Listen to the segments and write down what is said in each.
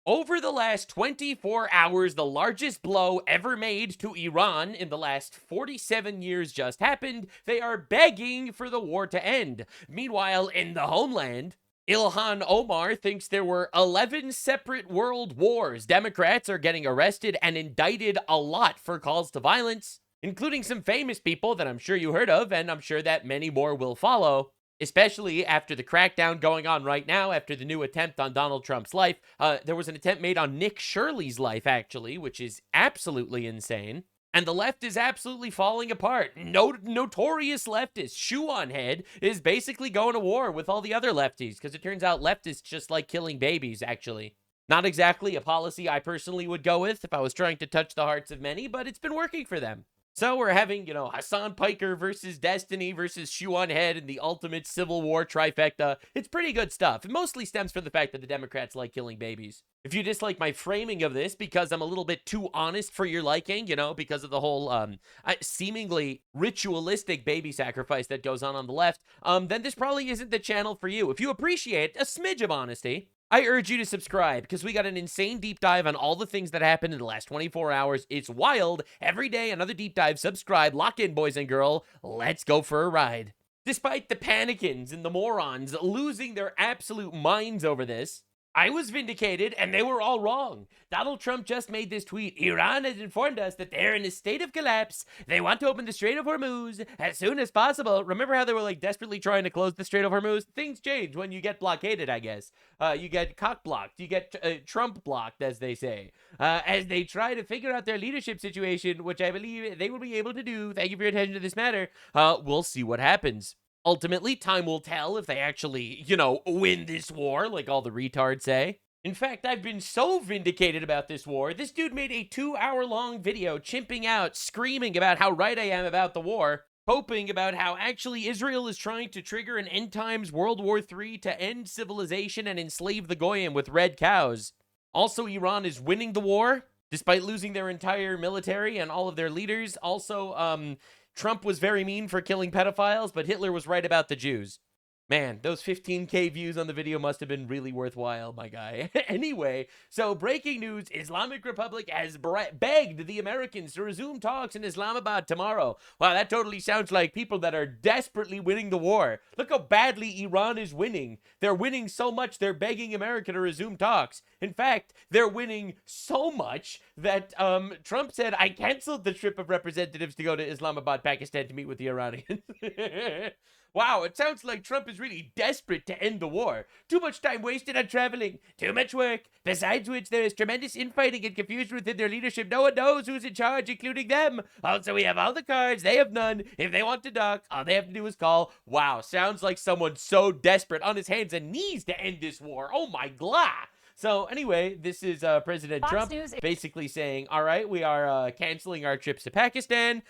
Over the last 24 hours, the largest blow ever made to Iran in the last 47 years just happened. They are begging for the war to end. Meanwhile, in the homeland, Ilhan Omar thinks there were 11 separate world wars. Democrats are getting arrested and indicted a lot for calls to violence, including some famous people that I'm sure you heard of, and I'm sure that many more will follow. Especially after the crackdown going on right now, after the new attempt on Donald Trump's life. There was an attempt made on Nick Shirley's life, actually, which is absolutely insane. And the left is absolutely falling apart. Notorious leftist, shoe on head, is basically going to war with all the other lefties, because it turns out leftists just like killing babies, actually. Not exactly a policy I personally would go with if I was trying to touch the hearts of many, but it's been working for them. So we're having, HASAN PIKER versus Destiny versus Shoe on Head in the ultimate Civil War trifecta. It's pretty good stuff. It mostly stems from the fact that the Democrats like killing babies. If you dislike my framing of this because I'm a little bit too honest for your liking, because of the whole seemingly ritualistic baby sacrifice that goes on the left, then this probably isn't the channel for you. If you appreciate a smidge of honesty, I urge you to subscribe, because we got an insane deep dive on all the things that happened in the last 24 hours. It's wild. Every day, another deep dive. Subscribe. Lock in, boys and girls. Let's go for a ride. Despite the panicans and the morons losing their absolute minds over this, I was vindicated, and they were all wrong. Donald Trump just made this tweet. Iran has informed us that they're in a state of collapse. They want to open the Strait of Hormuz as soon as possible. Remember how they were desperately trying to close the Strait of Hormuz? Things change when you get blockaded, I guess. You get cock blocked. You get Trump blocked, as they say. As they try to figure out their leadership situation, which I believe they will be able to do. Thank you for your attention to this matter. We'll see what happens. Ultimately, time will tell if they actually, win this war, like all the retards say. In fact, I've been so vindicated about this war. This dude made a 2-hour-long video chimping out, screaming about how right I am about the war, hoping about how actually Israel is trying to trigger an end times World War III to end civilization and enslave the Goyim with red cows. Also, Iran is winning the war, despite losing their entire military and all of their leaders. Also, Trump was very mean for killing pedophiles, but Hitler was right about the Jews. Man, those 15K views on the video must have been really worthwhile, my guy. Anyway, so breaking news, Islamic Republic has begged the Americans to resume talks in Islamabad tomorrow. Wow, that totally sounds like people that are desperately winning the war. Look how badly Iran is winning. They're winning so much, they're begging America to resume talks. In fact, they're winning so much that Trump said, I canceled the trip of representatives to go to Islamabad, Pakistan to meet with the Iranians. Wow, it sounds like Trump is really desperate to end the war. Too much time wasted on traveling. Too much work. Besides which, there is tremendous infighting and confusion within their leadership. No one knows who's in charge, including them. Also, we have all the cards. They have none. If they want to duck, all they have to do is call. Wow, sounds like someone so desperate on his hands and knees to end this war. Oh my god. So anyway, this is President Trump basically saying, all right, we are canceling our trips to Pakistan.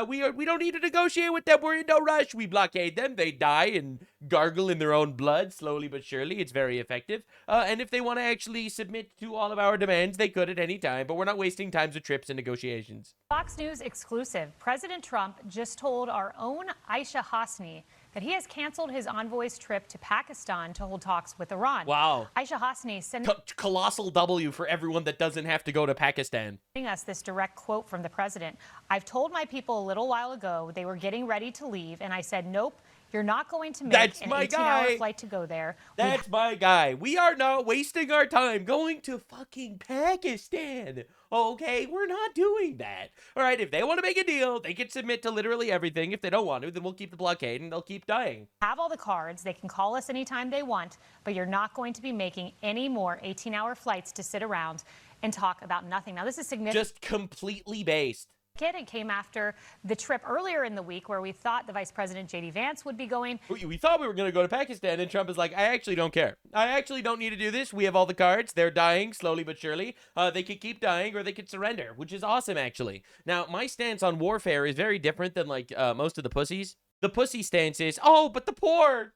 We don't need to negotiate with them. We're in no rush. We blockade them. They die and gargle in their own blood, slowly but surely. It's very effective. And if they want to actually submit to all of our demands, they could at any time. But we're not wasting times with trips and negotiations. Fox News exclusive. President Trump just told our own Aisha Hasni that he has canceled his envoy's trip to Pakistan to hold talks with Iran. Wow. Aisha Hasni sent colossal W for everyone that doesn't have to go to Pakistan. Us this direct quote from the president. I've told my people a little while ago they were getting ready to leave, and I said, nope, you're not going to make an 18-hour flight to go there. That's my guy. We are not wasting our time going to fucking Pakistan. Okay, we're not doing that. All right, if they want to make a deal, they can submit to literally everything. If they don't want to, then we'll keep the blockade and they'll keep dying. Have all the cards. They can call us anytime they want, but you're not going to be making any more 18-hour flights to sit around and talk about nothing. Now, this is significant. Just completely based. It came after the trip earlier in the week where we thought the Vice President J.D. Vance would be going. We thought we were going to go to Pakistan, and Trump is like, I actually don't care. I actually don't need to do this. We have all the cards. They're dying slowly but surely. They could keep dying or they could surrender, which is awesome, actually. Now, my stance on warfare is very different than most of the pussies. The pussy stance is, oh, but the poor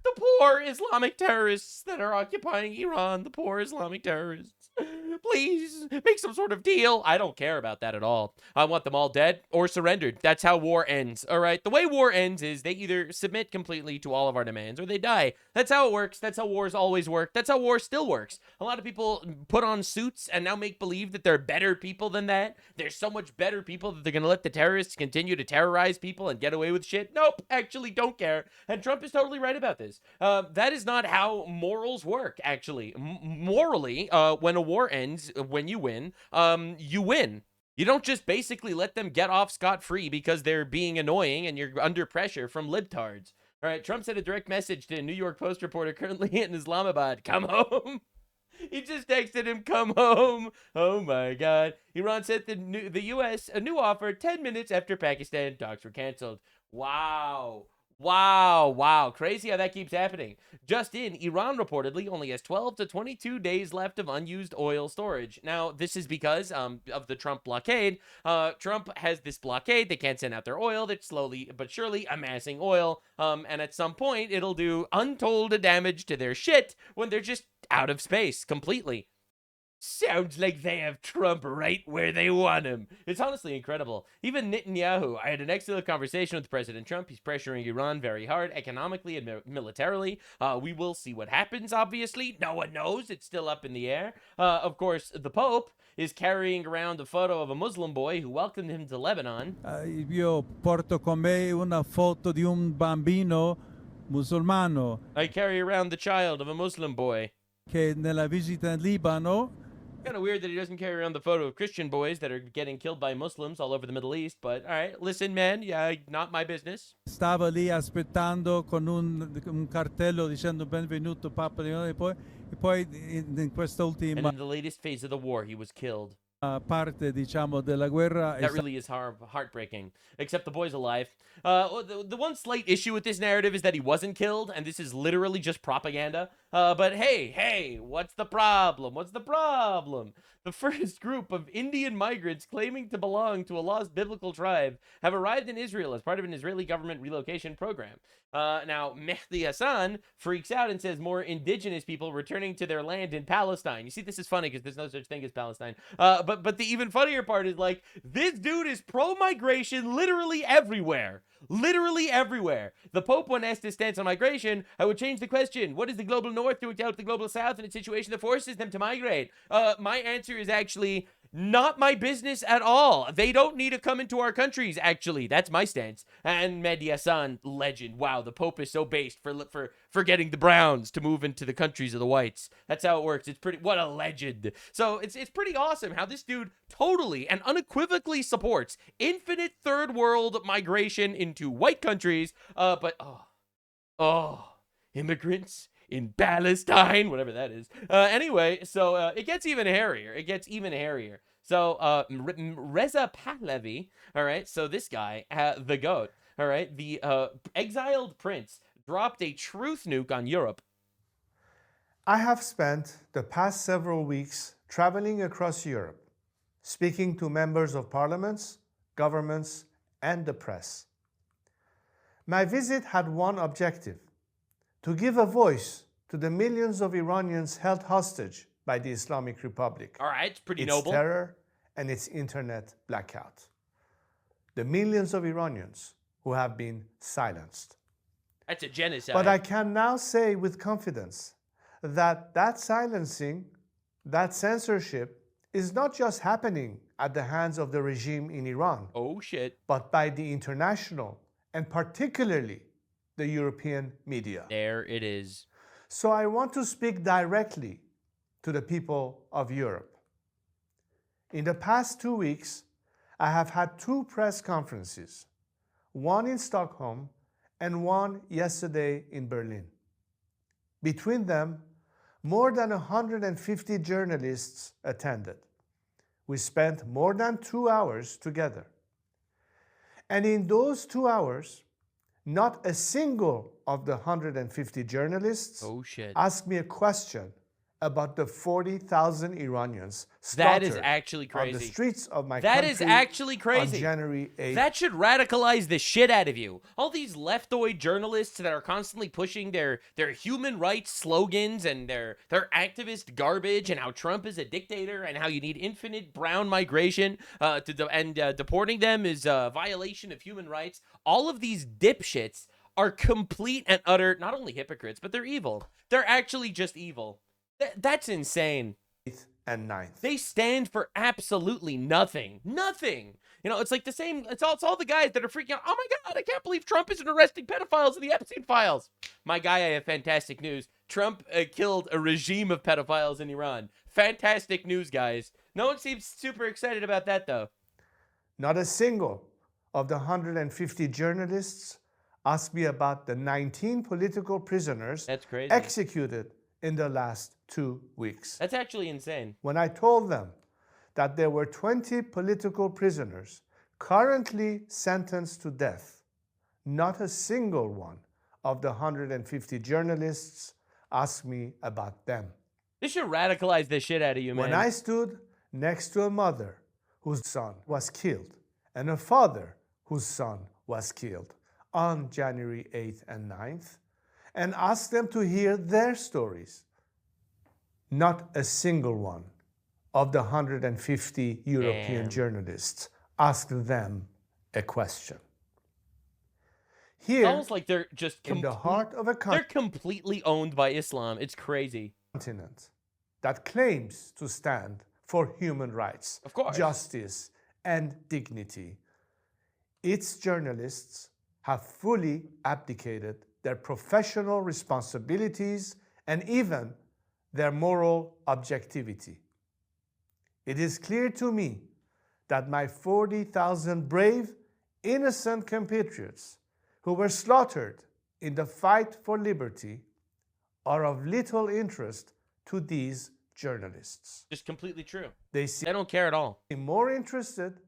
Islamic terrorists that are occupying Iran, the poor Islamic terrorists. Please make some sort of deal. I don't care about that at all. I want them all dead or surrendered. That's how war ends. All right. The way war ends is they either submit completely to all of our demands or they die. That's how it works. That's how wars always work. That's how war still works. A lot of people put on suits and now make believe that they're better people than that. They're so much better people that they're going to let the terrorists continue to terrorize people and get away with shit. Nope. Actually don't care. And Trump is totally right about this. That is not how morals work, actually. Morally, when a war ends, when you win, you win. You don't just basically let them get off scot-free because they're being annoying and you're under pressure from libtards. All right, Trump sent a direct message to a New York Post reporter currently in Islamabad. Come home. He just texted him, come home. Oh, my God. Iran sent the U.S. a new offer 10 minutes after Pakistan talks were canceled. Wow. Wow. Crazy how that keeps happening. Just in, Iran reportedly only has 12 to 22 days left of unused oil storage. Now, this is because of the Trump blockade. Trump has this blockade. They can't send out their oil. They're slowly but surely amassing oil. And at some point, it'll do untold damage to their shit when they're just out of space completely. Sounds like they have Trump right where they want him. It's honestly incredible. Even Netanyahu, I had an excellent conversation with President Trump. He's pressuring Iran very hard, economically and militarily. We will see what happens, obviously. No one knows. It's still up in the air. Of course, the Pope is carrying around a photo of a Muslim boy who welcomed him to Lebanon. Io porto con me una foto di un bambino musulmano. I carry around the child of a Muslim boy. Che nella visita in Libano. Kind of weird that he doesn't carry around the photo of Christian boys that are getting killed by Muslims all over the Middle East, but all right, listen, man, yeah, not my business. Stava lì aspettando con un cartello dicendo benvenuto Papa e poi in questa ultima And in the latest phase of the war, he was killed. Parte, diciamo, della guerra. That really is heartbreaking. Except the boy's alive. The one slight issue with this narrative is that he wasn't killed, and this is literally just propaganda. But hey, what's the problem? The first group of Indian migrants claiming to belong to a lost biblical tribe have arrived in Israel as part of an Israeli government relocation program. Now, Mehdi Hassan freaks out and says more indigenous people returning to their land in Palestine. You see, this is funny because there's no such thing as Palestine. But the even funnier part is, like, this dude is pro-migration literally everywhere. Literally everywhere. The Pope, when asked his stance on migration, I would change the question. What is the global north doing to help the global south in a situation that forces them to migrate? My answer is actually not my business at all. They don't need to come into our countries, actually. That's my stance. And Mehdi Hassan, legend. Wow, the Pope is so based for getting the browns to move into the countries of the whites. That's how it works. It's pretty, what a legend. So it's pretty awesome how this dude totally and unequivocally supports infinite third world migration into white countries. But immigrants in Palestine, whatever that is. Anyway, so it gets even hairier. So Reza Pahlavi, all right, so this guy, the GOAT, all right, the exiled prince, dropped a truth nuke on Europe. I have spent the past several weeks traveling across Europe, speaking to members of parliaments, governments, and the press. My visit had one objective: to give a voice to the millions of Iranians held hostage by the Islamic Republic. All right, it's pretty its noble. Terror and its internet blackout. The millions of Iranians who have been silenced. That's a genocide. But I can now say with confidence that silencing, that censorship, is not just happening at the hands of the regime in Iran. Oh, shit. But by the international and particularly the European media. There it is. So I want to speak directly to the people of Europe. In the past 2 weeks, I have had 2 press conferences, one in Stockholm and one yesterday in Berlin. Between them, more than 150 journalists attended. We spent more than 2 hours together. And in those 2 hours, not a single of the 150 journalists asked me a question about the 40,000 Iranians That is slaughtered actually on the crazy. streets of my That country is actually crazy. on January 8th. That should radicalize the shit out of you. All these leftoid journalists that are constantly pushing their human rights slogans and their activist garbage and how Trump is a dictator and how you need infinite brown migration and deporting them is a violation of human rights. All of these dipshits are complete and utter, not only hypocrites, but they're evil. They're actually just evil. That's insane. 8th and 9th. They stand for absolutely nothing. Nothing. You know, it's like the same, it's all the guys that are freaking out. Oh my God, I can't believe Trump isn't arresting pedophiles in the Epstein files. My guy, I have fantastic news. Trump killed a regime of pedophiles in Iran. Fantastic news, guys. No one seems super excited about that, though. Not a single of the 150 journalists asked me about the 19 political prisoners That's crazy. executed in the last 2 weeks. That's actually insane. When I told them that there were 20 political prisoners currently sentenced to death, not a single one of the 150 journalists asked me about them. This should radicalize the shit out of you, man. When I stood next to a mother whose son was killed and a father whose son was killed on January 8th and 9th, and asked them to hear their stories, not a single one of the 150 European journalists asked them a question. Here, it's almost like they're just in the heart of a they're completely owned by Islam. It's crazy. continent that claims to stand for human rights, Of course. justice, and dignity, its journalists have fully abdicated their professional responsibilities and even their moral objectivity. It is clear to me that my 40,000 brave, innocent compatriots who were slaughtered in the fight for liberty are of little interest to these journalists. Just completely true. They seem They don't care at all. more interested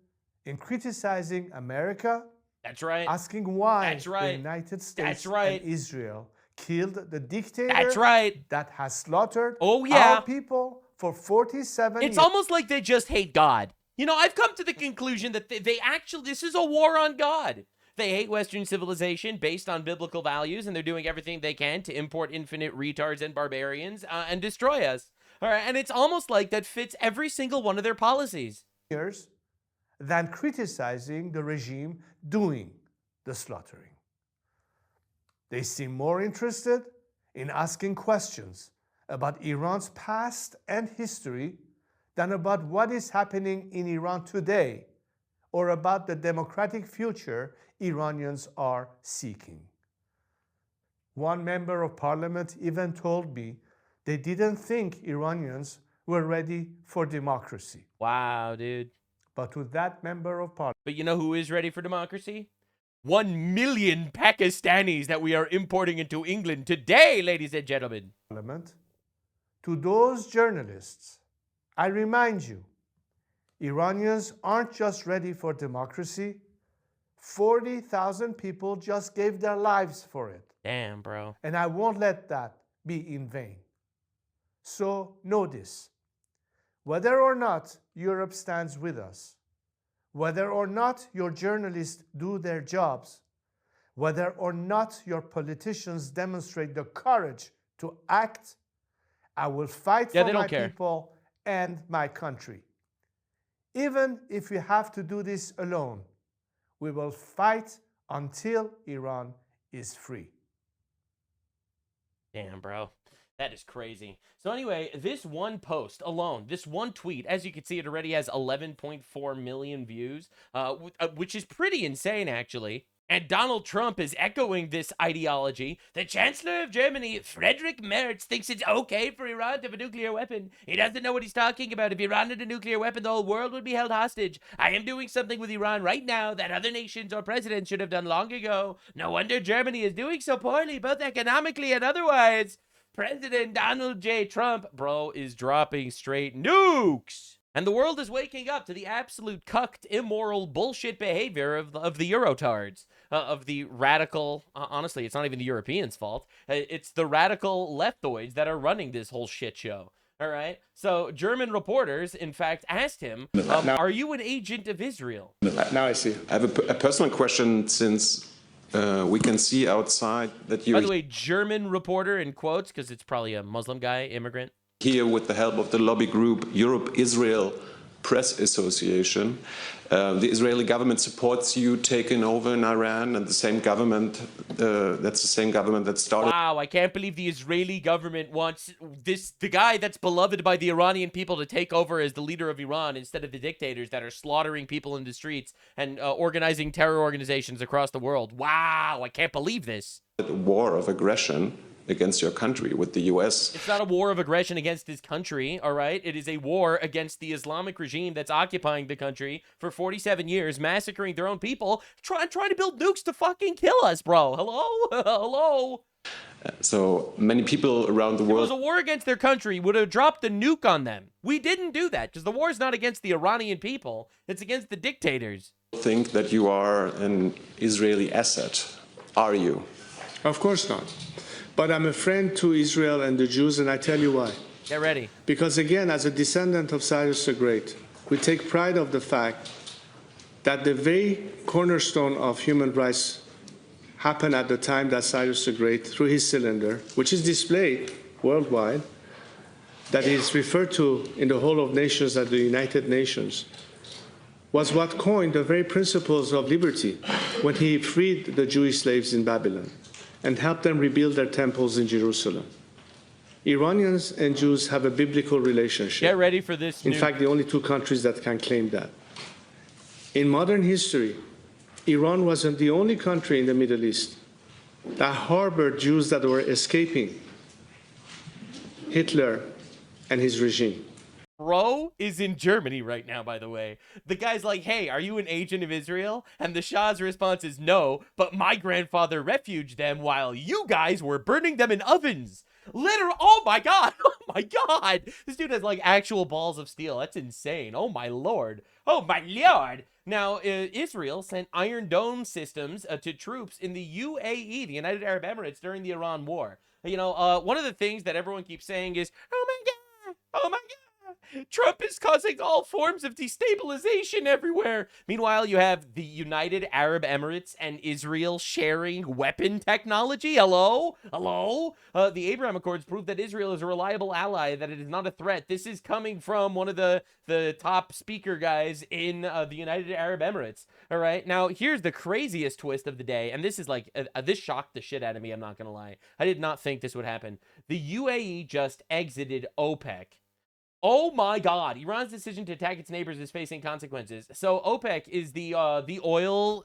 in criticizing America, That's right. asking why That's right. the United States That's right. and Israel killed the dictator That's right. that has slaughtered Oh, yeah. our people for 47 It's years. almost like they just hate God. You know, I've come to the conclusion that they actually, this is a war on God. They hate Western civilization based on biblical values, and they're doing everything they can to import infinite retards and barbarians and destroy us. All right, and it's almost like that fits every single one of their policies. years than criticizing the regime doing the slaughtering. They seem more interested in asking questions about Iran's past and history than about what is happening in Iran today or about the democratic future Iranians are seeking. One member of parliament even told me they didn't think Iranians were ready for democracy. Wow, dude. But to that member of parliament, But you know who is ready for democracy? 1 million Pakistanis that we are importing into England today, ladies and gentlemen. to those journalists, I remind you, Iranians aren't just ready for democracy. 40,000 people just gave their lives for it. Damn, bro. And I won't let that be in vain. So know this, whether or not Europe stands with us, whether or not your journalists do their jobs, whether or not your politicians demonstrate the courage to act, I will fight for my people and my country. Even if we have to do this alone, we will fight until Iran is free. Damn, bro. That is crazy. So anyway, this one post alone, this one tweet, as you can see, it already has 11.4 million views, which is pretty insane, actually. And Donald Trump is echoing this ideology. The Chancellor of Germany, Friedrich Merz, thinks it's okay for Iran to have a nuclear weapon. He doesn't know what he's talking about. If Iran had a nuclear weapon, the whole world would be held hostage. I am doing something with Iran right now that other nations or presidents should have done long ago. No wonder Germany is doing so poorly, both economically and otherwise. President Donald J. Trump, bro, is dropping straight nukes. And the world is waking up to the absolute cucked, immoral, bullshit behavior of the Eurotards, of the radical, honestly, it's not even the Europeans' fault. It's the radical leftoids that are running this whole shit show. All right. So German reporters, in fact, asked him, are you an agent of Israel? Now I see. I have a personal question, since we can see outside that you're By the way, German reporter in quotes, because it's probably a Muslim guy, immigrant. Here with the help of the lobby group Europe-Israel Press Association. The Israeli government supports you taking over in Iran, and the same government, that's the same government that started. Wow, I can't believe the Israeli government wants the guy that's beloved by the Iranian people to take over as the leader of Iran instead of the dictators that are slaughtering people in the streets and organizing terror organizations across the world. Wow, I can't believe this. A war of aggression against your country with the U.S. It's not a war of aggression against his country, all right? It is a war against the Islamic regime that's occupying the country for 47 years, massacring their own people, trying to build nukes to fucking kill us, bro. Hello? Hello? So many people around the world... If it was a war against their country, would have dropped the nuke on them. We didn't do that, because the war is not against the Iranian people. It's against the dictators. Think that you are an Israeli asset. Are you? Of course not. But I'm a friend to Israel and the Jews, and I tell you why. Get ready. Because again, as a descendant of Cyrus the Great, we take pride of the fact that the very cornerstone of human rights happened at the time that Cyrus the Great, through his cylinder, which is displayed worldwide, that is referred to in the whole of nations as the United Nations, was what coined the very principles of liberty when he freed the Jewish slaves in Babylon and helped them rebuild their temples in Jerusalem. Iranians and Jews have a biblical relationship. Get ready for this. In fact, the only two countries that can claim that. In modern history, Iran wasn't the only country in the Middle East that harbored Jews that were escaping Hitler and his regime. Bro is in Germany right now, by the way. The guy's like, hey, are you an agent of Israel? And the Shah's response is no, but my grandfather refuged them while you guys were burning them in ovens. Literal. Oh my God. Oh my God. This dude has like actual balls of steel. That's insane. Oh my Lord. Oh my Lord. Now, Israel sent Iron Dome systems to troops in the UAE, the United Arab Emirates, during the Iran war. You know, one of the things that everyone keeps saying is, oh my God. Oh my God. Trump is causing all forms of destabilization everywhere. Meanwhile, you have the United Arab Emirates and Israel sharing weapon technology. Hello? Hello? The Abraham Accords prove that Israel is a reliable ally, that it is not a threat. This is coming from one of the top speaker guys in the United Arab Emirates. All right? Now, here's the craziest twist of the day, and this is like, this shocked the shit out of me, I'm not going to lie. I did not think this would happen. The UAE just exited OPEC. Oh my God! Iran's decision to attack its neighbors is facing consequences. So OPEC is the oil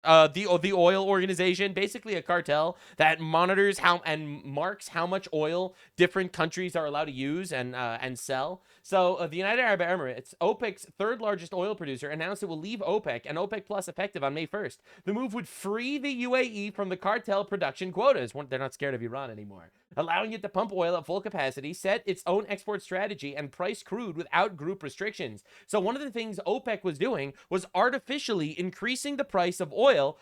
organization, basically a cartel that monitors how and marks how much oil different countries are allowed to use and sell. So the United Arab Emirates, OPEC's third largest oil producer, announced it will leave OPEC and OPEC Plus effective on May 1st. The move would free the UAE from the cartel production quotas. They're not scared of Iran anymore, allowing it to pump oil at full capacity, set its own export strategy, and price crude without group restrictions. So one of the things OPEC was doing was artificially increasing the price of oil,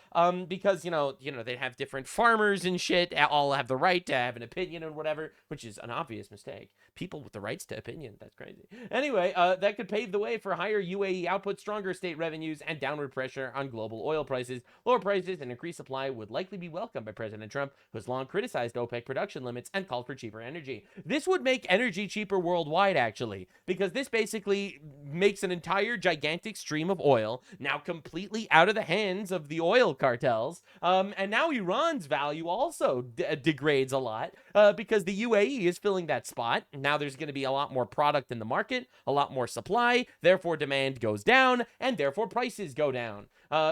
because you know they have different farmers and shit, all have the right to have an opinion and whatever, which is an obvious mistake. People with the rights to opinion, that's crazy. Anyway, that could pave the way for higher UAE output, stronger state revenues, and downward pressure on global oil prices. Lower prices and increased supply would likely be welcomed by President Trump, who has long criticized OPEC production limits and called for cheaper energy. This would make energy cheaper worldwide, actually, because this basically makes an entire gigantic stream of oil now completely out of the hands of the oil cartels, and now Iran's value also degrades a lot, because the UAE is filling that spot. Now there's going to be a lot more product in the market, a lot more supply, therefore demand goes down, and therefore prices go down.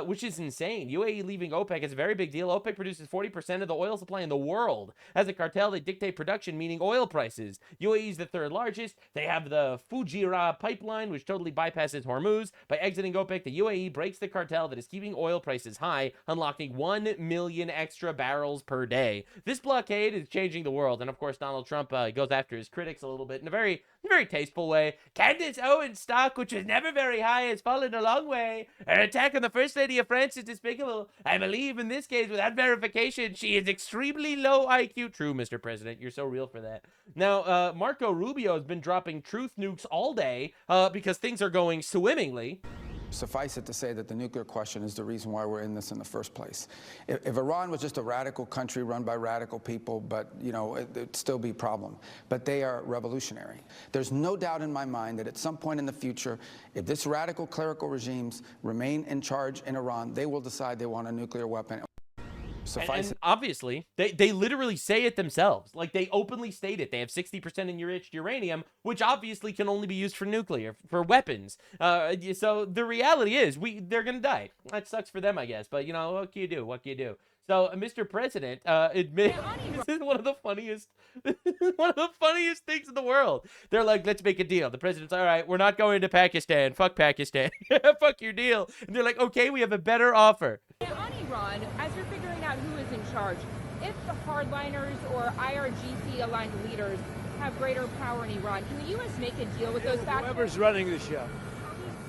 Which is insane. UAE leaving OPEC is a very big deal. OPEC produces 40% of the oil supply in the world. As a cartel, they dictate production, meaning oil prices. UAE is the third largest. They have the Fujairah pipeline, which totally bypasses Hormuz. By exiting OPEC, the UAE breaks the cartel that is keeping oil prices high, unlocking 1 million extra barrels per day. This blockade is changing the world, and of course, Donald Trump goes after his critics a little bit in a very very tasteful way. Candace Owens' stock, which was never very high, has fallen a long way. Her attack on the First Lady of France is despicable. I believe in this case, without verification, she is extremely low IQ. True, Mr. President. You're so real for that. Now, Marco Rubio has been dropping truth nukes all day because things are going swimmingly. Suffice it to say that the nuclear question is the reason why we're in this in the first place. If Iran was just a radical country run by radical people, but, you know, it'd still be a problem. But they are revolutionary. There's no doubt in my mind that at some point in the future, if this radical clerical regimes remain in charge in Iran, they will decide they want a nuclear weapon. And obviously, they literally say it themselves. Like, they openly state it. They have 60% enriched uranium, which obviously can only be used for nuclear, for weapons. So the reality is, they're going to die. That sucks for them, I guess. But, you know, what can you do? What can you do? So, Mr. President, this is one of the funniest things in the world. They're like, let's make a deal. The president's, all right, we're not going to Pakistan. Fuck Pakistan. Fuck your deal. And they're like, okay, we have a better offer. On Iran, as you're figuring out who is in charge, if the hardliners or IRGC-aligned leaders have greater power in Iran, can the U.S. make a deal with those factors? Whoever's running the show.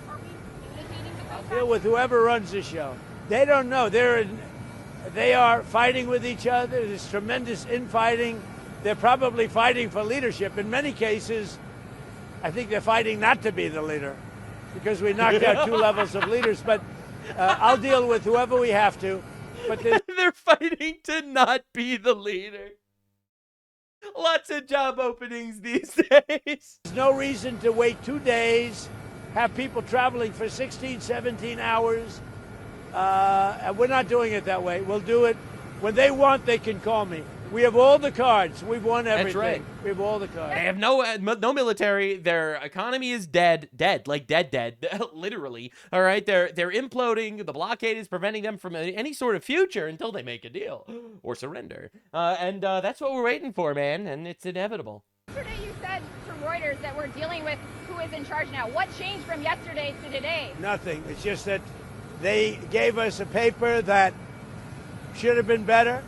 Are we communicating with those factors? Deal with whoever runs the show. They don't know. They are fighting with each other. There's tremendous infighting. They're probably fighting for leadership. In many cases, I think they're fighting not to be the leader because we knocked out 2 levels of leaders. But I'll deal with whoever we have to. But they're fighting to not be the leader. Lots of job openings these days. There's no reason to wait 2 days, have people traveling for 16, 17 hours. And we're not doing it that way. We'll do it when they want. They can call me. We have all the cards. We've won everything. That's right. We have all the cards. They have no military. Their economy is dead, like dead, literally. All right, they're imploding. The blockade is preventing them from any sort of future until they make a deal or surrender. And that's what we're waiting for, man. And it's inevitable. Yesterday you said to Reuters that we're dealing with who is in charge now. What changed from yesterday to today? Nothing. It's just that they gave us a paper that should have been better.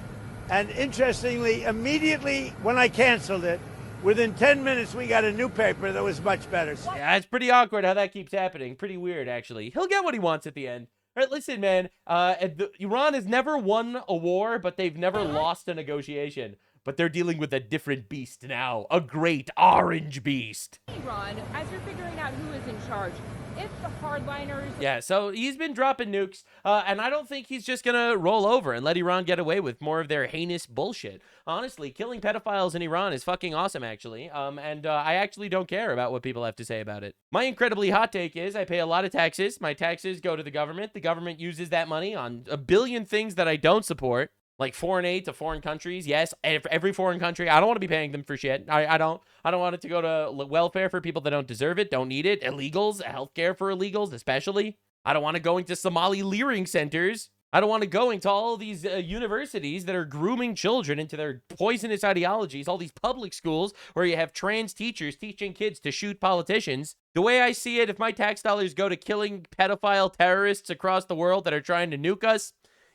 And interestingly, immediately when I canceled it, within 10 minutes, we got a new paper that was much better. Yeah, it's pretty awkward how that keeps happening. Pretty weird, actually. He'll get what he wants at the end. All right, listen, man. Iran has never won a war, but they've never lost a negotiation. But they're dealing with a different beast now. A great orange beast. Iran, as you're figuring out who is in charge, if the hardliners... Yeah, so he's been dropping nukes, and I don't think he's just gonna roll over and let Iran get away with more of their heinous bullshit. Honestly, killing pedophiles in Iran is fucking awesome, actually, and I actually don't care about what people have to say about it. My incredibly hot take is I pay a lot of taxes. My taxes go to the government. The government uses that money on a billion things that I don't support. Like foreign aid to foreign countries. Yes, every foreign country. I don't want to be paying them for shit. I don't want it to go to welfare for people that don't deserve it, don't need it. Illegals, healthcare for illegals especially. I don't want it going to Somali leering centers. I don't want it going to all these universities that are grooming children into their poisonous ideologies. All these public schools where you have trans teachers teaching kids to shoot politicians. The way I see it, if my tax dollars go to killing pedophile terrorists across the world that are trying to nuke us,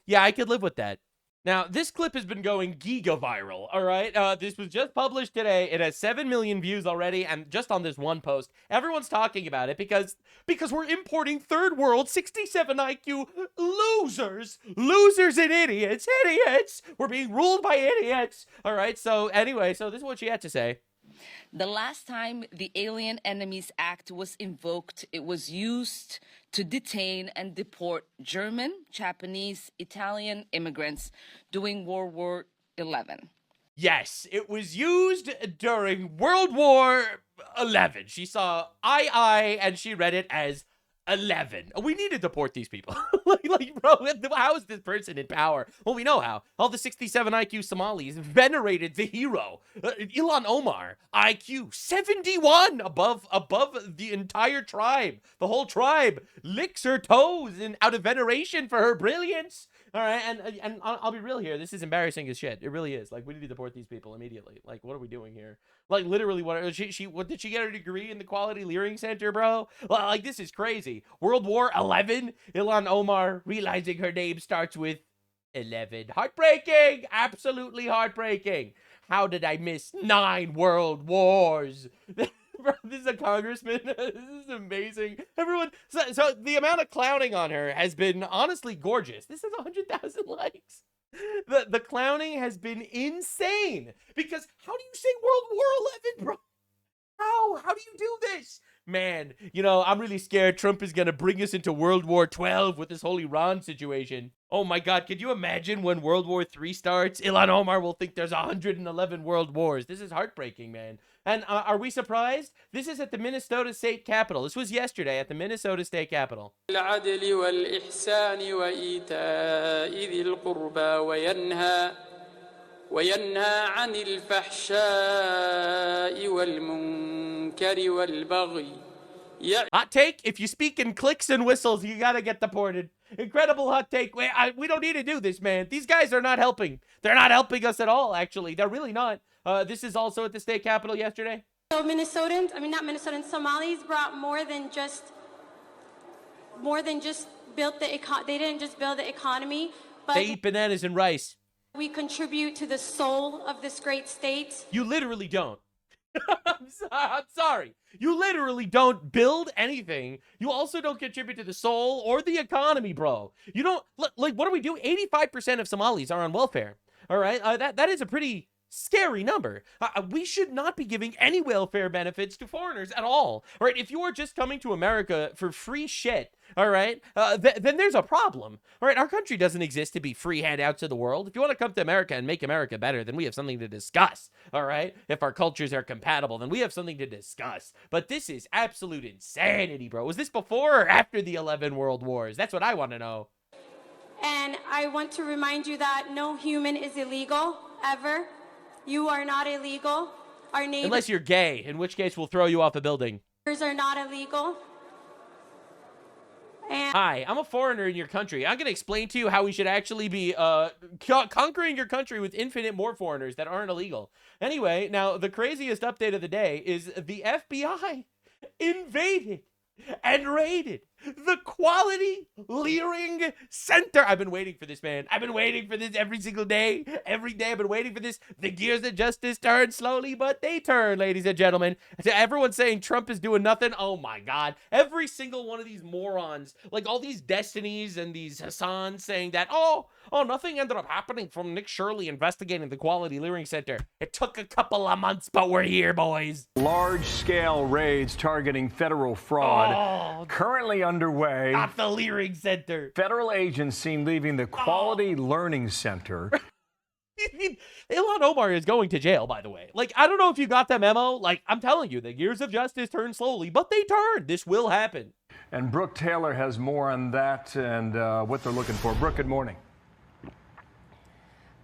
yeah, I could live with that. Now, this clip has been going giga-viral, all right? This was just published today. It has 7 million views already, and just on this one post, everyone's talking about it because we're importing third world 67 IQ losers. Losers and idiots. Idiots! We're being ruled by idiots. All right, so anyway, so this is what she had to say. The last time the Alien Enemies Act was invoked, it was used to detain and deport German, Japanese, Italian immigrants during World War XI. Yes, it was used during World War XI. She saw I, and she read it as 11. We need to deport these people. like, bro, how is this person in power? Well, we know how. All the 67 IQ Somalis venerated the hero, Ilhan Omar, IQ 71, above the entire tribe. The whole tribe licks her toes out of veneration for her brilliance. All right, and I'll be real here. This is embarrassing as shit. It really is. Like, we need to deport these people immediately. Like, what are we doing here? Like, literally, what did she get her degree in the Quality Leering Center, bro? Well, like, this is crazy. World War XI, Ilhan Omar realizing her name starts with 11. Heartbreaking, absolutely heartbreaking. How did I miss 9 world wars? Bro, this is a congressman. This is amazing. Everyone, so the amount of clowning on her has been honestly gorgeous. This has 100,000 likes. The clowning has been insane. Because how do you say World War 11, bro? How do you do this? Man, you know, I'm really scared Trump is going to bring us into World War 12 with this whole Iran situation. Oh my God, could you imagine when World War 3 starts? Ilhan Omar will think there's 111 world wars. This is heartbreaking, man. And are we surprised? This is at the Minnesota State Capitol. This was yesterday at the Minnesota State Capitol. وينهى عن الفحشاء والمنكر والبغي. Hot take, if you speak in clicks and whistles, you gotta get deported. Incredible hot take. We don't need to do this, man. These guys are not helping. They're not helping us at all, actually. They're really not. This is also at the state capitol yesterday. So Minnesotans, I mean not Minnesotans, Somalis brought more than just built the they didn't just build the economy, but they eat bananas and rice. We contribute to the soul of this great state. You literally don't. I'm sorry. You literally don't build anything. You also don't contribute to the soul or the economy, bro. You don't, like, what do we do? 85% of Somalis are on welfare. All right? That is a pretty scary number. We should not be giving any welfare benefits to foreigners at all. All right? If you are just coming to America for free shit, all right, then there's a problem. All right? Our country doesn't exist to be free handouts to the world. If you want to come to America and make America better, then we have something to discuss. All right? If our cultures are compatible, then we have something to discuss. But this is absolute insanity, bro. Was this before or after the 11 world wars? That's what I want to know. And I want to remind you that no human is illegal, ever. You are not illegal. Our neighbors, unless you're gay, in which case we'll throw you off a building. Are not illegal. And hi, I'm a foreigner in your country. I'm going to explain to you how we should actually be conquering your country with infinite more foreigners that aren't illegal. Anyway, now the craziest update of the day is the FBI invaded and raided the Quality Leering Center. I've been waiting for this, man. I've been waiting for this every single day. Every day I've been waiting for this. The gears of justice turn slowly, but they turn, ladies and gentlemen. Everyone's saying Trump is doing nothing. Oh my God. Every single one of these morons, like all these Destinies and these HASAN saying that, oh, nothing ended up happening from Nick Shirley investigating the Quality Leering Center. It took a couple of months, but we're here, boys. Large-scale raids targeting federal fraud currently underway. Not the Leering Center. Federal agents seen leaving the Quality Learning Center. Ilhan Omar is going to jail, by the way. Like, I don't know if you got that memo. Like, I'm telling you, the gears of justice turn slowly, but they turn. This will happen. And Brooke Taylor has more on that and what they're looking for. Brooke, good morning.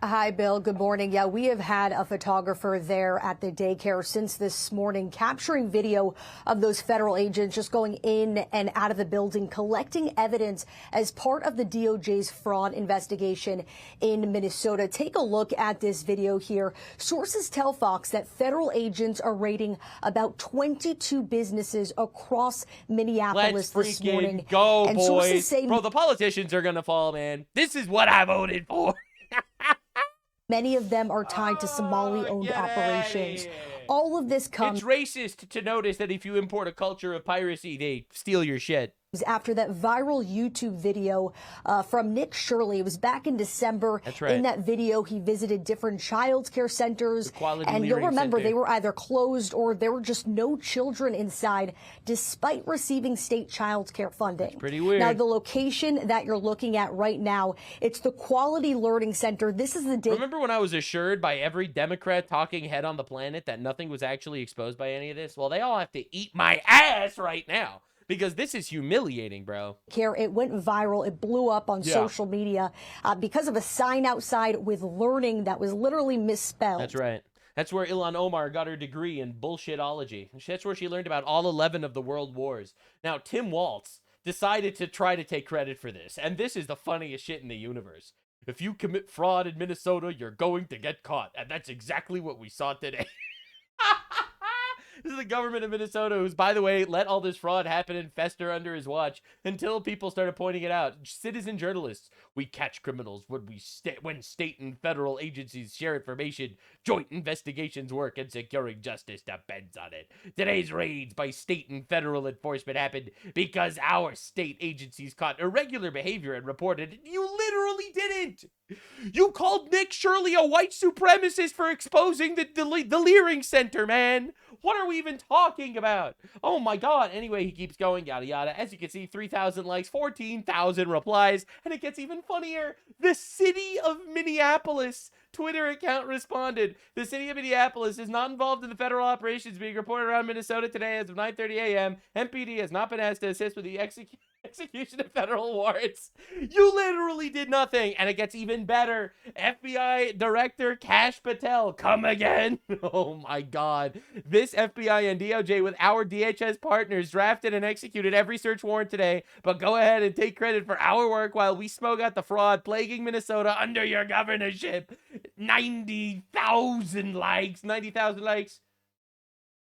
Hi, Bill. Good morning. Yeah, we have had a photographer there at the daycare since this morning, capturing video of those federal agents just going in and out of the building, collecting evidence as part of the DOJ's fraud investigation in Minnesota. Take a look at this video here. Sources tell Fox that federal agents are raiding about 22 businesses across Minnesota this morning. Go, and boys. Sources say bro, the politicians are going to fall, man. This is what I voted for. many of them are tied to Somali-owned operations. All of this comes... It's racist to notice that if you import a culture of piracy, they steal your shit. After that viral YouTube video from Nick Shirley. It was back in December. That's right. In that video, he visited different child care centers. And you'll remember they were either closed or there were just no children inside, despite receiving state child care funding. That's pretty weird. Now, the location that you're looking at right now, it's the Quality Learning Center. This is the day. Remember when I was assured by every Democrat talking head on the planet that nothing was actually exposed by any of this? Well, they all have to eat my ass right now. Because this is humiliating, bro. It went viral. It blew up on social media because of a sign outside with learning that was literally misspelled. That's right. That's where Ilhan Omar got her degree in bullshitology. That's where she learned about all 11 of the world wars. Now, Tim Walz decided to try to take credit for this. And this is the funniest shit in the universe. If you commit fraud in Minnesota, you're going to get caught. And that's exactly what we saw today. This is the government of Minnesota, who's, by the way, let all this fraud happen and fester under his watch until people started pointing it out. Citizen journalists, we catch criminals when state and federal agencies share information. Joint investigations work and securing justice depends on it. Today's raids by state and federal enforcement happened because our state agencies caught irregular behavior and reported it. You literally didn't. You called Nick Shirley a white supremacist for exposing the Leering Center, man. What are we even talking about? Oh my God. Anyway, he keeps going, yada yada. As you can see, 3,000 likes, 14,000 replies, and it gets even funnier. The city of Minneapolis Twitter account responded. The city of Minneapolis is not involved in the federal operations being reported around Minnesota today as of 9:30 a.m. MPD has not been asked to assist with the execution of federal warrants. You literally did nothing. And it gets even better. FBI Director Kash Patel, come again. Oh my God. This FBI and DOJ with our DHS partners drafted and executed every search warrant today. But go ahead and take credit for our work while we smoke out the fraud plaguing Minnesota under your governorship. 90,000 likes. 90,000 likes.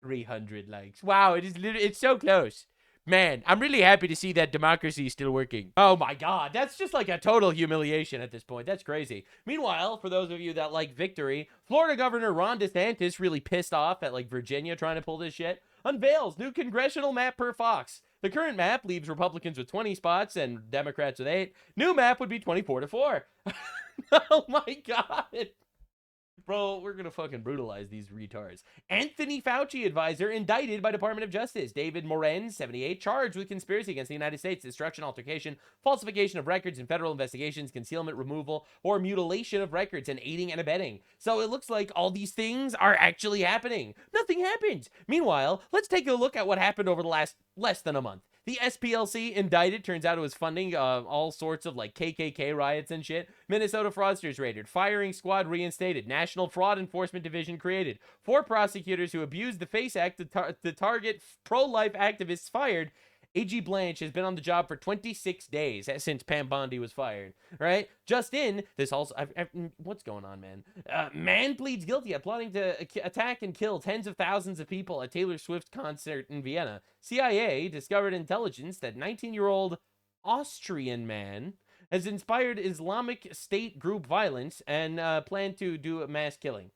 300 likes. Wow, it's so close. Man, I'm really happy to see that democracy is still working. Oh my God, that's just like a total humiliation at this point. That's crazy. Meanwhile, for those of you that like victory, Florida Governor Ron DeSantis, really pissed off at like Virginia trying to pull this shit, unveils new congressional map per Fox. The current map leaves Republicans with 20 spots and Democrats with 8. New map would be 24-4. Oh my God. Bro, we're gonna fucking brutalize these retards. Anthony Fauci advisor indicted by Department of Justice. David Moren, 78, charged with conspiracy against the United States, destruction, altercation, falsification of records in federal investigations, concealment, removal, or mutilation of records, and aiding and abetting. So it looks like all these things are actually happening. Nothing happened. Meanwhile, let's take a look at what happened over the last less than a month. The SPLC indicted, turns out it was funding all sorts of like KKK riots and shit. Minnesota fraudsters raided. Firing squad reinstated. National Fraud Enforcement Division created. 4 prosecutors who abused the FACE Act to target pro-life activists fired. A.G. Blanche has been on the job for 26 days since Pam Bondi was fired, right? Just in, this also, what's going on, man? Man pleads guilty at plotting to attack and kill tens of thousands of people at Taylor Swift concert in Vienna. CIA discovered intelligence that 19-year-old Austrian man has inspired Islamic State group violence and planned to do a mass killing.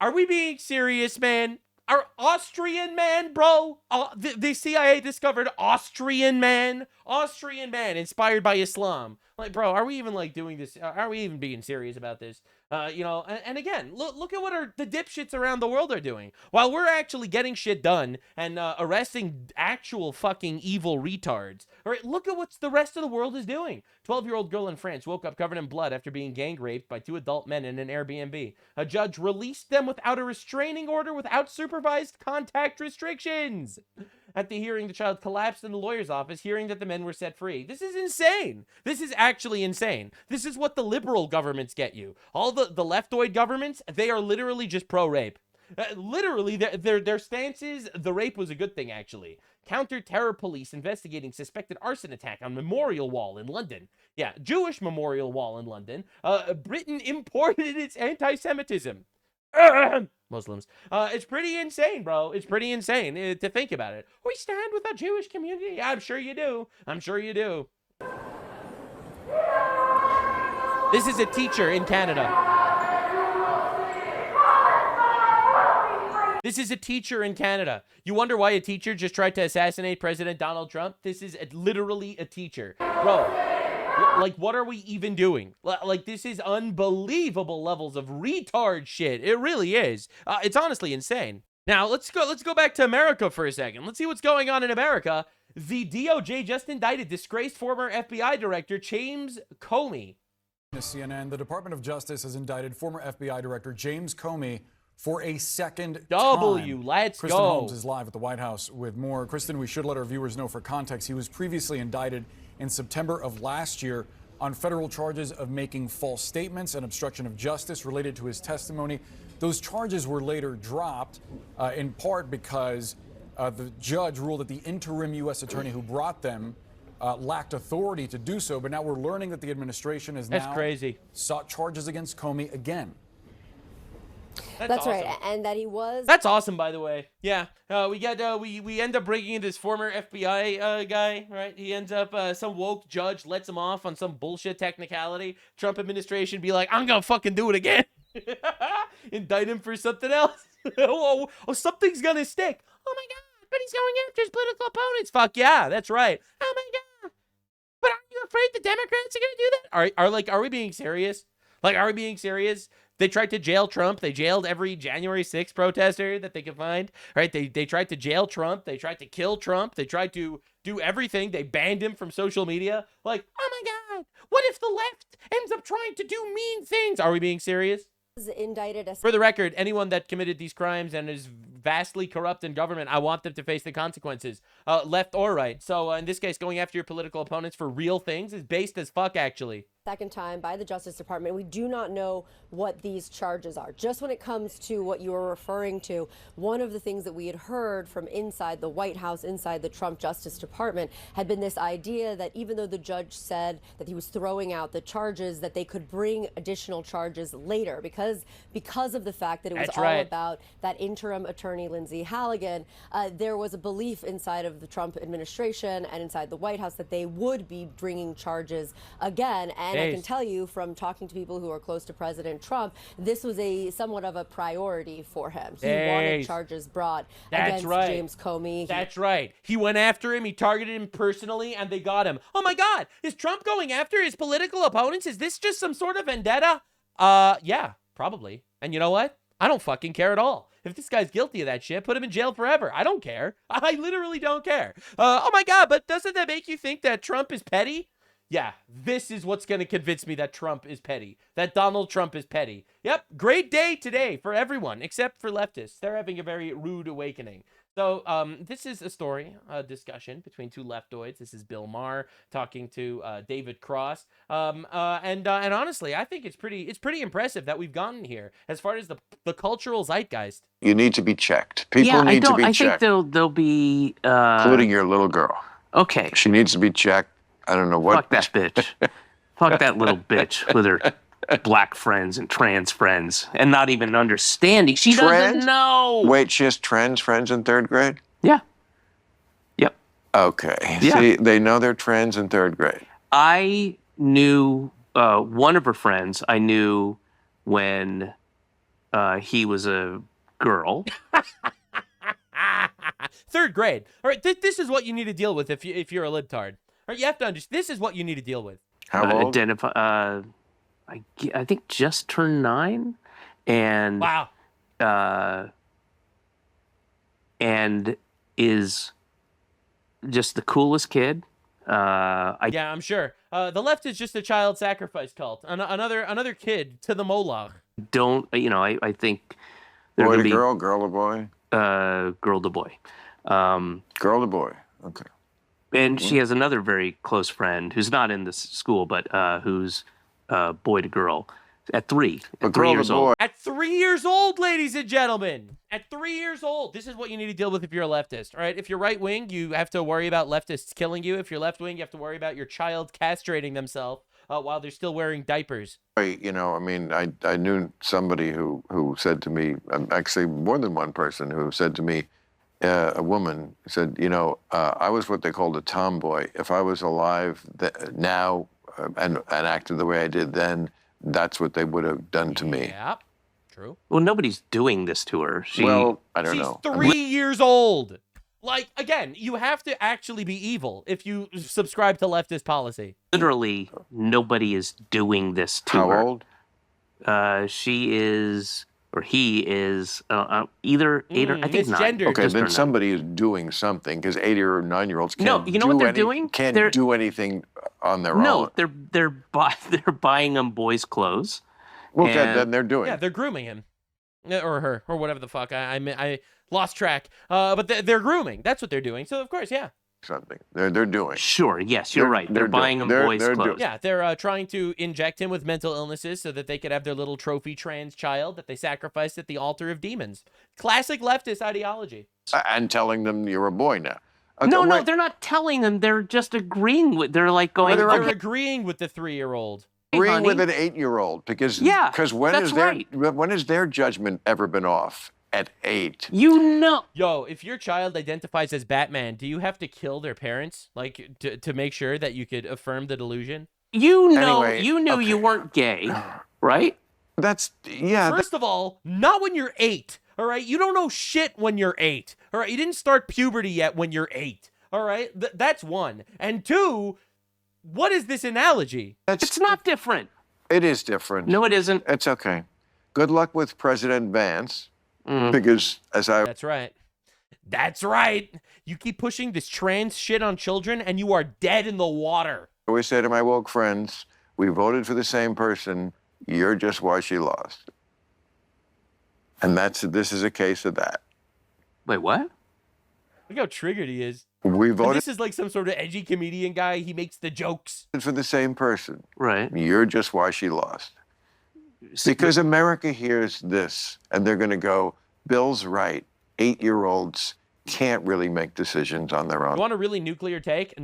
Are we being serious, man? Our Austrian man, bro? The CIA discovered Austrian man inspired by Islam. Like, bro, are we even like doing this? Are we even being serious about this? You know, and again, look at what the dipshits around the world are doing. While we're actually getting shit done and arresting actual fucking evil retards, all right, look at what the rest of the world is doing. 12-year-old girl in France woke up covered in blood after being gang raped by 2 adult men in an Airbnb. A judge released them without a restraining order, without supervised contact restrictions. At the hearing, the child collapsed in the lawyer's office, hearing that the men were set free. This is insane. This is actually insane. This is what the liberal governments get you. All the leftoid governments, they are literally just pro-rape. Literally, their stance is the rape was a good thing, actually. Counter-terror police investigating suspected arson attack on Memorial Wall in London. Yeah, Jewish Memorial Wall in London. Britain imported its anti-Semitism. Muslims. It's pretty insane, bro. It's pretty insane to think about it. We stand with the Jewish community. I'm sure you do. I'm sure you do. This is a teacher in Canada. This is a teacher in Canada. You wonder why a teacher just tried to assassinate President Donald Trump? This is literally a teacher. Bro, like, what are we even doing? Like, this is unbelievable levels of retard shit. It really is. It's honestly insane. Now, let's go back to America for a second. Let's see what's going on in America. The DOJ just indicted disgraced former FBI director James Comey. CNN, the Department of Justice has indicted former FBI Director James Comey for a second time. Let's Kristen go. Holmes is live at the White House with more. Kristen, we should let our viewers know for context, he was previously indicted in September of last year on federal charges of making false statements and obstruction of justice related to his testimony. Those charges were later dropped in part because the judge ruled that the interim U.S. attorney who brought them lacked authority to do so. But now we're learning that the administration has now sought charges against Comey again. That's awesome. right, and that he was. That's awesome, by the way. Yeah, we end up bringing in this former FBI guy, right? He ends up some woke judge lets him off on some bullshit technicality. Trump administration be like, I'm gonna fucking do it again. Indict him for something else. oh, something's gonna stick. Oh my god, but he's going after his political opponents. Fuck yeah, that's right. Oh my god. But aren't you afraid the Democrats are gonna do that? Are we being serious? Like, are we being serious? They tried to jail Trump. They jailed every January 6th protester that they could find, right? They tried to jail Trump. They tried to kill Trump. They tried to do everything. They banned him from social media. Like, oh my God, what if the left ends up trying to do mean things? Are we being serious? Indicted as For the record, anyone that committed these crimes and is vastly corrupt in government, I want them to face the consequences, left or right. So in this case, going after your political opponents for real things is based as fuck, actually. second time by the Justice Department. We do not know what these charges are. Just when it comes to what you were referring to, one of the things that we had heard from inside the White House, inside the Trump Justice Department, had been this idea that even though the judge said that he was throwing out the charges, that they could bring additional charges later because of the fact that it was all about that interim attorney, Lindsey Halligan. There was a belief inside of the Trump administration and inside the White House that they would be bringing charges again. And I can tell you from talking to people who are close to President Trump, this was somewhat of a priority for him. He wanted charges brought against James Comey. That's right. He went after him. He targeted him personally, and they got him. Oh my God. Is Trump going after his political opponents? Is this just some sort of vendetta? Yeah, probably. And you know what? I don't fucking care at all. If this guy's guilty of that shit, put him in jail forever. I don't care. I literally don't care. Oh my God, but doesn't that make you think that Trump is petty? Yeah, this is what's going to convince me that Trump is petty, that Donald Trump is petty. Yep, great day today for everyone, except for leftists. They're having a very rude awakening. So this is a story, a discussion between two leftoids. This is Bill Maher talking to David Cross. And honestly, I think it's pretty impressive that we've gotten here as far as the cultural zeitgeist. You need to be checked. People need to be checked. I think they'll be... including your little girl. Okay. She needs to be checked. I don't know what. Fuck that bitch. Fuck that little bitch with her black friends and trans friends and not even understanding. She doesn't know. Wait, she has trans friends in third grade? Yeah. Yep. Okay. Yeah. See, they know they're trans in third grade. I knew one of her friends. I knew when he was a girl. Third grade. All right, this is what you need to deal with if you're a libtard. All right, you have to understand. This is what you need to deal with. How old? I think just turned 9, and wow. And is just the coolest kid. Yeah, I'm sure. The left is just a child sacrifice cult. Another kid to the Moloch. I think boy to girl, girl to boy. Girl to boy. Girl to boy. Okay. And she has another very close friend who's not in this school, but who's boy to girl at 3. At 3 years old. At 3 years old, ladies and gentlemen. At 3 years old. This is what you need to deal with if you're a leftist. All right. If you're right wing, you have to worry about leftists killing you. If you're left wing, you have to worry about your child castrating themselves while they're still wearing diapers. I knew somebody who said to me, actually more than one person who said to me, a woman said, I was what they called a tomboy. If I was alive now and acted the way I did then, that's what they would have done to me. Yeah, true. Well, nobody's doing this to her. Well, I don't know. She's 3 years old. Like, again, you have to actually be evil if you subscribe to leftist policy. Literally, nobody is doing this to her. How old? She is... or he is either 8 or I think 9. Gendered. Okay, then somebody is doing something because 8 or 9-year-olds can't. No, you know what they're doing? Can't do anything on their own. No, they're buying them boys' clothes. Well, then they're doing. Yeah, they're grooming him, or her, or whatever the fuck. I lost track. But they're grooming. That's what they're doing. So of course, yeah. Something they're doing. Sure, yes, you're right. They're buying them boys' clothes. Yeah, they're trying to inject him with mental illnesses so that they could have their little trophy trans child that they sacrificed at the altar of demons. Classic leftist ideology. And telling them you're a boy now. Okay, no, they're not telling them. They're just agreeing with. They're like going. They're agreeing with the 3-year-old. agreeing with an 8-year-old because when has their judgment ever been off? At 8. Yo, if your child identifies as Batman, do you have to kill their parents, like, to make sure that you could affirm the delusion? You knew you weren't gay, right? First of all, not when you're 8, all right? You don't know shit when you're 8, all right? You didn't start puberty yet when you're 8, all right? That's one. And two, what is this analogy? It's not different. It is different. No, it isn't. It's okay. Good luck with President Vance. Because That's right. That's right. You keep pushing this trans shit on children and you are dead in the water. I always say to my woke friends, we voted for the same person. You're just why she lost. And this is a case of that. Wait, what? Look how triggered he is. We voted. And this is like some sort of edgy comedian guy. He makes the jokes. For the same person. Right. You're just why she lost. Because America hears this, and they're going to go, Bill's right. 8-year-olds can't really make decisions on their own. You want a really nuclear take?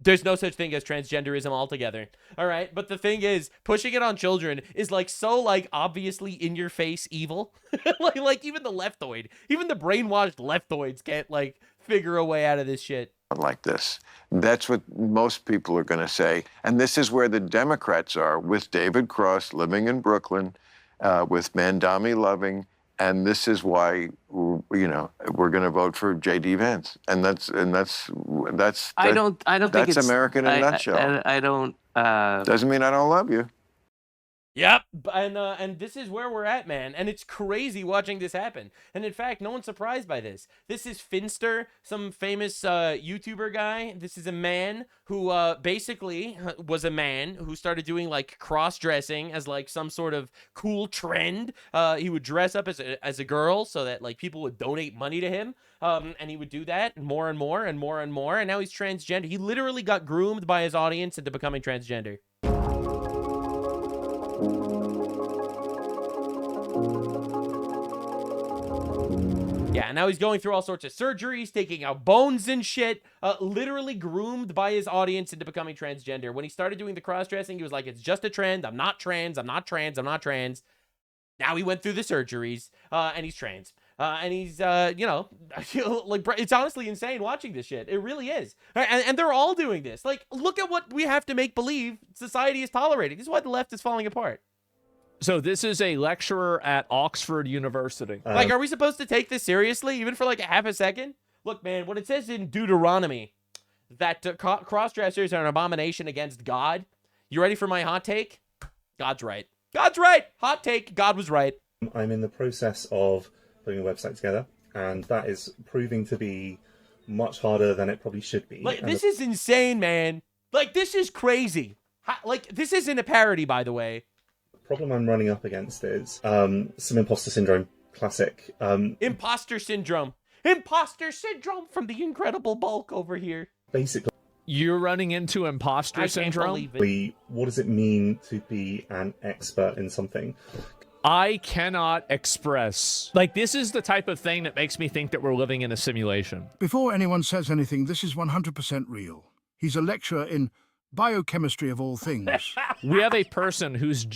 There's no such thing as transgenderism altogether. All right? But the thing is, pushing it on children is like so like obviously in your face evil. like even the leftoid, even the brainwashed leftoids can't like figure a way out of this shit. Like this. That's what most people are going to say. And this is where the Democrats are with David Cross living in Brooklyn, with Mandami Loving. And this is why, we're going to vote for J.D. Vance. And that's I don't think that's it's America in a nutshell. I don't. Doesn't mean I don't love you. Yep, and this is where we're at, man, and it's crazy watching this happen. And in fact, no one's surprised by this. This is Finster, some famous YouTuber guy. This is a man who basically was a man who started doing like cross-dressing as like some sort of cool trend. He would dress up as a girl so that like people would donate money to him, and he would do that more and more and more and more. And now he's transgender. He literally got groomed by his audience into becoming transgender. Yeah, and now he's going through all sorts of surgeries, taking out bones and shit, literally groomed by his audience into becoming transgender. When he started doing the cross-dressing, he was like, it's just a trend. I'm not trans. I'm not trans. I'm not trans. Now he went through the surgeries, and he's trans. And he's, like, it's honestly insane watching this shit. It really is. And they're all doing this. Like, look at what we have to make believe society is tolerating. This is why the left is falling apart. So this is a lecturer at Oxford University. Like, are we supposed to take this seriously, even for like a half a second? Look, man, when it says in Deuteronomy that cross-dressers are an abomination against God, you ready for my hot take? God's right. God's right. Hot take. God was right. I'm in the process of putting a website together, and that is proving to be much harder than it probably should be. Like, this is insane, man. Like, this is crazy. Like, this isn't a parody, by the way. Problem I'm running up against is some imposter syndrome, classic. Imposter syndrome. Imposter syndrome from the Incredible Bulk over here. Basically, you're running into imposter syndrome? What does it mean to be an expert in something? I cannot express. Like, this is the type of thing that makes me think that we're living in a simulation. Before anyone says anything, this is 100% real. He's a lecturer in biochemistry of all things. We have a person who's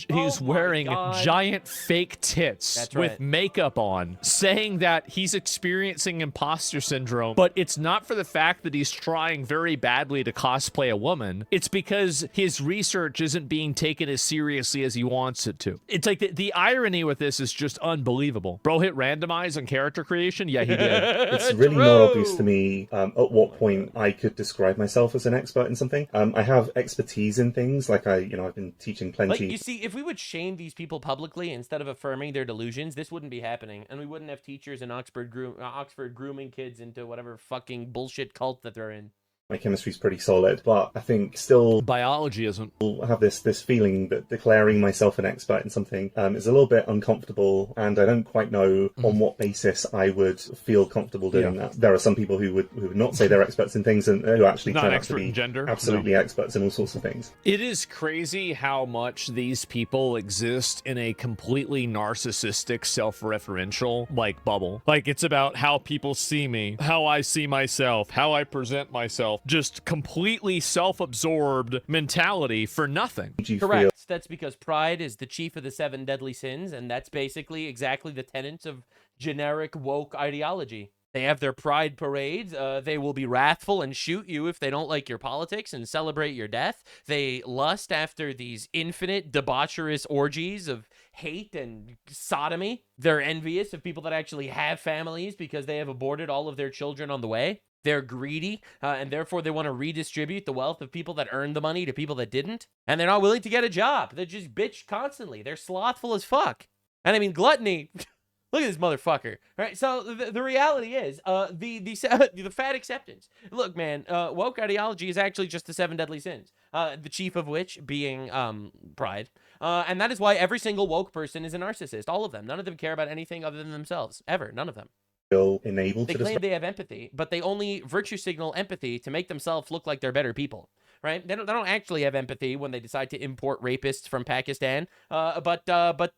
wearing giant fake tits with makeup on, saying that he's experiencing imposter syndrome, but it's not for the fact that he's trying very badly to cosplay a woman. It's because his research isn't being taken as seriously as he wants it to. It's like the irony with this is just unbelievable. Bro hit randomize on character creation? Yeah, he did. It's really not obvious to me at what point I could describe myself as an expert in something. I have expertise in things, like I've been teaching plenty. Like, you see, if we would shame these people publicly instead of affirming their delusions, this wouldn't be happening, and we wouldn't have teachers in Oxford grooming kids into whatever fucking bullshit cult that they're in. My chemistry's pretty solid, but I think still biology isn't. I have this feeling that declaring myself an expert in something is a little bit uncomfortable, and I don't quite know on what basis I would feel comfortable doing that. There are some people who would not say they're experts in things and who actually turn out to be absolutely experts in all sorts of things. It is crazy how much these people exist in a completely narcissistic, self-referential like bubble. Like, it's about how people see me, how I see myself, how I present myself. yourself, just completely self-absorbed mentality for nothing. Correct. That's because pride is the chief of the 7 deadly sins, and that's basically exactly the tenets of generic woke ideology. They have their pride parades. They will be wrathful and shoot you if they don't like your politics and celebrate your death. They lust after these infinite debaucherous orgies of hate and sodomy. They're envious of people that actually have families because they have aborted all of their children on the way. They're greedy, and therefore they want to redistribute the wealth of people that earned the money to people that didn't. And they're not willing to get a job. They just bitch constantly. They're slothful as fuck. And I mean, gluttony... Look at this motherfucker. All right, so the reality is, the fat acceptance. Look, man, woke ideology is actually just the 7 deadly sins. The chief of which being pride. And that is why every single woke person is a narcissist. All of them. None of them care about anything other than themselves. Ever. None of them. Enabled they claim they have empathy, but they only virtue signal empathy to make themselves look like they're better people. Right? They don't actually have empathy when they decide to import rapists from Pakistan, but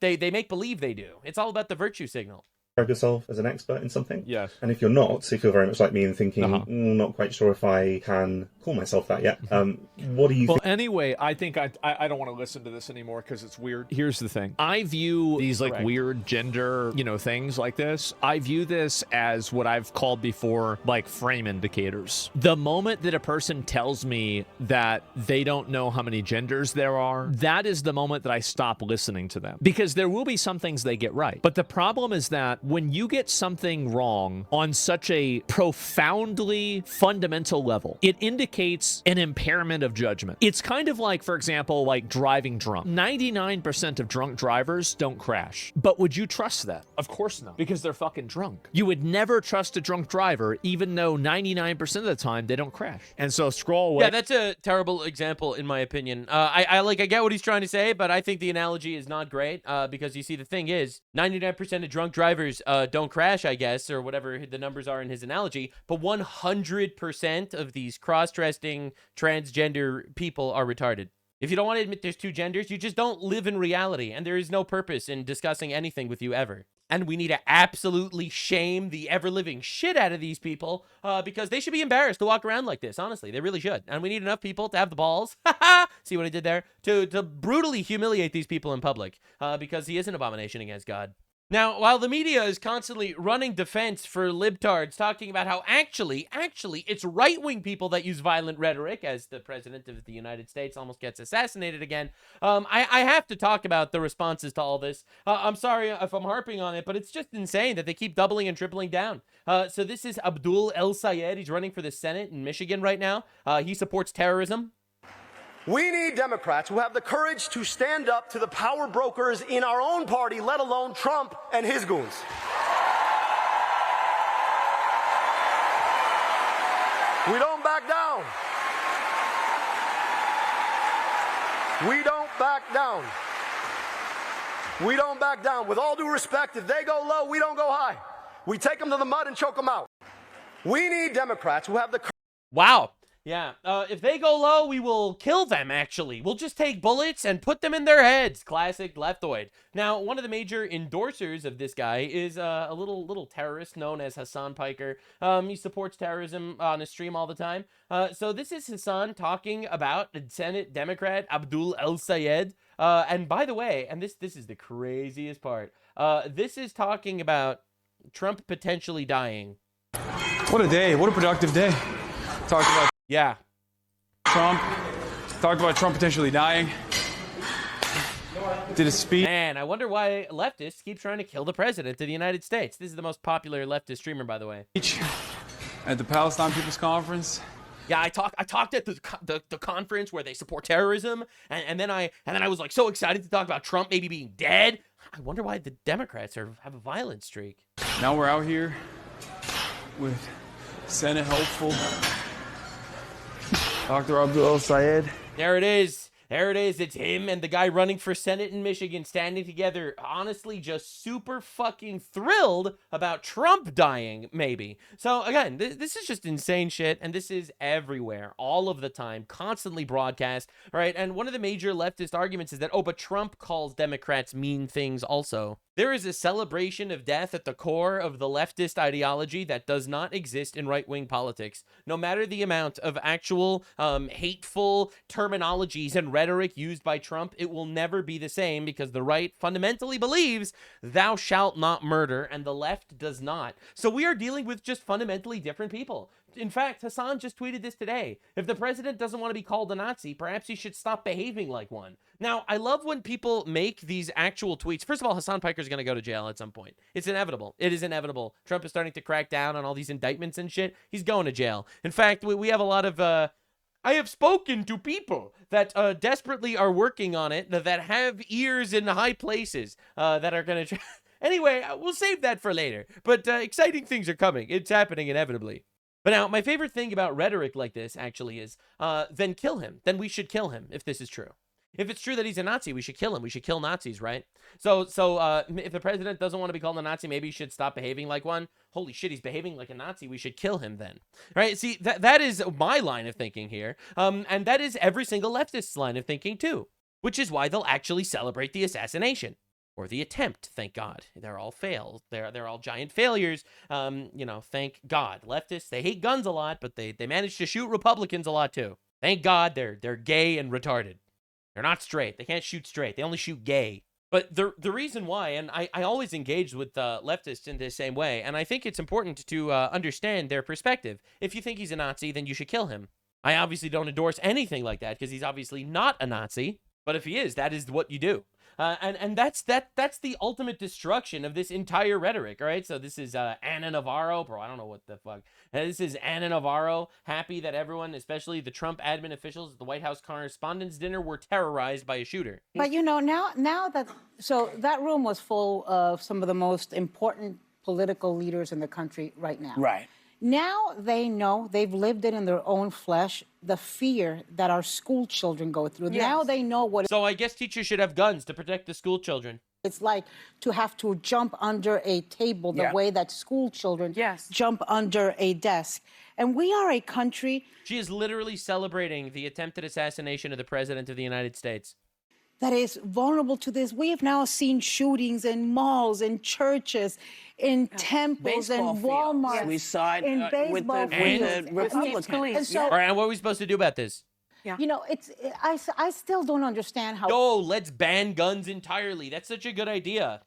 they make believe they do. It's all about the virtue signal. Yourself as an expert in something? Yes. And if you're not, if you're very much like me and thinking, not quite sure if I can call myself that yet, what do you think? Well, anyway, I think I don't want to listen to this anymore because it's weird. Here's the thing. I view these like weird gender, things like this. I view this as what I've called before, like frame indicators. The moment that a person tells me that they don't know how many genders there are, that is the moment that I stop listening to them. Because there will be some things they get right. But the problem is that when you get something wrong on such a profoundly fundamental level, it indicates an impairment of judgment. It's kind of like, for example, like driving drunk. 99% of drunk drivers don't crash. But would you trust that? Of course not, because they're fucking drunk. You would never trust a drunk driver, even though 99% of the time they don't crash. And so scroll away. Yeah, that's a terrible example, in my opinion. I get what he's trying to say, but I think the analogy is not great because you see, the thing is, 99% of drunk drivers don't crash, I guess, or whatever the numbers are in his analogy, but 100% of these cross-dressing transgender people are retarded. If you don't want to admit there's 2 genders, you just don't live in reality, and there is no purpose in discussing anything with you ever. And we need to absolutely shame the ever-living shit out of these people because they should be embarrassed to walk around like this, honestly. They really should. And we need enough people to have the balls, see what I did there, to brutally humiliate these people in public because he is an abomination against God. Now, while the media is constantly running defense for libtards, talking about how actually, it's right-wing people that use violent rhetoric, as the president of the United States almost gets assassinated again, I have to talk about the responses to all this. I'm sorry if I'm harping on it, but it's just insane that they keep doubling and tripling down. So this is Abdul El Sayed. He's running for the Senate in Michigan right now. He supports terrorism. We need Democrats who have the courage to stand up to the power brokers in our own party, let alone Trump and his goons. We don't back down. We don't back down. We don't back down. With all due respect, if they go low, we don't go high. We take them to the mud and choke them out. We need Democrats who have the courage. Wow. Yeah, if they go low, we will kill them, actually. We'll just take bullets and put them in their heads. Classic leftoid. Now, one of the major endorsers of this guy is a little terrorist known as HASAN PIKER. He supports terrorism on his stream all the time. So this is HASAN talking about Senate Democrat Abdul El Sayed. And by the way, and this is the craziest part, this is talking about Trump potentially dying. What a day. What a productive day. Talked about Trump. Talked about Trump potentially dying. Did a speech. Man, I wonder why leftists keep trying to kill the president of the United States. This is the most popular leftist streamer, by the way. At the Palestine People's Conference. Yeah, I talked at the conference where they support terrorism, and then I was like so excited to talk about Trump maybe being dead. I wonder why the Democrats have a violent streak. Now we're out here with Senate hopeful Dr. Abdul El Sayed. There it is. There it is. It's him and the guy running for Senate in Michigan standing together, honestly just super fucking thrilled about Trump dying, maybe. So again, this is just insane shit, and this is everywhere, all of the time, constantly broadcast, right? And one of the major leftist arguments is that, oh, but Trump calls Democrats mean things also. There is a celebration of death at the core of the leftist ideology that does not exist in right-wing politics. No matter the amount of actual hateful terminologies and rhetoric used by Trump, it will never be the same because the right fundamentally believes thou shalt not murder and the left does not. So we are dealing with just fundamentally different people. In fact, HASAN just tweeted this today. If the president doesn't want to be called a Nazi, perhaps he should stop behaving like one. Now, I love when people make these actual tweets. First of all, HASAN Piker is going to go to jail at some point. It's inevitable. It is inevitable. Trump is starting to crack down on all these indictments and shit. He's going to jail. In fact, we have a lot of... I have spoken to people that desperately are working on it, that have ears in high places, that are going to... Anyway, we'll save that for later. But exciting things are coming. It's happening inevitably. But now, my favorite thing about rhetoric like this, actually, is then kill him. Then we should kill him, if this is true. If it's true that he's a Nazi, we should kill him. We should kill Nazis, right? So if the president doesn't want to be called a Nazi, maybe he should stop behaving like one. Holy shit, he's behaving like a Nazi. We should kill him then. Right? See, that is my line of thinking here. And that is every single leftist's line of thinking, too. Which is why they'll actually celebrate the assassination. Or the attempt, thank God. They're all failed. They're all giant failures. You know, thank God. Leftists, they hate guns a lot, but they manage to shoot Republicans a lot too. Thank God they're gay and retarded. They're not straight. They can't shoot straight. They only shoot gay. But the reason why, and I always engage with leftists in the same way, and I think it's important to understand their perspective. If you think he's a Nazi, then you should kill him. I obviously don't endorse anything like that because he's obviously not a Nazi. But if he is, that is what you do. And that's the ultimate destruction of this entire rhetoric, all right? So this is Anna Navarro, bro, I don't know what the fuck. This is Anna Navarro, happy that everyone, especially the Trump admin officials at the White House Correspondents' Dinner, were terrorized by a shooter. But, you know, now that, so that room was full of some of the most important political leaders in the country right now. Right. Now they know, they've lived it in their own flesh, the fear that our school children go through. Yes. Now they know what... So I guess teachers should have guns to protect the school children. It's like to have to jump under a table the way that school children jump under a desk. And we are a country... She is literally celebrating the attempted assassination of the President of the United States. That is vulnerable to this. We have now seen shootings in malls, in churches, in temples, in Walmart. We saw it with the Republicans. And so, all right, and what are we supposed to do about this? you know, I still don't understand how... Oh, let's ban guns entirely. That's such a good idea.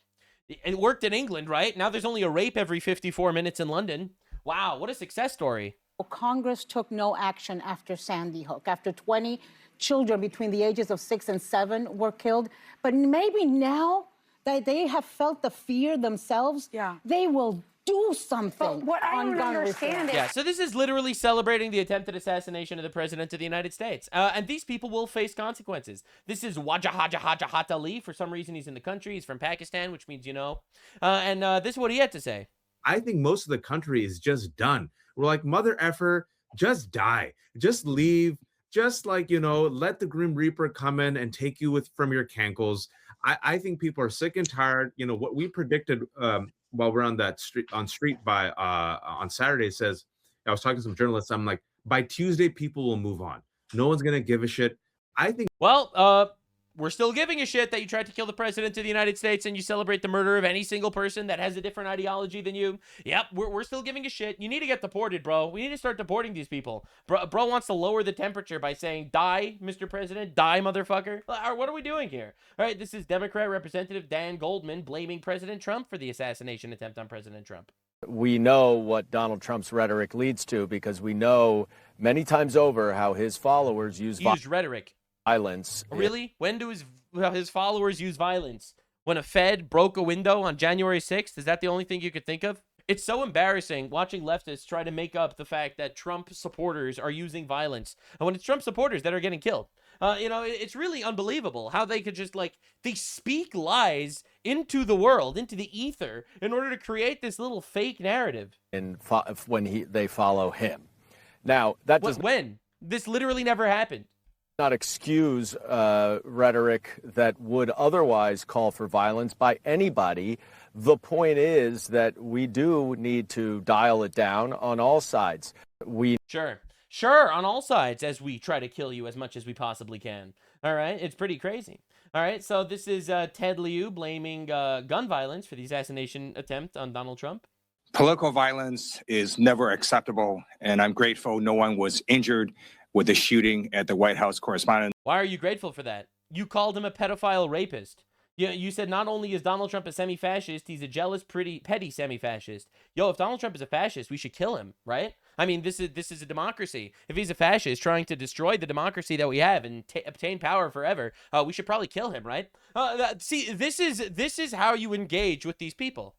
It worked in England, right? Now there's only a rape every 54 minutes in London. Wow, what a success story. Congress took no action after Sandy Hook, after 20 children between the ages of 6 and 7 were killed. But maybe now that they have felt the fear themselves, they will do something. But what I don't understand is... Yeah, so this is literally celebrating the attempted assassination of the President of the United States. And these people will face consequences. This is Wajahat Ali. For some reason, he's in the country. He's from Pakistan, which means you know. And this is what he had to say. I think most of the country is just done. We're like, mother effer, just die. Just leave. Just like, you know, let the Grim Reaper come in and take you from your cankles. I think people are sick and tired. You know, what we predicted while we're on that street by on Saturday says, I was talking to some journalists. I'm like, by Tuesday, people will move on. No one's going to give a shit. I think. Well, we're still giving a shit that you tried to kill the President of the United States and you celebrate the murder of any single person that has a different ideology than you. Yep, we're still giving a shit. You need to get deported, bro. We need to start deporting these people. Bro wants to lower the temperature by saying, die, Mr. President, die, motherfucker. What are we doing here? All right, this is Democrat Representative Dan Goldman blaming President Trump for the assassination attempt on President Trump. We know what Donald Trump's rhetoric leads to because we know many times over how his followers use rhetoric. Violence. Really? When do his followers use violence? When a Fed broke a window on January 6th? Is that the only thing you could think of? It's so embarrassing watching leftists try to make up the fact that Trump supporters are using violence. And when it's Trump supporters that are getting killed. You know, it's really unbelievable how they could just, like, they speak lies into the world, into the ether, in order to create this little fake narrative. And when they follow him. Now, that does... When? This literally never happened. Not excuse rhetoric that would otherwise call for violence by anybody. The point is that we do need to dial it down on all sides. Sure. Sure, on all sides, as we try to kill you as much as we possibly can. All right, it's pretty crazy. All right, so this is Ted Lieu blaming gun violence for the assassination attempt on Donald Trump. Political violence is never acceptable, and I'm grateful no one was injured with the shooting at the White House correspondent. Why are you grateful for that? You called him a pedophile rapist. You said not only is Donald Trump a semi-fascist, he's a jealous, petty semi-fascist. Yo, if Donald Trump is a fascist, we should kill him, right? I mean, this is a democracy. If he's a fascist trying to destroy the democracy that we have and obtain power forever, we should probably kill him, right? See, this is how you engage with these people.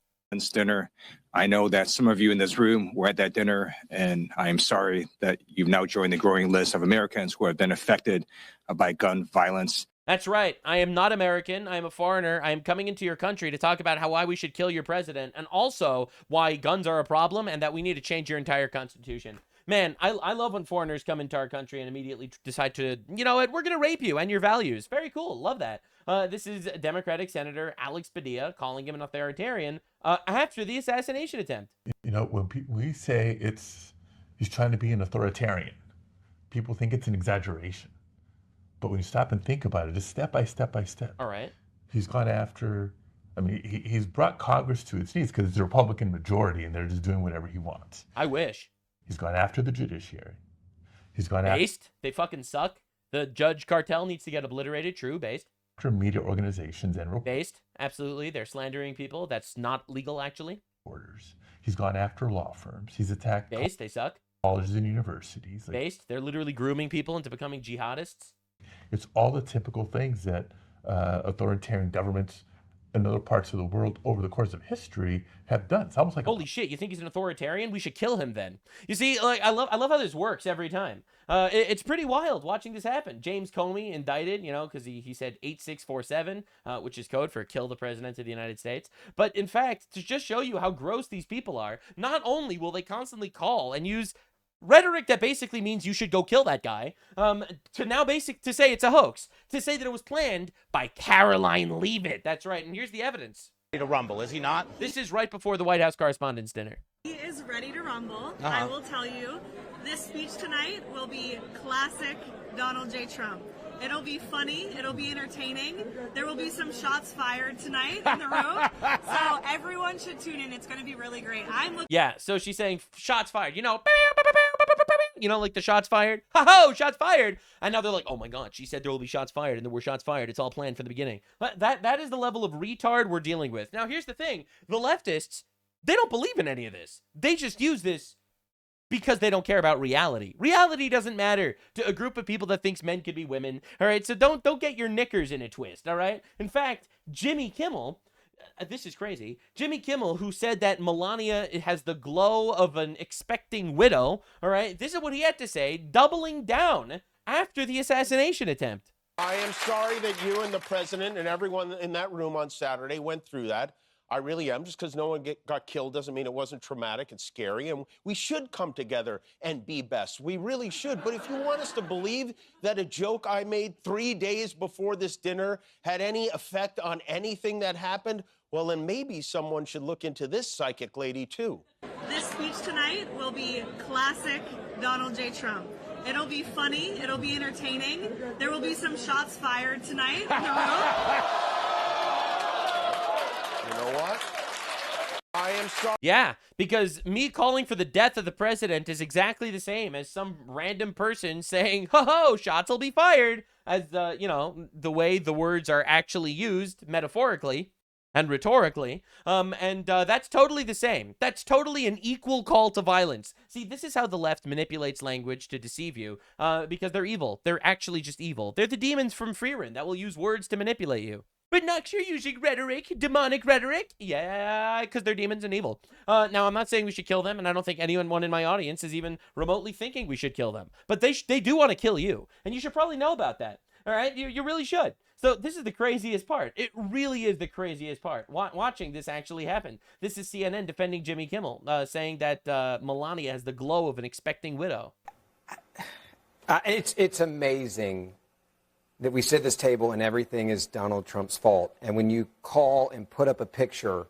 Dinner. I know that some of you in this room were at that dinner, and I am sorry that you've now joined the growing list of Americans who have been affected by gun violence. That's right. I am not American. I am a foreigner. I am coming into your country to talk about why we should kill your president, and also why guns are a problem and that we need to change your entire constitution. Man, I love when foreigners come into our country and immediately decide to, you know what, we're going to rape you and your values. Very cool. Love that. This is Democratic Senator Alex Padilla calling him an authoritarian after the assassination attempt. You know, when we say he's trying to be an authoritarian, people think it's an exaggeration. But when you stop and think about it, it's step by step by step. All right. He's gone after, I mean, he's brought Congress to its knees because it's a Republican majority and they're just doing whatever he wants. I wish. He's gone after the judiciary. He's gone after... Based? They fucking suck. The judge cartel needs to get obliterated. True. Based. After media organizations and... Based. Absolutely. They're slandering people. That's not legal, actually. Orders. He's gone after law firms. He's attacked... Based. They suck. Colleges and universities. Based. They're literally grooming people into becoming jihadists. It's all the typical things that authoritarian governments in other parts of the world over the course of history have done. It's almost like holy shit! You think he's an authoritarian? We should kill him then. You see, like I love how this works every time. It's pretty wild watching this happen. James Comey indicted, you know, because he said 8647, which is code for kill the president of the United States. But in fact, to just show you how gross these people are, not only will they constantly call and use rhetoric that basically means you should go kill that guy, to say it's a hoax, to say that it was planned by Caroline Leavitt. That's right, and here's the evidence. To rumble, is he not? This is right before the White House Correspondents' Dinner. He is ready to rumble. I will tell you, this speech tonight will be classic Donald J. Trump. It'll be funny. It'll be entertaining. There will be some shots fired tonight in the room. So everyone should tune in. It's going to be really great. Yeah, so she's saying shots fired. You know, like the shots fired. Ha-ho, shots fired. And now they're like, oh my God, she said there will be shots fired and there were shots fired. It's all planned from the beginning. That is the level of retard we're dealing with. Now, here's the thing. The leftists, they don't believe in any of this. They just use this because they don't care about reality. Reality doesn't matter to a group of people that thinks men could be women. All right, so don't get your knickers in a twist. All right. In fact, Jimmy Kimmel, this is crazy. Jimmy Kimmel, who said that Melania has the glow of an expecting widow. All right, this is what he had to say, doubling down after the assassination attempt. I am sorry that you and the president and everyone in that room on Saturday went through that. I really am. Just because no one got killed doesn't mean it wasn't traumatic and scary. And we should come together and be best. We really should. But if you want us to believe that a joke I made 3 days before this dinner had any effect on anything that happened, well, then maybe someone should look into this psychic lady, too. This speech tonight will be classic Donald J. Trump. It'll be funny. It'll be entertaining. There will be some shots fired tonight in the room. You know what? I am sorry. Yeah, because me calling for the death of the president is exactly the same as some random person saying, ho-ho, shots will be fired, as the way the words are actually used metaphorically and rhetorically. That's totally the same. That's totally an equal call to violence. See, this is how the left manipulates language to deceive you, because they're evil. They're actually just evil. They're the demons from Freeran that will use words to manipulate you. But Nux, you're using rhetoric, demonic rhetoric. Yeah, because they're demons and evil. Now, I'm not saying we should kill them, and I don't think anyone in my audience is even remotely thinking we should kill them. But they do want to kill you, and you should probably know about that. All right? You really should. So this is the craziest part. It really is the craziest part. Watching this actually happen. This is CNN defending Jimmy Kimmel, saying that Melania has the glow of an expecting widow. It's amazing that we sit at this table and everything is Donald Trump's fault. And when you call and put up a picture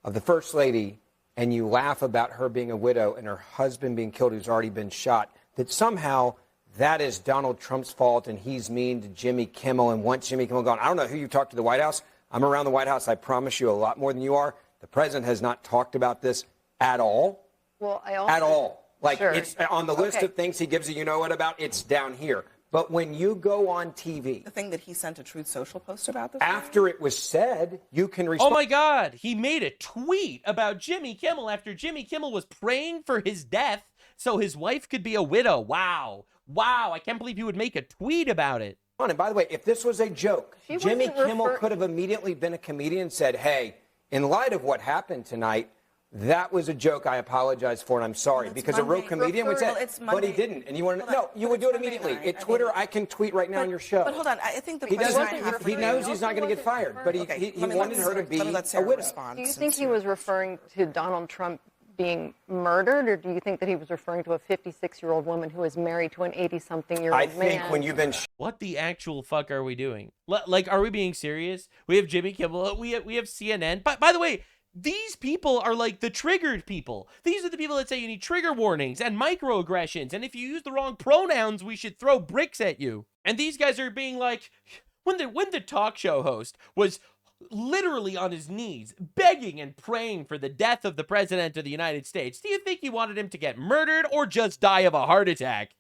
of the First Lady and you laugh about her being a widow and her husband being killed who's already been shot, that somehow that is Donald Trump's fault and he's mean to Jimmy Kimmel and wants Jimmy Kimmel gone. I don't know who you talked to the White House. I'm around the White House. I promise you a lot more than you are. The president has not talked about this at all. Well, I also, at all. Like, sure. it's on the list of things he gives you know what about, it's down here. But when you go on TV... The thing that he sent a Truth Social post about this? After it was said, you can respond. Oh my God, he made a tweet about Jimmy Kimmel after Jimmy Kimmel was praying for his death so his wife could be a widow. Wow. Wow, I can't believe he would make a tweet about it. And by the way, if this was a joke, Jimmy Kimmel could have immediately been a comedian and said, hey, in light of what happened tonight, that was a joke. I apologize for it. I'm sorry. Because Monday. A real comedian would say, but he didn't. And you want to know, you would do it immediately. At Twitter, I can tweet right now on your show. But hold on. I think the he question doesn't. He knows he's not going to get fired, but he wanted her to be a widow. Do you think he was referring to Donald Trump being murdered, or do you think that he was referring to a 56-year-old woman who is married to an 80-something-year-old man? I think when you've been... What the actual fuck are we doing? Like, are we being serious? We have Jimmy Kimmel. We have CNN. By the way, these people are like the triggered people. These are the people that say you need trigger warnings and microaggressions, and if you use the wrong pronouns, we should throw bricks at you. And these guys are being like, when the talk show host was literally on his knees, begging and praying for the death of the president of the United States, do you think he wanted him to get murdered or just die of a heart attack?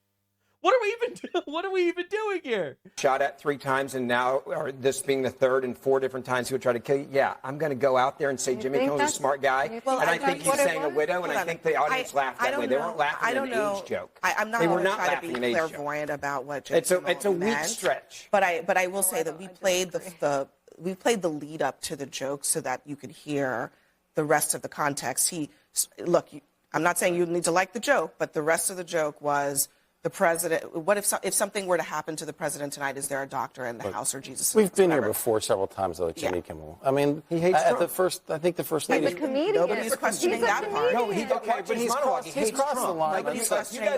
What are we even doing here? Shot at 3 times, and now, or this being the 3rd and 4 different times he would try to kill you. Yeah, I'm going to go out there and say Jimmy Kimmel's a smart guy, and I think he's saying a widow, and I think the audience laughed that way. They weren't laughing at an age joke. I'm not going to try to be clairvoyant about what Jimmy Kimmel It's a weak meant, stretch. But I will say that we played the lead up to the joke so that you could hear the rest of the context. I'm not saying you need to like the joke, but the rest of the joke was the president. What if something were to happen to the president tonight? Is there a doctor in the house or Jesus? We've been here before several times with Jimmy Kimmel. I mean, he hates Trump. I think the first lady. Nobody's questioning that part. No, he's crossed the line. Nobody's questioning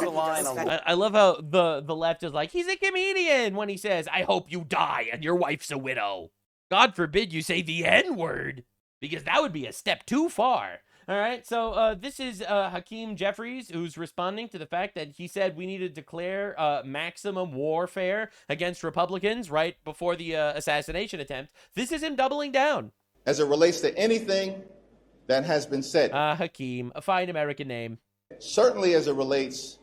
the line. I love how the left is like, he's a comedian when he says, I hope you die and your wife's a widow. God forbid you say the N-word, because that would be a step too far. All right, so this is Hakeem Jeffries, who's responding to the fact that he said we need to declare maximum warfare against Republicans right before the assassination attempt. This is him doubling down. As it relates to anything that has been said. Hakeem, a fine American name. Certainly as it relates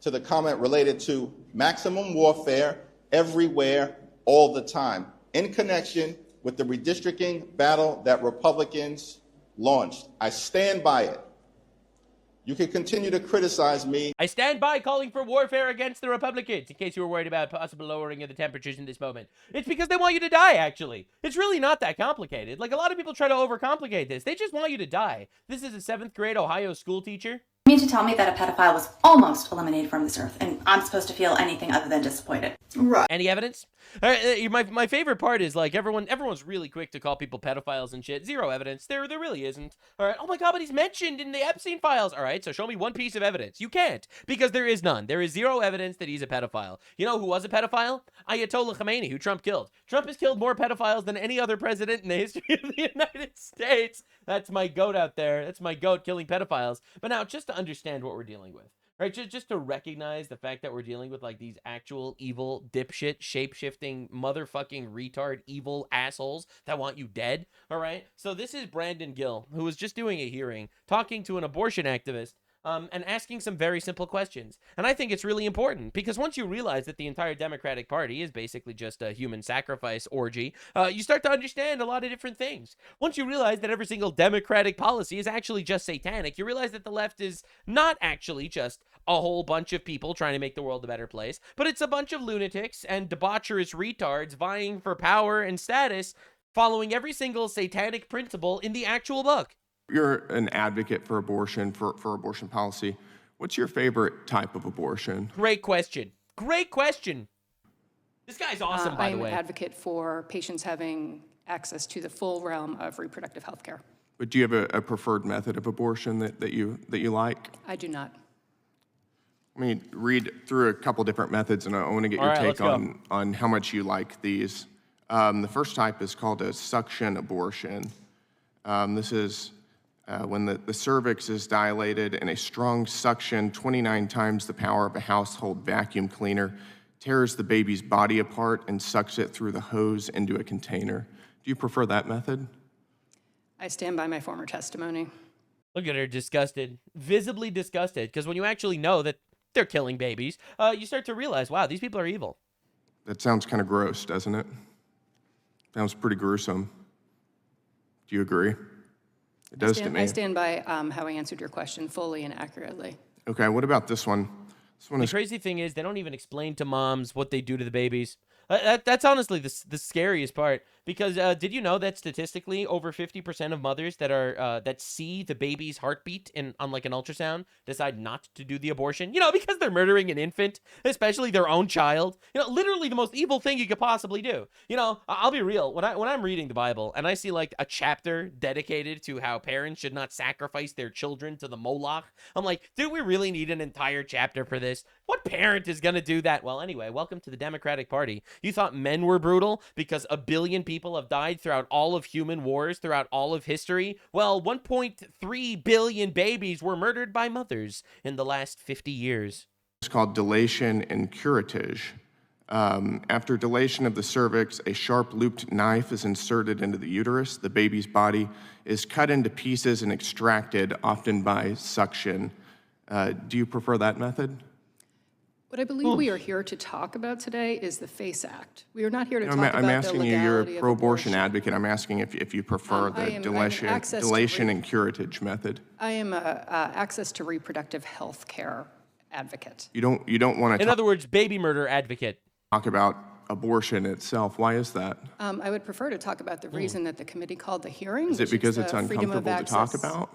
to the comment related to maximum warfare everywhere, all the time, in connection with the redistricting battle that Republicans launched. I stand by it. You can continue to criticize me. I stand by calling for warfare against the Republicans, in case you were worried about possible lowering of the temperatures in this moment. It's because they want you to die, actually. It's really not that complicated. Like, a lot of people try to overcomplicate this. They just want you to die. This is a 7th grade Ohio school teacher. You mean to tell me that a pedophile was almost eliminated from this earth, and I'm supposed to feel anything other than disappointed? Right. Any evidence? My favorite part is, like, everyone's really quick to call people pedophiles and shit. Zero evidence. There really isn't. All right. Oh my God, but he's mentioned in the Epstein files. All right. So show me one piece of evidence. You can't, because there is none. There is zero evidence that he's a pedophile. You know who was a pedophile? Ayatollah Khamenei, who Trump killed. Trump has killed more pedophiles than any other president in the history of the United States. That's my goat out there. That's my goat killing pedophiles. But now, just to understand what we're dealing with, right? Just to recognize the fact that we're dealing with, like, these actual evil, dipshit, shape-shifting, motherfucking retard, evil assholes that want you dead, all right? So this is Brandon Gill, who was just doing a hearing, talking to an abortion activist, and asking some very simple questions. And I think it's really important, because once you realize that the entire Democratic Party is basically just a human sacrifice orgy, you start to understand a lot of different things. Once you realize that every single Democratic policy is actually just satanic, you realize that the left is not actually just a whole bunch of people trying to make the world a better place, but it's a bunch of lunatics and debaucherous retards vying for power and status, following every single satanic principle in the actual book. You're an advocate for abortion, for abortion policy. What's your favorite type of abortion? Great question. Great question. This guy's awesome, by the way. I'm an advocate for patients having access to the full realm of reproductive health care. But do you have a preferred method of abortion that you like? I do not. Let me read through a couple different methods, and I want to get your take on how much you like these. The first type is called a suction abortion. This is when the cervix is dilated and a strong suction, 29 times the power of a household vacuum cleaner, tears the baby's body apart and sucks it through the hose into a container. Do you prefer that method? I stand by my former testimony. Look at her, disgusted, visibly disgusted, because when you actually know that they're killing babies, you start to realize, wow, these people are evil. That sounds kind of gross, doesn't it? Sounds pretty gruesome. Do you agree? It does to me. I stand by how I answered your question fully and accurately. Okay, what about this one? The crazy thing is they don't even explain to moms what they do to the babies. That's honestly the scariest part, because did you know that statistically over 50% of mothers that are that see the baby's heartbeat on like an ultrasound decide not to do the abortion? You know, because they're murdering an infant, especially their own child. You know, literally the most evil thing you could possibly do. You know, I'll be real. When I'm reading the Bible and I see like a chapter dedicated to how parents should not sacrifice their children to the Moloch, I'm like, do we really need an entire chapter for this? What parent is gonna do that? Well, anyway, welcome to the Democratic Party. You thought men were brutal because a billion people have died throughout all of human wars, throughout all of history? Well, 1.3 billion babies were murdered by mothers in the last 50 years. It's called dilation and curettage. After dilation of the cervix, a sharp looped knife is inserted into the uterus. The baby's body is cut into pieces and extracted, often by suction. Do you prefer that method? What I believe we are here to talk about today is the FACE Act. We are not here to talk about I'm asking the you, you're legality a of pro-abortion abortion. advocate. I'm asking if you prefer the access to dilation and curettage method. I am a access to reproductive health care advocate. You don't want to In other words, baby murder advocate. talk about abortion itself. Why is that? I would prefer to talk about the reason that the committee called the hearing. Is it which because the it's freedom of uncomfortable to talk access. about?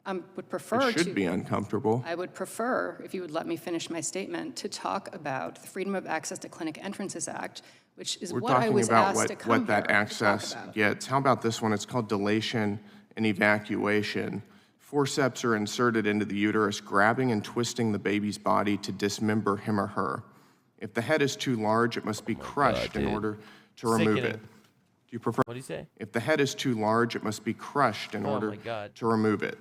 I would prefer It should be uncomfortable. I would prefer, if you would let me finish my statement, to talk about the Freedom of Access to Clinic Entrances Act, which is We're what I talking was about asked to come what that here to access talk about. gets. How about this one? It's called dilation and evacuation. Forceps are inserted into the uterus, grabbing and twisting the baby's body to dismember him or her. If the head is too large, it must be crushed in order to remove Sickening. it. Do you prefer? What do you say? If the head is too large, it must be crushed in order my God. to remove it.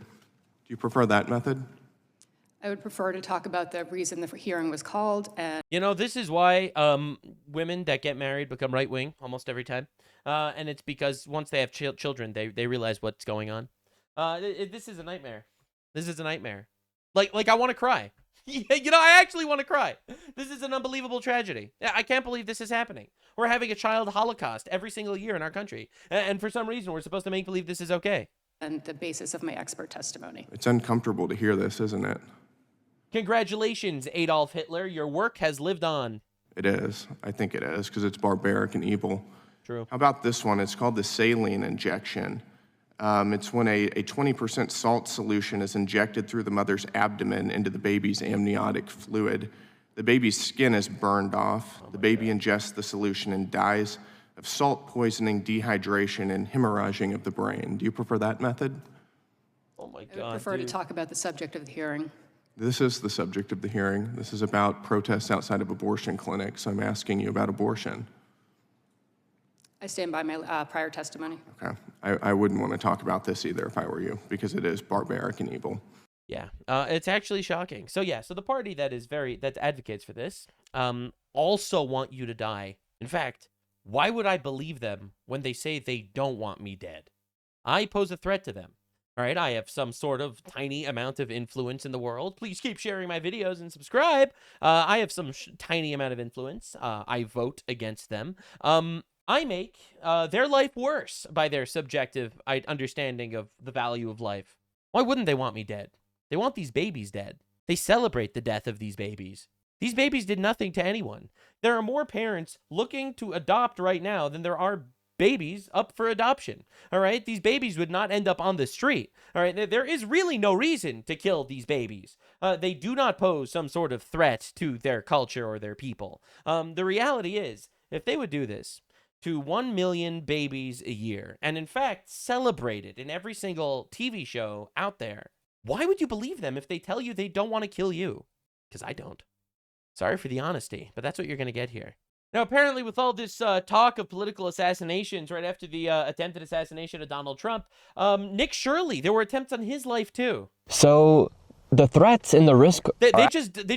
Do you prefer that method? I would prefer to talk about the reason the hearing was called and You know, this is why women that get married become right-wing almost every time. And it's because once they have children, they realize what's going on. This is a nightmare. This is a nightmare. Like I want to cry. You know, I actually want to cry. This is an unbelievable tragedy. I can't believe this is happening. We're having a child holocaust every single year in our country. And for some reason, we're supposed to make believe this is okay. and the basis of my expert testimony. It's uncomfortable to hear this, isn't it? Congratulations, Adolf Hitler. Your work has lived on. It is. I think it is, because it's barbaric and evil. True. How about this one? It's called the saline injection. It's when a 20% salt solution is injected through the mother's abdomen into the baby's amniotic fluid. The baby's skin is burned off. The baby ingests the solution and dies of salt poisoning, dehydration, and hemorrhaging of the brain. Do you prefer that method? Oh my God. I would prefer to talk about the subject of the hearing. This is the subject of the hearing. This is about protests outside of abortion clinics. I'm asking you about abortion. I stand by my prior testimony. Okay. I wouldn't want to talk about this either if I were you, because it is barbaric and evil. Yeah, it's actually shocking. So yeah, so the party that advocates for this also want you to die. In fact, why would I believe them when they say they don't want me dead? I pose a threat to them. All right, I have some sort of tiny amount of influence in the world. Please keep sharing my videos and subscribe. I have some tiny amount of influence. I vote against them. I make their life worse by their subjective understanding of the value of life. Why wouldn't they want me dead? They want these babies dead. They celebrate the death of these babies. These babies did nothing to anyone. There are more parents looking to adopt right now than there are babies up for adoption. All right, these babies would not end up on the street. All right, there is really no reason to kill these babies. They do not pose some sort of threat to their culture or their people. The reality is, if they would do this to 1 million babies a year, and in fact celebrate it in every single TV show out there, why would you believe them if they tell you they don't want to kill you? Because I don't. Sorry for the honesty, but that's what you're going to get here. Now, apparently, with all this talk of political assassinations right after the attempted assassination of Donald Trump, Nick Shirley, there were attempts on his life too. So the threats and the risk They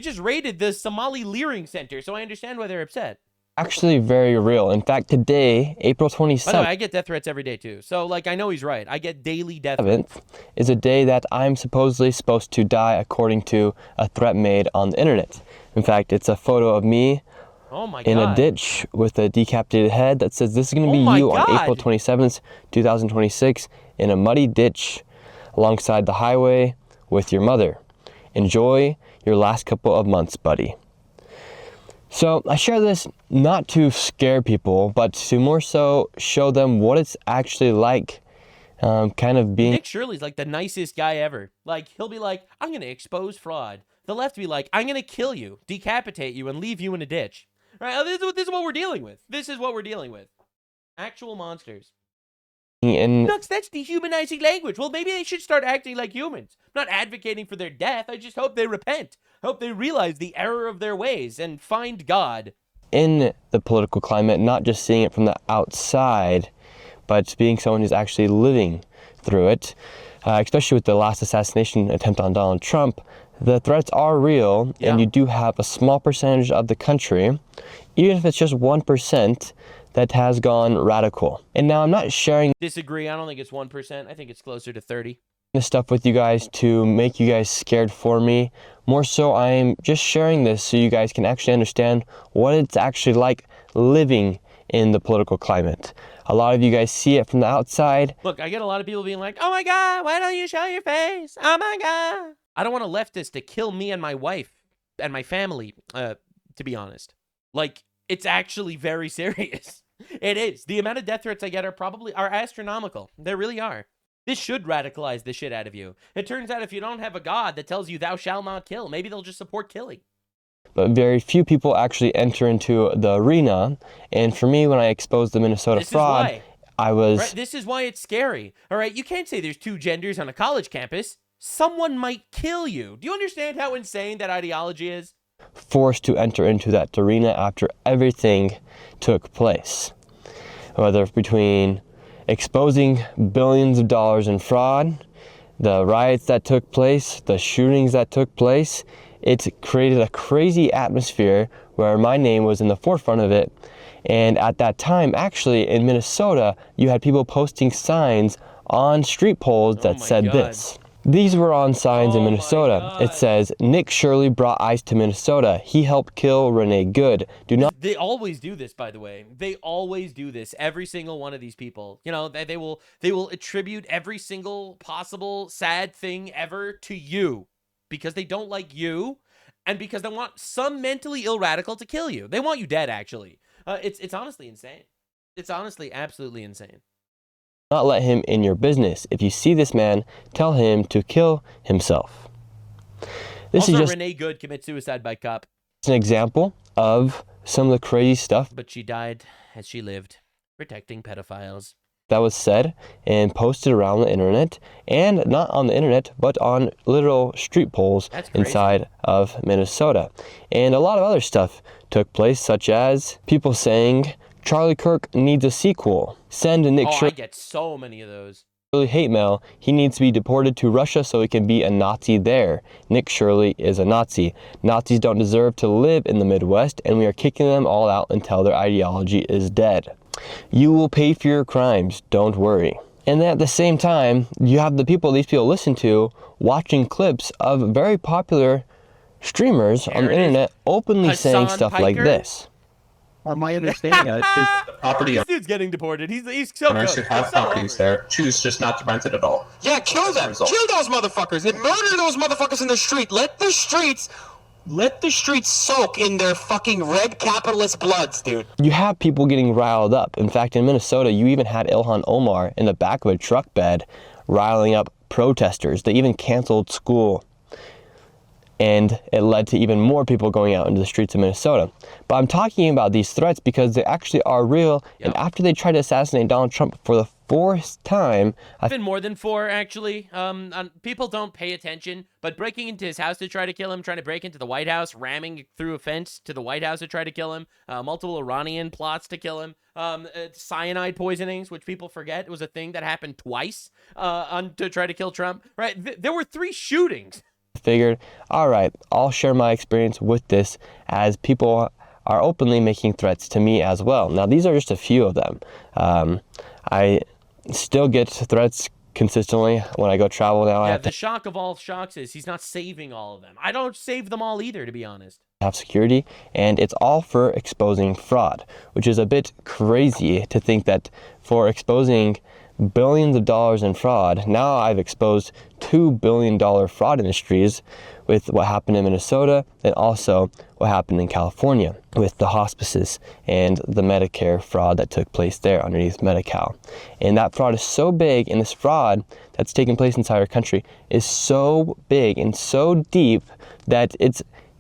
just raided the Somali Leering Center, so I understand why they're upset. actually very real. In fact, today, April By the way, 27th, I get death threats every day too, so like I know he's right. I get daily death threats. is a day that I'm supposedly supposed to die according to a threat made on the internet. In fact, it's a photo of me in a ditch with a decapitated head that says this is going to be you on April 27th, 2026 in a muddy ditch alongside the highway with your mother. Enjoy your last couple of months, buddy. So I share this not to scare people, but to more so show them what it's actually like kind of being... Nick Shirley's like the nicest guy ever. Like, he'll be like, I'm going to expose fraud. The left be like, I'm going to kill you, decapitate you, and leave you in a ditch. Right? This is what we're dealing with. This is what we're dealing with. Actual monsters. Nux, that's dehumanizing language. Well, maybe they should start acting like humans. I'm not advocating for their death. I just hope they repent. I hope they realize the error of their ways and find God. In the political climate, not just seeing it from the outside, but being someone who's actually living through it, especially with the last assassination attempt on Donald Trump. The threats are real, and you do have a small percentage of the country, even if it's just 1%, that has gone radical. And now I'm not sharing... Disagree. I don't think it's 1%. I think it's closer to 30. ...this stuff with you guys to make you guys scared for me. More so, I'm just sharing this so you guys can actually understand what it's actually like living in the political climate. A lot of you guys see it from the outside. Look, I get a lot of people being like, oh my God, why don't you show your face? Oh my God. I don't want a leftist to kill me and my wife and my family, to be honest. Like, it's actually very serious. It is. The amount of death threats I get are astronomical. They really are. This should radicalize the shit out of you. It turns out if you don't have a God that tells you thou shalt not kill, maybe they'll just support killing. But very few people actually enter into the arena. And for me, when I exposed the Minnesota fraud, I was... Right? This is why it's scary. All right, you can't say there's two genders on a college campus. Someone might kill you. Do you understand how insane that ideology is? Forced to enter into that arena after everything took place. Whether between exposing billions of dollars in fraud, the riots that took place, the shootings that took place, it created a crazy atmosphere where my name was in the forefront of it. And at that time, actually, in Minnesota, you had people posting signs on street poles that said this. These were on signs in Minnesota. It says, Nick Shirley brought ICE to Minnesota. He helped kill Renee Good. Do not... They always do this, by the way. They always do this. Every single one of these people. You know, they will attribute every single possible sad thing ever to you. Because they don't like you. And because they want some mentally ill radical to kill you. They want you dead, actually. It's honestly insane. It's honestly absolutely insane. Not let him in your business. If you see this man, tell him to kill himself. This also, is just Renee Good commits suicide by cop. an example of some of the crazy stuff. But she died as she lived, protecting pedophiles. That was said and posted around the internet, and not on the internet, but on literal street poles inside of Minnesota. And a lot of other stuff took place, such as people saying, Charlie Kirk needs a sequel. Send Nick Shirley. I get so many of those. Hate mail. He needs to be deported to Russia so he can be a Nazi there. Nick Shirley is a Nazi. Nazis don't deserve to live in the Midwest, and we are kicking them all out until their ideology is dead. You will pay for your crimes, don't worry. And then at the same time, you have these people listen to watching clips of very popular streamers on the internet openly saying stuff like this. My understanding is the property This dude's getting deported. He's so good. owners who have properties there choose just not to rent it at all. Yeah, kill them. Kill those motherfuckers and murder those motherfuckers in the street. Let the streets soak in their fucking red capitalist bloods, dude. You have people getting riled up. In fact, in Minnesota, you even had Ilhan Omar in the back of a truck bed riling up protesters. They even canceled school. And it led to even more people going out into the streets of Minnesota. But I'm talking about these threats because they actually are real. And after they tried to assassinate Donald Trump for the 4th time. Been more than 4, actually. People don't pay attention, but breaking into his house to try to kill him, trying to break into the White House, ramming through a fence to the White House to try to kill him, multiple Iranian plots to kill him, cyanide poisonings, which people forget was a thing that happened twice to try to kill Trump. Right? There were 3 shootings. Figured, all right, I'll share my experience with this, as people are openly making threats to me as well. Now, these are just a few of them. I still get threats consistently when I go travel now. Yeah, the shock of all shocks is he's not saving all of them. I don't save them all either, to be honest. Have security, and it's all for exposing fraud, which is a bit crazy to think that for exposing billions of dollars in fraud, now I've exposed $2 billion fraud industries with what happened in Minnesota and also what happened in California with the hospices and the Medicare fraud that took place there underneath Medi-Cal. And that fraud is so big, and this fraud that's taking place inside our country is so big and so deep that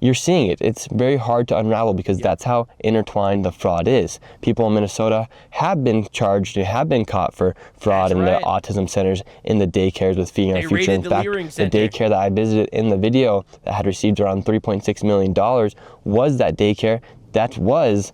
you're seeing it. It's very hard to unravel because that's how intertwined the fraud is. People in Minnesota have been charged and have been caught for fraud in the autism centers, in the daycares with Feeding Our Future. In fact, the daycare that I visited in the video that had received around $3.6 million was that daycare that was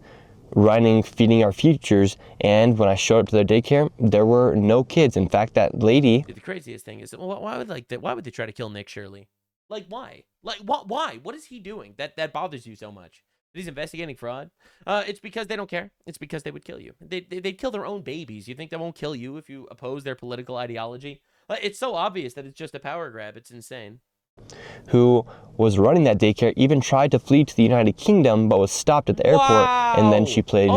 running Feeding Our Futures, and when I showed up to their daycare, there were no kids. In fact, that lady... The craziest thing is, why would they try to kill Nick Shirley? Like, why? Like, why? What is he doing that bothers you so much? That he's investigating fraud? It's because they don't care. It's because they would kill you. They'd kill their own babies. You think they won't kill you if you oppose their political ideology? It's so obvious that it's just a power grab. It's insane. Who was running that daycare even tried to flee to the United Kingdom, but was stopped at the airport, and then she pleaded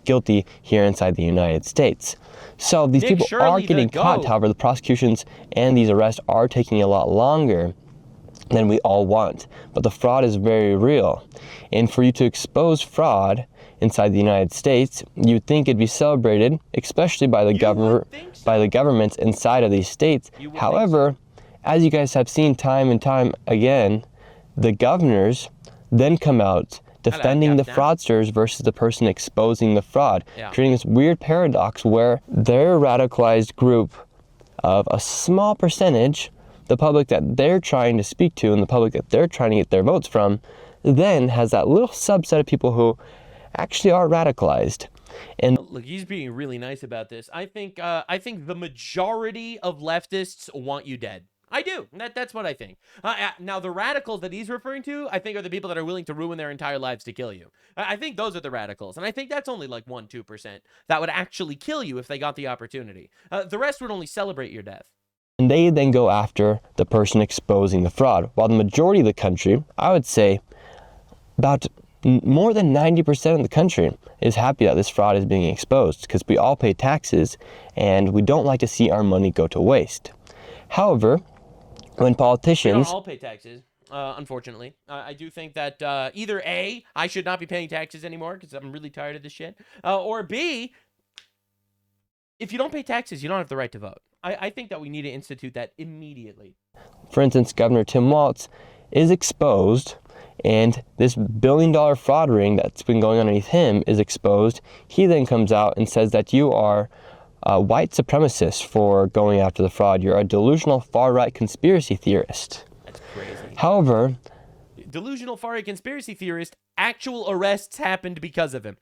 guilty here inside the United States. So these people are getting caught. However, the prosecutions and these arrests are taking a lot longer than we all want. But the fraud is very real. And for you to expose fraud inside the United States, you'd think it'd be celebrated, especially by the governments inside of these states. However, as you guys have seen time and time again, the governors then come out defending the fraudsters versus the person exposing the fraud, creating this weird paradox where their radicalized group of a small percentage, the public that they're trying to speak to and the public that they're trying to get their votes from, then has that little subset of people who actually are radicalized. And look, he's being really nice about this. I think the majority of leftists want you dead. I do. That's what I think. Now, the radicals that he's referring to, I think, are the people that are willing to ruin their entire lives to kill you. I think those are the radicals. And I think that's only like 1-2% that would actually kill you if they got the opportunity. The rest would only celebrate your death. And they then go after the person exposing the fraud. While the majority of the country, I would say about more than 90% of the country is happy that this fraud is being exposed, because we all pay taxes and we don't like to see our money go to waste. However, when politicians... We don't all pay taxes, unfortunately. I do think that either A, I should not be paying taxes anymore because I'm really tired of this shit, or B, if you don't pay taxes, you don't have the right to vote. I think that we need to institute that immediately. For instance, Governor Tim Walz is exposed, and this billion-dollar fraud ring that's been going on underneath him is exposed. He then comes out and says that you are a white supremacist for going after the fraud. You're a delusional far-right conspiracy theorist. That's crazy. However, delusional far-right conspiracy theorist, actual arrests happened because of him.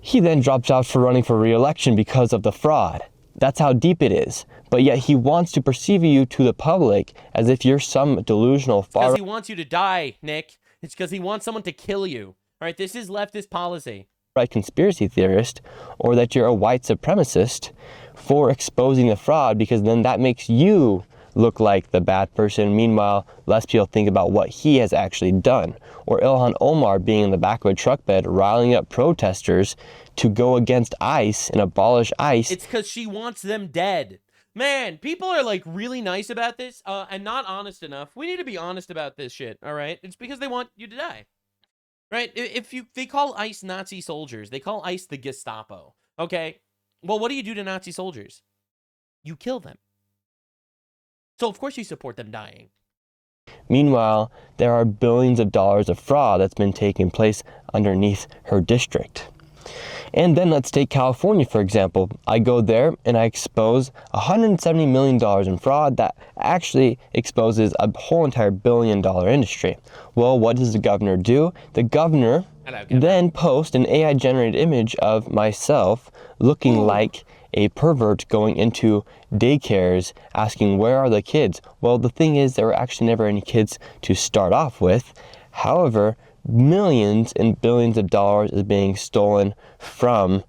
He then drops out for running for re-election because of the fraud. That's how deep it is. But yet he wants to perceive you to the public as if you're some delusional far-right. Because he wants you to die, Nick. It's because he wants someone to kill you. All right, this is leftist policy. Right, conspiracy theorist, or that you're a white supremacist for exposing the fraud, because then that makes you look like the bad person. Meanwhile, less people think about what he has actually done. Or Ilhan Omar being in the back of a truck bed riling up protesters to go against ICE and abolish ICE. It's because she wants them dead. Man, people are like really nice about this and not honest enough. We need to be honest about this shit, all right? It's because they want you to die. Right? They call ICE Nazi soldiers. They call ICE the Gestapo. Okay? Well, what do you do to Nazi soldiers? You kill them. So, of course, you support them dying. Meanwhile, there are billions of dollars of fraud that's been taking place underneath her district. And then let's take California, for example. I go there and I expose $170 million in fraud that actually exposes a whole entire billion-dollar industry. Well, what does the governor do? The governor then posts an AI-generated image of myself looking like a pervert going into daycares asking, where are the kids? Well, the thing is, there were actually never any kids to start off with. However, millions and billions of dollars is being stolen from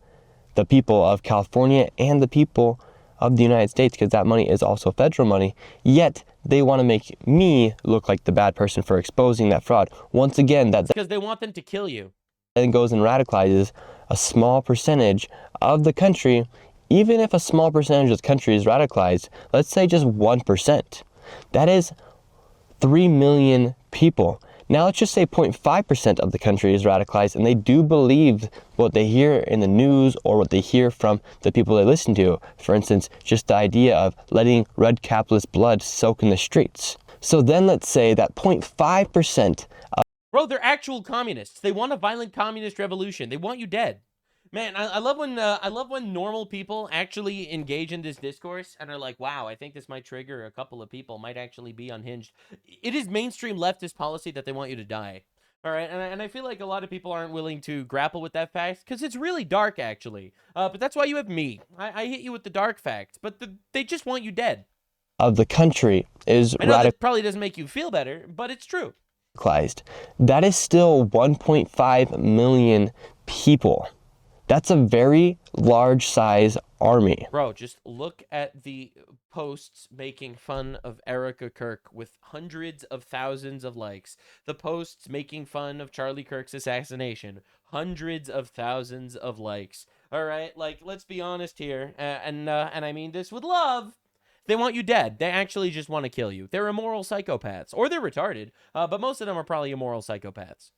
the people of California and the people of the United States, because that money is also federal money. Yet they want to make me look like the bad person for exposing that fraud. Once again, that's because they want them to kill you. And goes and radicalizes a small percentage of the country. Even if a small percentage of the country is radicalized, let's say just 1%, that is 3 million people. Now let's just say 0.5% of the country is radicalized and they do believe what they hear in the news or what they hear from the people they listen to. For instance, just the idea of letting red capitalist blood soak in the streets. So then let's say that 0.5% of... Bro, they're actual communists. They want a violent communist revolution. They want you dead. Man, I love when normal people actually engage in this discourse and are like, wow, I think this might trigger a couple of people, might actually be unhinged. It is mainstream leftist policy that they want you to die. All right, and I feel like a lot of people aren't willing to grapple with that fact because it's really dark, actually. But that's why you have me. I hit you with the dark facts, but they just want you dead. Of the country is I know that probably doesn't make you feel better, but it's true. Radicalized. That is still 1.5 million people. That's a very large size army. Bro, just look at the posts making fun of Erica Kirk with hundreds of thousands of likes. The posts making fun of Charlie Kirk's assassination, hundreds of thousands of likes. All right, like, let's be honest here, and I mean this with love. They want you dead. They actually just want to kill you. They're immoral psychopaths, or they're retarded, but most of them are probably immoral psychopaths.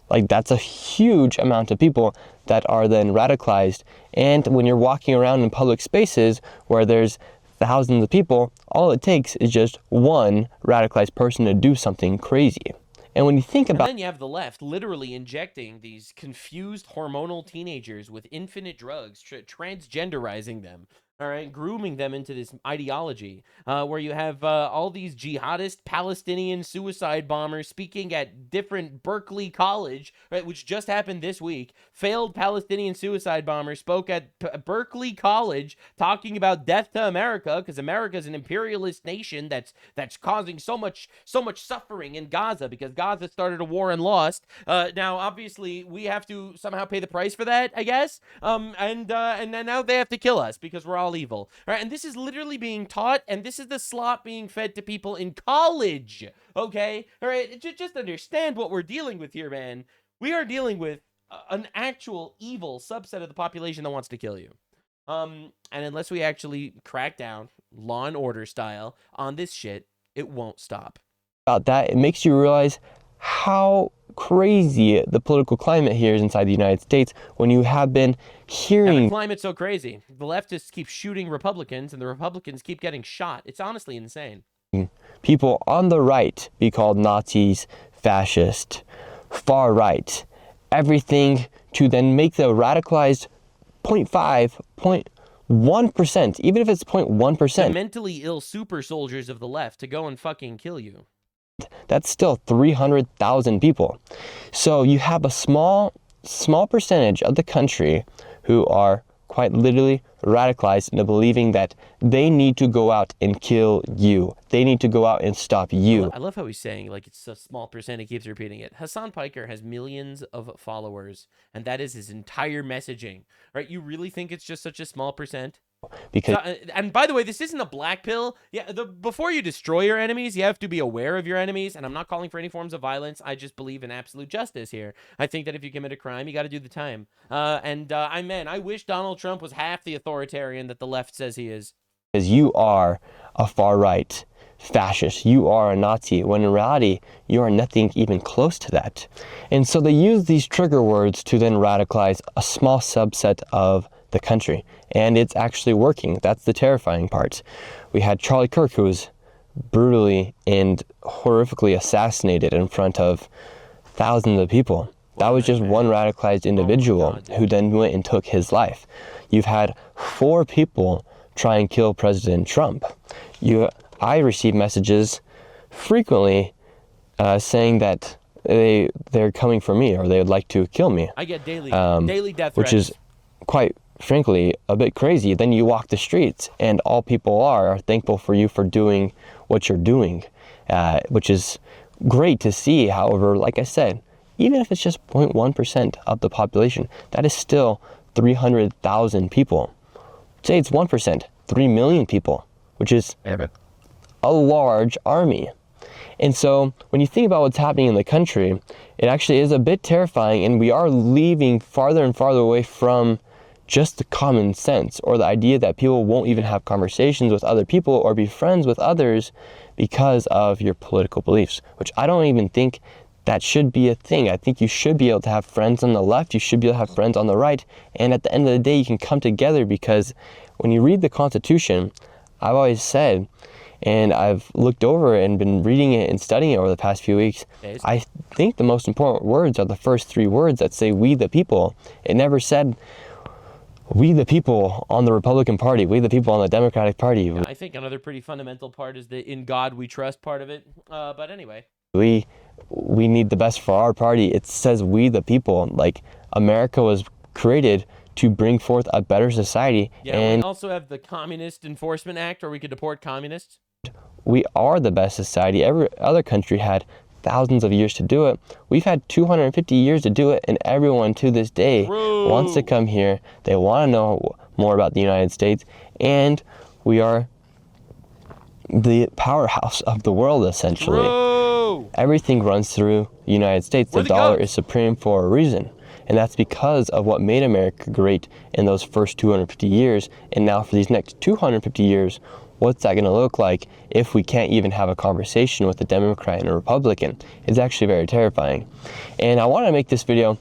Like, that's a huge amount of people that are then radicalized. And when you're walking around in public spaces where there's thousands of people, all it takes is just one radicalized person to do something crazy. And when you think about... And then you have the left literally injecting these confused hormonal teenagers with infinite drugs, transgenderizing them. All right, grooming them into this ideology where you have all these jihadist Palestinian suicide bombers speaking at different Berkeley College, right, which just happened this week. Failed Palestinian suicide bomber spoke at Berkeley College talking about death to America because America is an imperialist nation that's causing so much suffering in Gaza because Gaza started a war and lost. Now, obviously, we have to somehow pay the price for that, I guess. And then now they have to kill us because we're all evil. All right, and this is literally being taught, and this is the slop being fed to people in college. Okay, all right, just understand what we're dealing with here, man. We are dealing with an actual evil subset of the population that wants to kill you. And unless we actually crack down, law and order style, on this shit, it won't stop. About that, it makes you realize how crazy the political climate here is inside the United States when you have been hearing... And the climate's so crazy. The leftists keep shooting Republicans and the Republicans keep getting shot. It's honestly insane. People on the right be called Nazis, fascist, far right, everything to then make the radicalized 0.1%, even if it's 0.1%. The mentally ill super soldiers of the left to go and fucking kill you. That's still 300,000 people. So you have a small percentage of the country who are quite literally radicalized into believing that they need to go out and kill you. They need to go out and stop you. I love how he's saying, like, it's a small percent. He keeps repeating it. HASAN PIKER has millions of followers, and that is his entire messaging. Right? You really think it's just such a small percent? Because and by the way, this isn't a black pill. Yeah, before you destroy your enemies, you have to be aware of your enemies. And I'm not calling for any forms of violence. I just believe in absolute justice here. I think that if you commit a crime, you got to do the time. I wish Donald Trump was half the authoritarian that the left says he is. Because you are a far right fascist, you are a Nazi, when in reality, you are nothing even close to that. And so they use these trigger words to then radicalize a small subset of the country, and it's actually working. That's the terrifying part. We had Charlie Kirk, who was brutally and horrifically assassinated in front of thousands of people. That was just one radicalized individual who then went and took his life. You've had 4 people try and kill President Trump. I receive messages frequently saying that they're coming for me or they would like to kill me. I get daily death threats. Which is quite frankly a bit crazy. Then you walk the streets and all people are thankful for you for doing what you're doing, which is great to see. However, like I said, even if it's just 0.1% of the population, that is still 300,000 people. Say it's 1%, 3 million people, which is a large army. And so when you think about what's happening in the country, it actually is a bit terrifying, and we are leaving farther and farther away from just the common sense or the idea that people won't even have conversations with other people or be friends with others because of your political beliefs, which I don't even think that should be a thing. I think you should be able to have friends on the left, you should be able to have friends on the right, and at the end of the day you can come together, because when you read the Constitution, I've always said, and I've looked over and been reading it and studying it over the past few weeks, I think the most important words are the first 3 words that say "we the people." It never said "we the people" on the Republican Party, "we the people" on the Democratic Party. Yeah, I think another pretty fundamental part is the "in God we trust" part of it. But anyway. We need the best for our party. It says "we the people." Like, America was created to bring forth a better society. Yeah, and we also have the Communist Enforcement Act, where we could deport communists. We are the best society. Every other country had thousands of years to do it. We've had 250 years to do it, and everyone to this day wants to come here. They want to know more about the United States, and we are the powerhouse of the world, essentially. Everything runs through the United States. The dollar is supreme for a reason, and that's because of what made America great in those first 250 years. And now for these next 250 years, what's that going to look like if we can't even have a conversation with a Democrat and a Republican? It's actually very terrifying. And I want to make this video,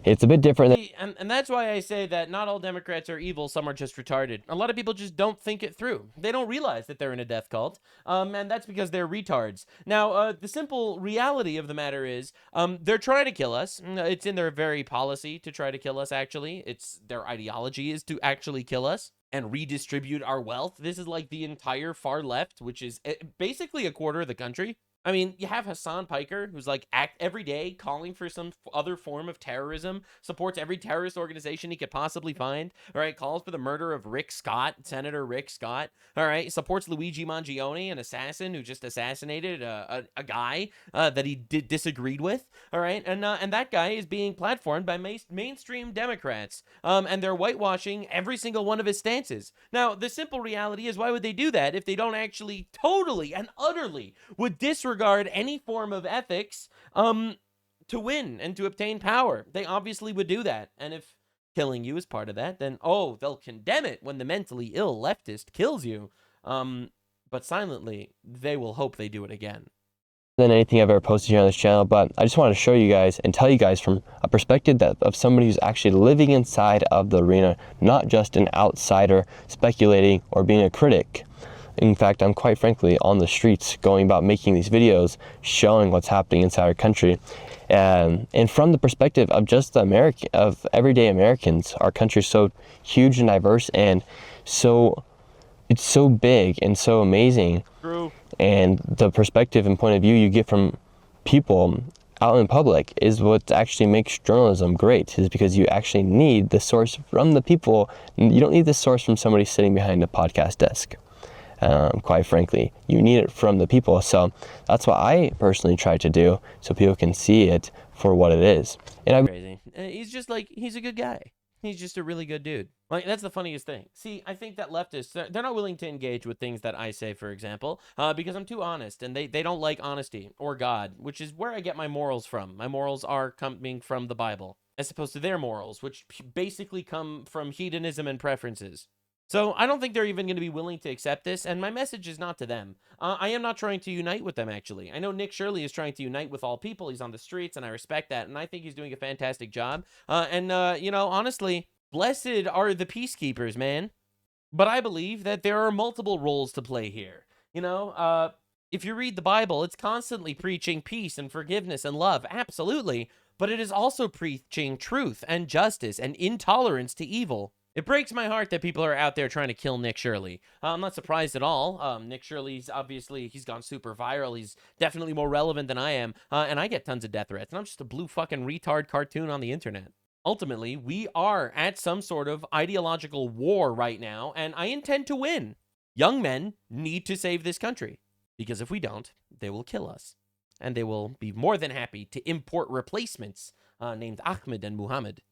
it's a bit different. And that's why I say that not all Democrats are evil, some are just retarded. A lot of people just don't think it through. They don't realize that they're in a death cult, and that's because they're retards. Now, the simple reality of the matter is, they're trying to kill us. It's in their very policy to try to kill us, actually. It's their ideology is to actually kill us and redistribute our wealth. This is like the entire far left, which is basically a quarter of the country. I mean, you have HASAN, PIKER, who's like every day calling for some other form of terrorism, supports every terrorist organization he could possibly find, all right, calls for the murder of Rick Scott, Senator Rick Scott, all right, supports Luigi Mangione, an assassin who just assassinated a guy that he disagreed with, all right, and that guy is being platformed by mainstream Democrats, and they're whitewashing every single one of his stances. Now, the simple reality is, why would they do that if they don't actually totally and utterly would disregard any form of ethics to win and to obtain power? They obviously would do that. And if killing you is part of that, then they'll condemn it when the mentally ill leftist kills you. But silently, they will hope they do it again. Than anything I've ever posted here on this channel, but I just want to show you guys and tell you guys from a perspective of somebody who's actually living inside of the arena, not just an outsider speculating or being a critic. In fact, I'm quite frankly on the streets going about making these videos, showing what's happening inside our country. And from the perspective of just of everyday Americans, our country is so huge and diverse, and it's so big and so amazing. True. And the perspective and point of view you get from people out in public is what actually makes journalism great, is because you actually need the source from the people. You don't need the source from somebody sitting behind a podcast desk. Quite frankly, you need it from the people. So that's what I personally try to do, so people can see it for what it is. And crazy. He's just like, he's a good guy. He's just a really good dude. Like, that's the funniest thing. See, I think that leftists, they're not willing to engage with things that I say, for example, because I'm too honest, and they don't like honesty or God, which is where I get my morals from. My morals are coming from the Bible, as opposed to their morals, which basically come from hedonism and preferences. So I don't think they're even going to be willing to accept this, and my message is not to them. I am not trying to unite with them, actually. I know Nick Shirley is trying to unite with all people. He's on the streets, and I respect that, and I think he's doing a fantastic job. You know, honestly, blessed are the peacekeepers, man. But I believe that there are multiple roles to play here. You know, if you read the Bible, it's constantly preaching peace and forgiveness and love, absolutely. but it is also preaching truth and justice and intolerance to evil. It breaks my heart that people are out there trying to kill Nick Shirley. I'm not surprised at all. Nick Shirley's obviously, he's gone super viral. He's definitely more relevant than I am. And I get tons of death threats. And I'm just a blue fucking retard cartoon on the internet. Ultimately, we are at some sort of ideological war right now, and I intend to win. Young men need to save this country, because if we don't, they will kill us. And they will be more than happy to import replacements named Ahmed and Muhammad.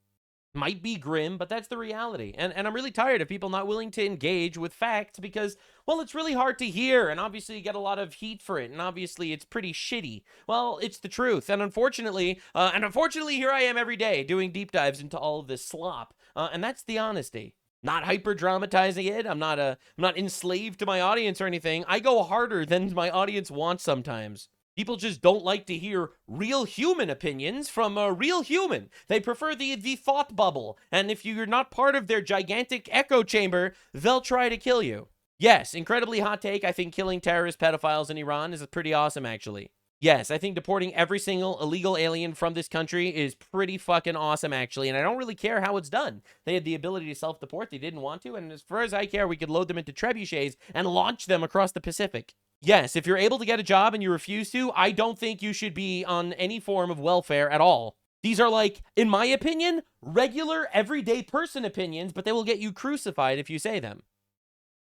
Might be grim, but that's the reality. And I'm really tired of people not willing to engage with facts because, well, it's really hard to hear, and obviously you get a lot of heat for it, and obviously it's pretty shitty. Well, it's the truth, and unfortunately, here I am every day doing deep dives into all of this slop, and that's the honesty. Not hyper-dramatizing it. I'm not enslaved to my audience or anything. I go harder than my audience wants sometimes. People just don't like to hear real human opinions from a real human. They prefer the thought bubble. And if you're not part of their gigantic echo chamber, they'll try to kill you. Yes, incredibly hot take. I think killing terrorist pedophiles in Iran is pretty awesome, actually. Yes, I think deporting every single illegal alien from this country is pretty fucking awesome, actually. And I don't really care how it's done. They had the ability to self-deport. They didn't want to. And as far as I care, we could load them into trebuchets and launch them across the Pacific. Yes, if you're able to get a job and you refuse to, I don't think you should be on any form of welfare at all. These are like, in my opinion, regular, everyday person opinions, but they will get you crucified if you say them.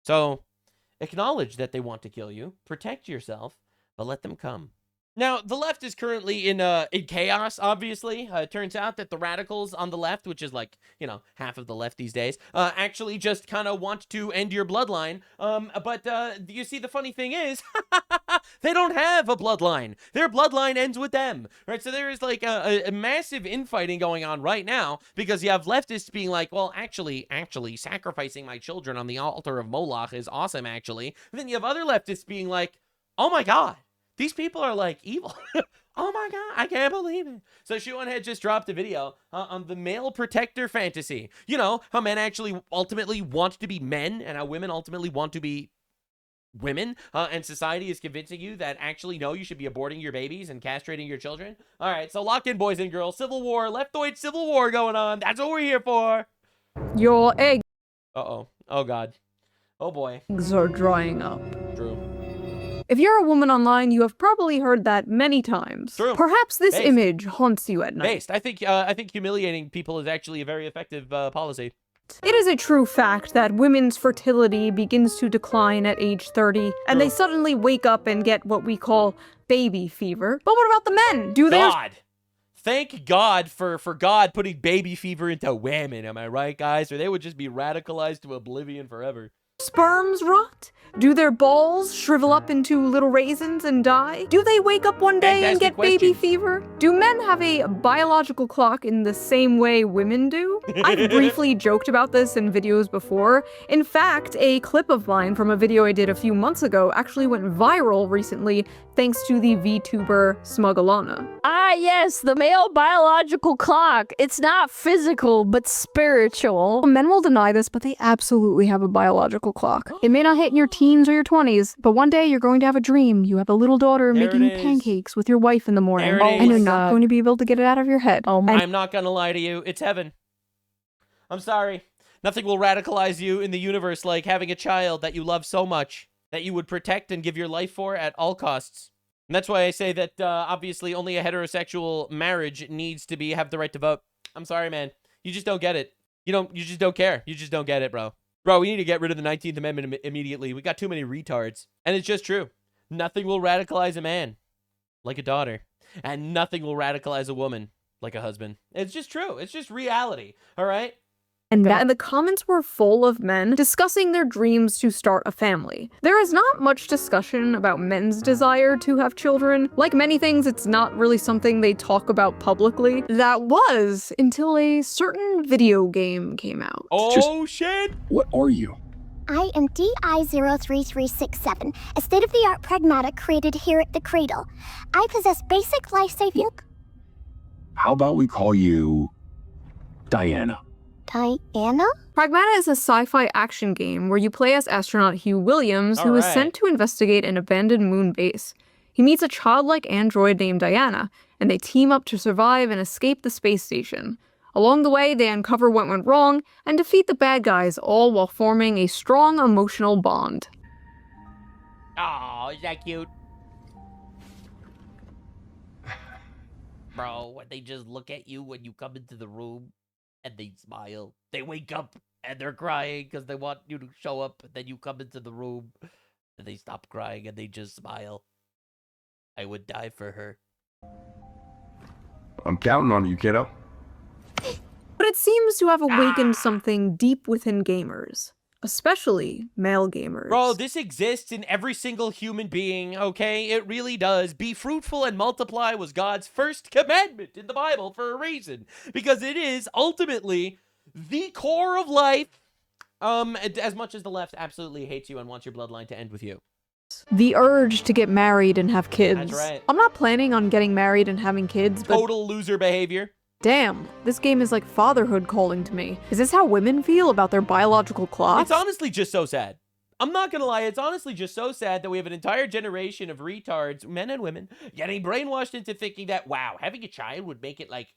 So, acknowledge that they want to kill you, protect yourself, but let them come. Now, the left is currently in chaos, obviously. It turns out that the radicals on the left, which is like, you know, half of the left these days, actually just kind of want to end your bloodline. But you see, the funny thing is, they don't have a bloodline. Their bloodline ends with them, right? So there is like a massive infighting going on right now because you have leftists being like, well, actually, sacrificing my children on the altar of Moloch is awesome, actually. And then you have other leftists being like, oh my God. These people are like evil. Oh my God, I can't believe it. So Shuan had just dropped a video on the male protector fantasy. You know, how men actually ultimately want to be men and how women ultimately want to be women. And society is convincing you that actually, no, you should be aborting your babies and castrating your children. All right, so lock in, boys and girls. Civil war, leftoid civil war going on. That's what we're here for. Your eggs. Uh-oh. Oh God. Oh boy. Eggs are drying up. True. If you're a woman online, you have probably heard that many times. True. Perhaps this image haunts you at night. I think humiliating people is actually a very effective policy. It is a true fact that women's fertility begins to decline at age 30, and they suddenly wake up and get what we call baby fever. But what about the men? Do they? Thank God for God putting baby fever into women, am I right, guys? Or they would just be radicalized to oblivion forever. Sperms rot? Do their balls shrivel up into little raisins and die? Do they wake up one day and get baby fever? Do men have a biological clock in the same way women do? I've briefly joked about this in videos before. In fact, a clip of mine from a video I did a few months ago actually went viral recently thanks to the VTuber Smugalana. Ah, yes, the male biological clock. It's not physical, but spiritual. Men will deny this, but they absolutely have a biological clock. It may not hit in your teens or your 20s, but one day you're going to have a dream. You have a little daughter making you pancakes with your wife in the morning, and you're not going to be able to get it out of your head. I'm not going to lie to you. It's heaven. I'm sorry. Nothing will radicalize you in the universe like having a child that you love so much that you would protect and give your life for at all costs. And that's why I say that obviously only a heterosexual marriage needs to have the right to vote. I'm sorry, man. You just don't get it. You just don't care. You just don't get it, bro. Bro, we need to get rid of the 19th Amendment immediately. We got too many retards. And it's just true. Nothing will radicalize a man like a daughter. And nothing will radicalize a woman like a husband. It's just true. It's just reality. All right? And the comments were full of men discussing their dreams to start a family. There is not much discussion about men's desire to have children. Like many things, it's not really something they talk about publicly. That was until a certain video game came out. Oh, shit! What are you? I am DI-03367, a state-of-the-art pragmatic created here at the Cradle. I possess basic life-saving... How about we call you... Diana? Diana? Pragmata is a sci-fi action game where you play as astronaut Hugh Williams, who is sent to investigate an abandoned moon base. He meets a childlike android named Diana, and they team up to survive and escape the space station. Along the way, they uncover what went wrong and defeat the bad guys, all while forming a strong emotional bond. Oh, is that cute? Bro, when they just look at you when you come into the room and they smile. They wake up and they're crying because they want you to show up, and then you come into the room and they stop crying and they just smile. I would die for her. I'm counting on you, kiddo. But it seems to have awakened something deep within gamers. Especially male gamers. Bro, this exists in every single human being, okay? It really does. Be fruitful and multiply was God's first commandment in the Bible for a reason. Because it is ultimately the core of life. As much as the left absolutely hates you and wants your bloodline to end with you. The urge to get married and have kids. That's right. I'm not planning on getting married and having kids, but total loser behavior. Damn, this game is like fatherhood calling to me. Is this how women feel about their biological clocks? It's honestly just so sad. I'm not gonna lie, it's honestly just so sad that we have an entire generation of retards, men and women, getting brainwashed into thinking that, wow, having a child would make it, like,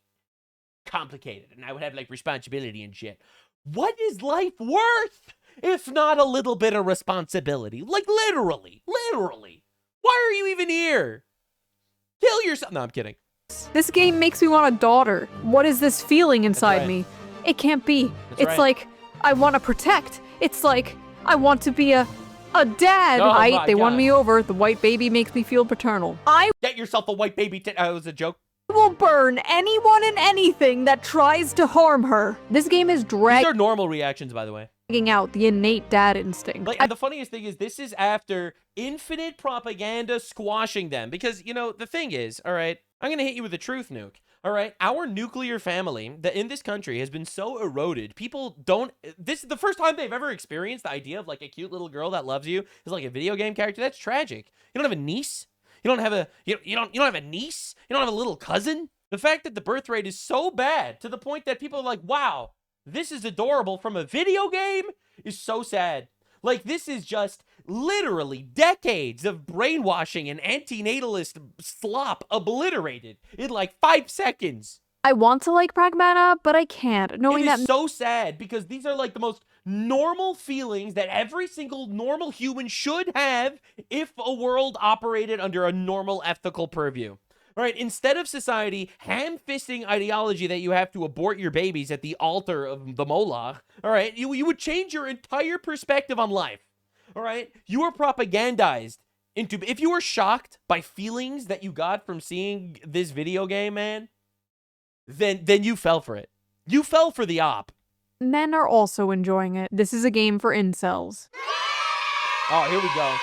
complicated, and I would have, like, responsibility and shit. What is life worth if not a little bit of responsibility? Like, literally. Why are you even here? Kill yourself. No, I'm kidding. This game makes me want a daughter. What is this feeling inside right. me? It can't be. That's It's right. like, I want to protect. It's like, I want to be a dad. Oh my They won God. me over. The white baby makes me feel paternal. I Get yourself a white baby. It was a joke. will burn anyone and anything that tries to harm her. This game is These dragging are normal reactions, by the way. out the innate dad instinct. Like, and the funniest thing is, this is after infinite propaganda squashing them. Because, you know, the thing is, all right, I'm going to hit you with a truth nuke. All right, our nuclear family that in this country has been so eroded. People don't, this is the first time they've ever experienced the idea of like a cute little girl that loves you is like a video game character. That's tragic. You don't have a niece. You don't have a, you don't have a niece. You don't have a little cousin. The fact that the birth rate is so bad to the point that people are like, wow, this is adorable from a video game is so sad. Like, this is just literally decades of brainwashing and antinatalist slop obliterated in like 5 seconds. I want to like Pragmata, but I can't. Knowing It that is so sad because these are like the most normal feelings that every single normal human should have if a world operated under a normal ethical purview. All right, instead of society ham-fisting ideology that you have to abort your babies at the altar of the Moloch, all right, you would change your entire perspective on life. All right, you are propagandized into, if you were shocked by feelings that you got from seeing this video game, man, then you fell for it. You fell for the op. men are also enjoying it. This is a game for incels. Oh, here we go.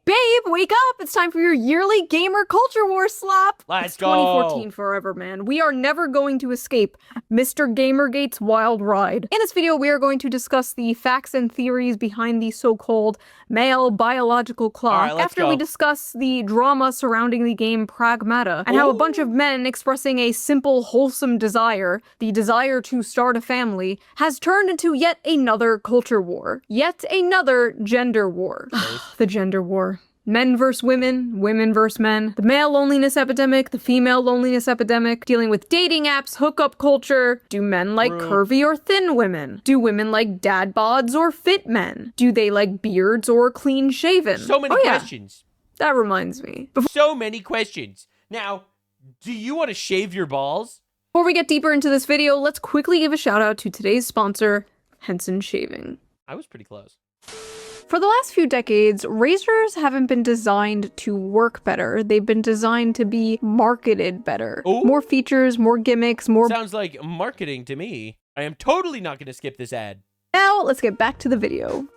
Babe, wake up! It's time for your yearly gamer culture war slap! Let's It's 2014 go. forever, man. We are never going to escape Mr. Gamergate's wild ride. In this video, we are going to discuss the facts and theories behind the so-called male biological clock. All right, let's after go. we discuss the drama surrounding the game Pragmata, and how a bunch of men expressing a simple, wholesome desire, the desire to start a family, has turned into yet another culture war. Yet another gender war. The gender war. Men versus women, women versus men, the male loneliness epidemic, the female loneliness epidemic, dealing with dating apps, hookup culture. Do men like curvy or thin women? Do women like dad bods or fit men? Do they like beards or clean shaven? So many questions. That reminds me. So many questions. Now, do you want to shave your balls? Before we get deeper into this video, let's quickly give a shout out to today's sponsor, Henson Shaving. I was pretty close. For the last few decades, razors haven't been designed to work better. They've been designed to be marketed better. Ooh. More features, more gimmicks, more... Sounds like marketing to me. I am totally not going to skip this ad. Now, let's get back to the video.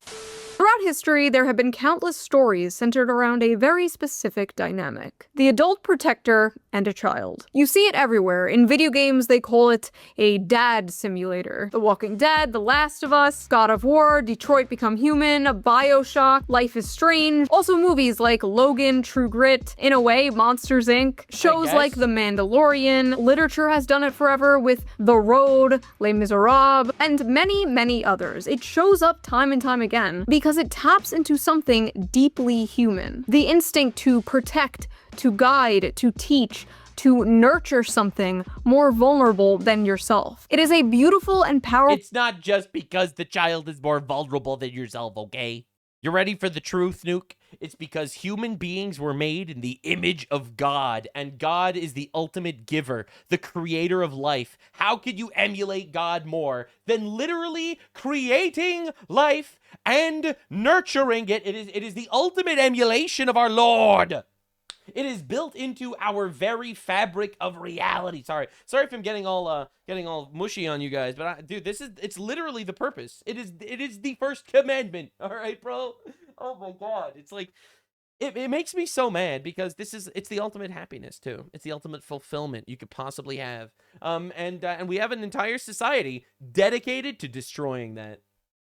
Throughout history, there have been countless stories centered around a very specific dynamic. The adult protector and a child. You see it everywhere. In video games, they call it a dad simulator. The Walking Dead, The Last of Us, God of War, Detroit Become Human, BioShock, Life is Strange. Also movies like Logan, True Grit, in a way, Monsters Inc. Shows like The Mandalorian. Literature has done it forever with The Road, Les Miserables, and many, many others. It shows up time and time again because it taps into something deeply human. The instinct to protect, to guide, to teach, to nurture something more vulnerable than yourself. It is a beautiful and powerful— It's not just because the child is more vulnerable than yourself, okay? You ready for the truth, Nuke? It's because human beings were made in the image of God, and God is the ultimate giver, the creator of life. How could you emulate God more than literally creating life and nurturing it? It is the ultimate emulation of our Lord. It is built into our very fabric of reality. Sorry if I'm getting all mushy on you guys, but dude, it's literally the purpose. It is the first commandment. All right, bro. Oh my God, it's like it makes me so mad because it's the ultimate happiness too. It's the ultimate fulfillment you could possibly have. And we have an entire society dedicated to destroying that.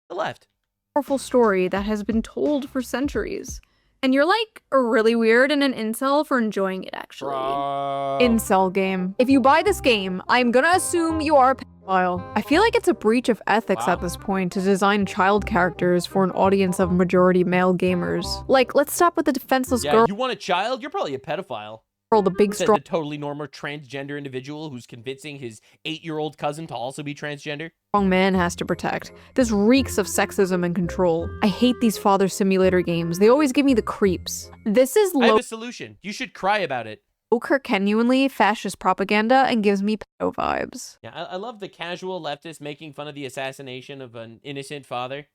The left. Powerful story that has been told for centuries. And you're like really weird and an incel for enjoying it, actually. Incel game. If you buy this game, I'm gonna assume you are a pedophile. I feel like it's a breach of ethics at this point to design child characters for an audience of majority male gamers. Like, let's stop with the defenseless girl. You want a child? You're probably a pedophile. The big strong— The totally normal transgender individual who's convincing his 8-year-old cousin to also be transgender. Strong man has to protect. This reeks of sexism and control. I hate these father simulator games. They always give me the creeps. This is I have a solution. You should cry about it. genuinely fascist propaganda and gives me pedo vibes. Yeah, I love the casual leftist making fun of the assassination of an innocent father.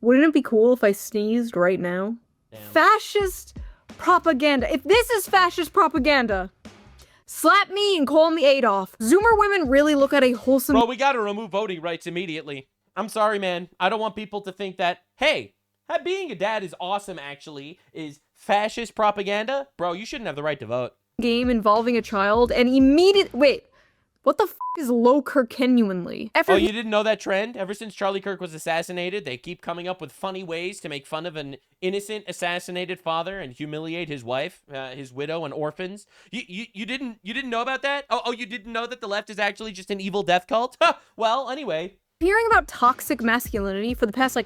Wouldn't it be cool if I sneezed right now? Damn. Fascist propaganda. If this is fascist propaganda, slap me and call me Adolf. Zoomer women really look at a wholesome— Bro, we gotta remove voting rights immediately. I'm sorry, man. I don't want people to think that, hey, being a dad is awesome, actually, is fascist propaganda. Bro, you shouldn't have the right to vote. Game involving a child and wait, what the f is low genuinely? Oh, you didn't know that trend? Ever since Charlie Kirk was assassinated, they keep coming up with funny ways to make fun of an innocent assassinated father and humiliate his wife, his widow, and orphans. You didn't know about that? Oh, you didn't know that the left is actually just an evil death cult? Well, anyway. Hearing about toxic masculinity for the past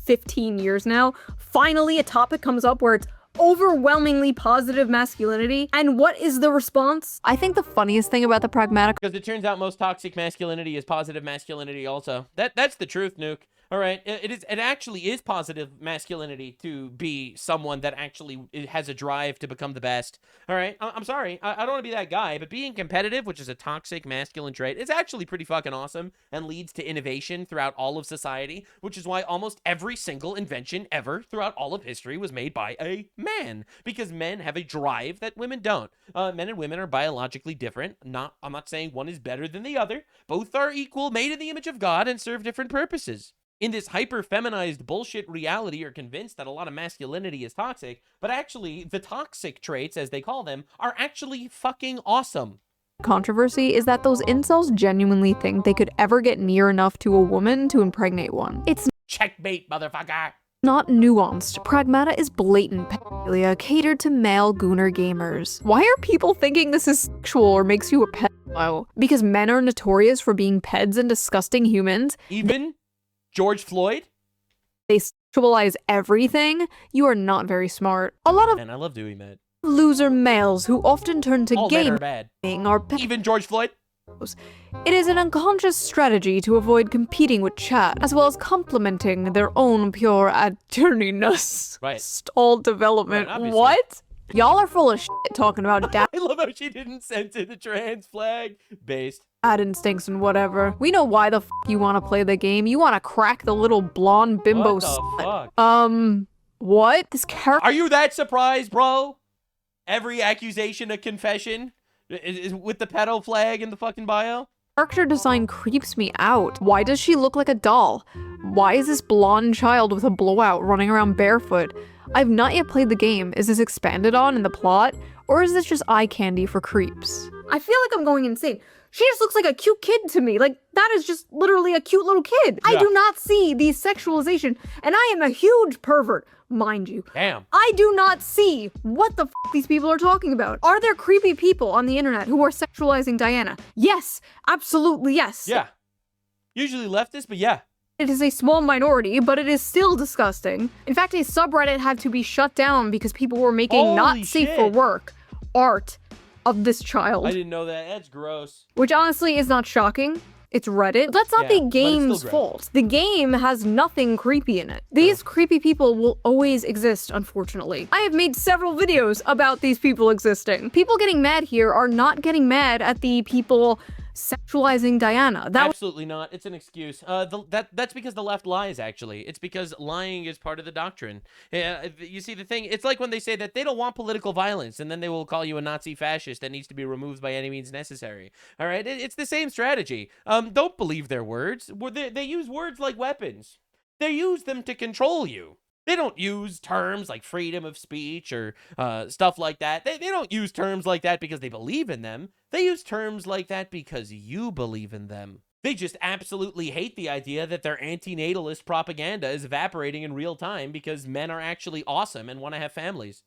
15 years now, finally a topic comes up where it's overwhelmingly positive masculinity. And what is the response? I think the funniest thing about the pragmatic— because it turns out most toxic masculinity is positive masculinity also. That's the truth, Nuke. All right, it actually is positive masculinity to be someone that actually has a drive to become the best. All right, I'm sorry, I don't want to be that guy, but being competitive, which is a toxic masculine trait, is actually pretty fucking awesome and leads to innovation throughout all of society, which is why almost every single invention ever throughout all of history was made by a man, because men have a drive that women don't. Men and women are biologically different. I'm not saying one is better than the other. Both are equal, made in the image of God, and serve different purposes. In this hyper-feminized bullshit reality, are convinced that a lot of masculinity is toxic, but actually, the toxic traits, as they call them, are actually fucking awesome. controversy is that those incels genuinely think they could ever get near enough to a woman to impregnate one. It's checkmate, motherfucker! Not nuanced. Pragmata is blatant pedophilia catered to male gooner gamers. Why are people thinking this is sexual or makes you a pedophile? Because men are notorious for being peds and disgusting humans? Even George Floyd? They sexualize everything? You are not very smart. A lot of— and I love doing that. Loser males who often turn to all gaming men are bad. Even George Floyd? It is an unconscious strategy to avoid competing with chat, as well as complementing their own pure adjourniness. Right. Stalled development. Right, what? Y'all are full of shit talking about dad I love how she didn't censor the trans flag. Based. instincts and whatever. We know why the f you want to play the game. You want to crack the little blonde bimbo What the slut. fuck? What? This character— Are you that surprised, bro? Every accusation a confession? Is with the pedo flag in the fucking bio? Character design creeps me out. Why does she look like a doll? Why is this blonde child with a blowout running around barefoot? I've not yet played the game. Is this expanded on in the plot? Or is this just eye candy for creeps? I feel like I'm going insane. She just looks like a cute kid to me. Like, that is just literally a cute little kid. I do not see the sexualization, and I am a huge pervert, mind you. Damn. I do not see what the f these people are talking about. Are there creepy people on the internet who are sexualizing Diana? Yes, absolutely yes. Yeah. Usually leftist, but yeah. It is a small minority, but it is still disgusting. In fact, a subreddit had to be shut down because people were making not safe for work art of this child. I didn't know that. That's gross. Which honestly is not shocking. It's Reddit. But that's not the game's fault. The game has nothing creepy in it. These creepy people will always exist, unfortunately. I have made several videos about these people existing. People getting mad here are not getting mad at the people sexualizing Diana. Absolutely not. It's an excuse. That's because the left lies, actually. It's because lying is part of the doctrine. You see, the thing, it's like when they say that they don't want political violence, and then they will call you a Nazi fascist that needs to be removed by any means necessary. All right? It's the same strategy. Don't believe their words. They use words like weapons. They use them to control you. They don't use terms like freedom of speech or stuff like that. They don't use terms like that because they believe in them. They use terms like that because you believe in them. They just absolutely hate the idea that their anti-natalist propaganda is evaporating in real time because men are actually awesome and want to have families.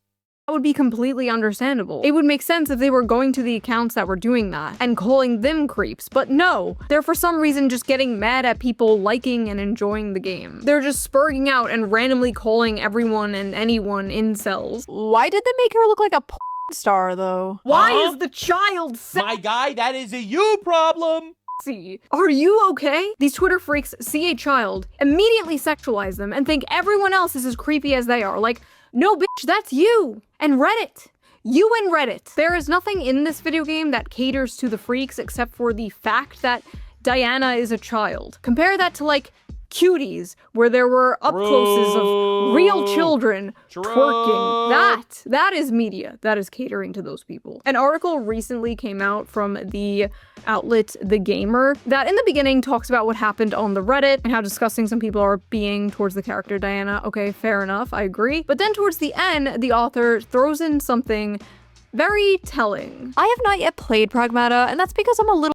That would be completely understandable. It would make sense if they were going to the accounts that were doing that and calling them creeps, but no, they're for some reason just getting mad at people liking and enjoying the game. They're just spurging out and randomly calling everyone and anyone incels. Why did they make her look like a porn star, though? Why is the child My guy, that is a you problem! Are you okay? These Twitter freaks see a child, immediately sexualize them, and think everyone else is as creepy as they are. Like, no, bitch, that's you. And Reddit. You and Reddit. There is nothing in this video game that caters to the freaks except for the fact that Diana is a child. Compare that to, like, Cuties, where there were up-closes of real children twerking. That is media. That is catering to those people. An article recently came out from the outlet The Gamer that in the beginning talks about what happened on the Reddit and how disgusting some people are being towards the character Diana. Okay, fair enough, I agree. But then towards the end, the author throws in something very telling. I have not yet played Pragmata, and that's because I'm a little—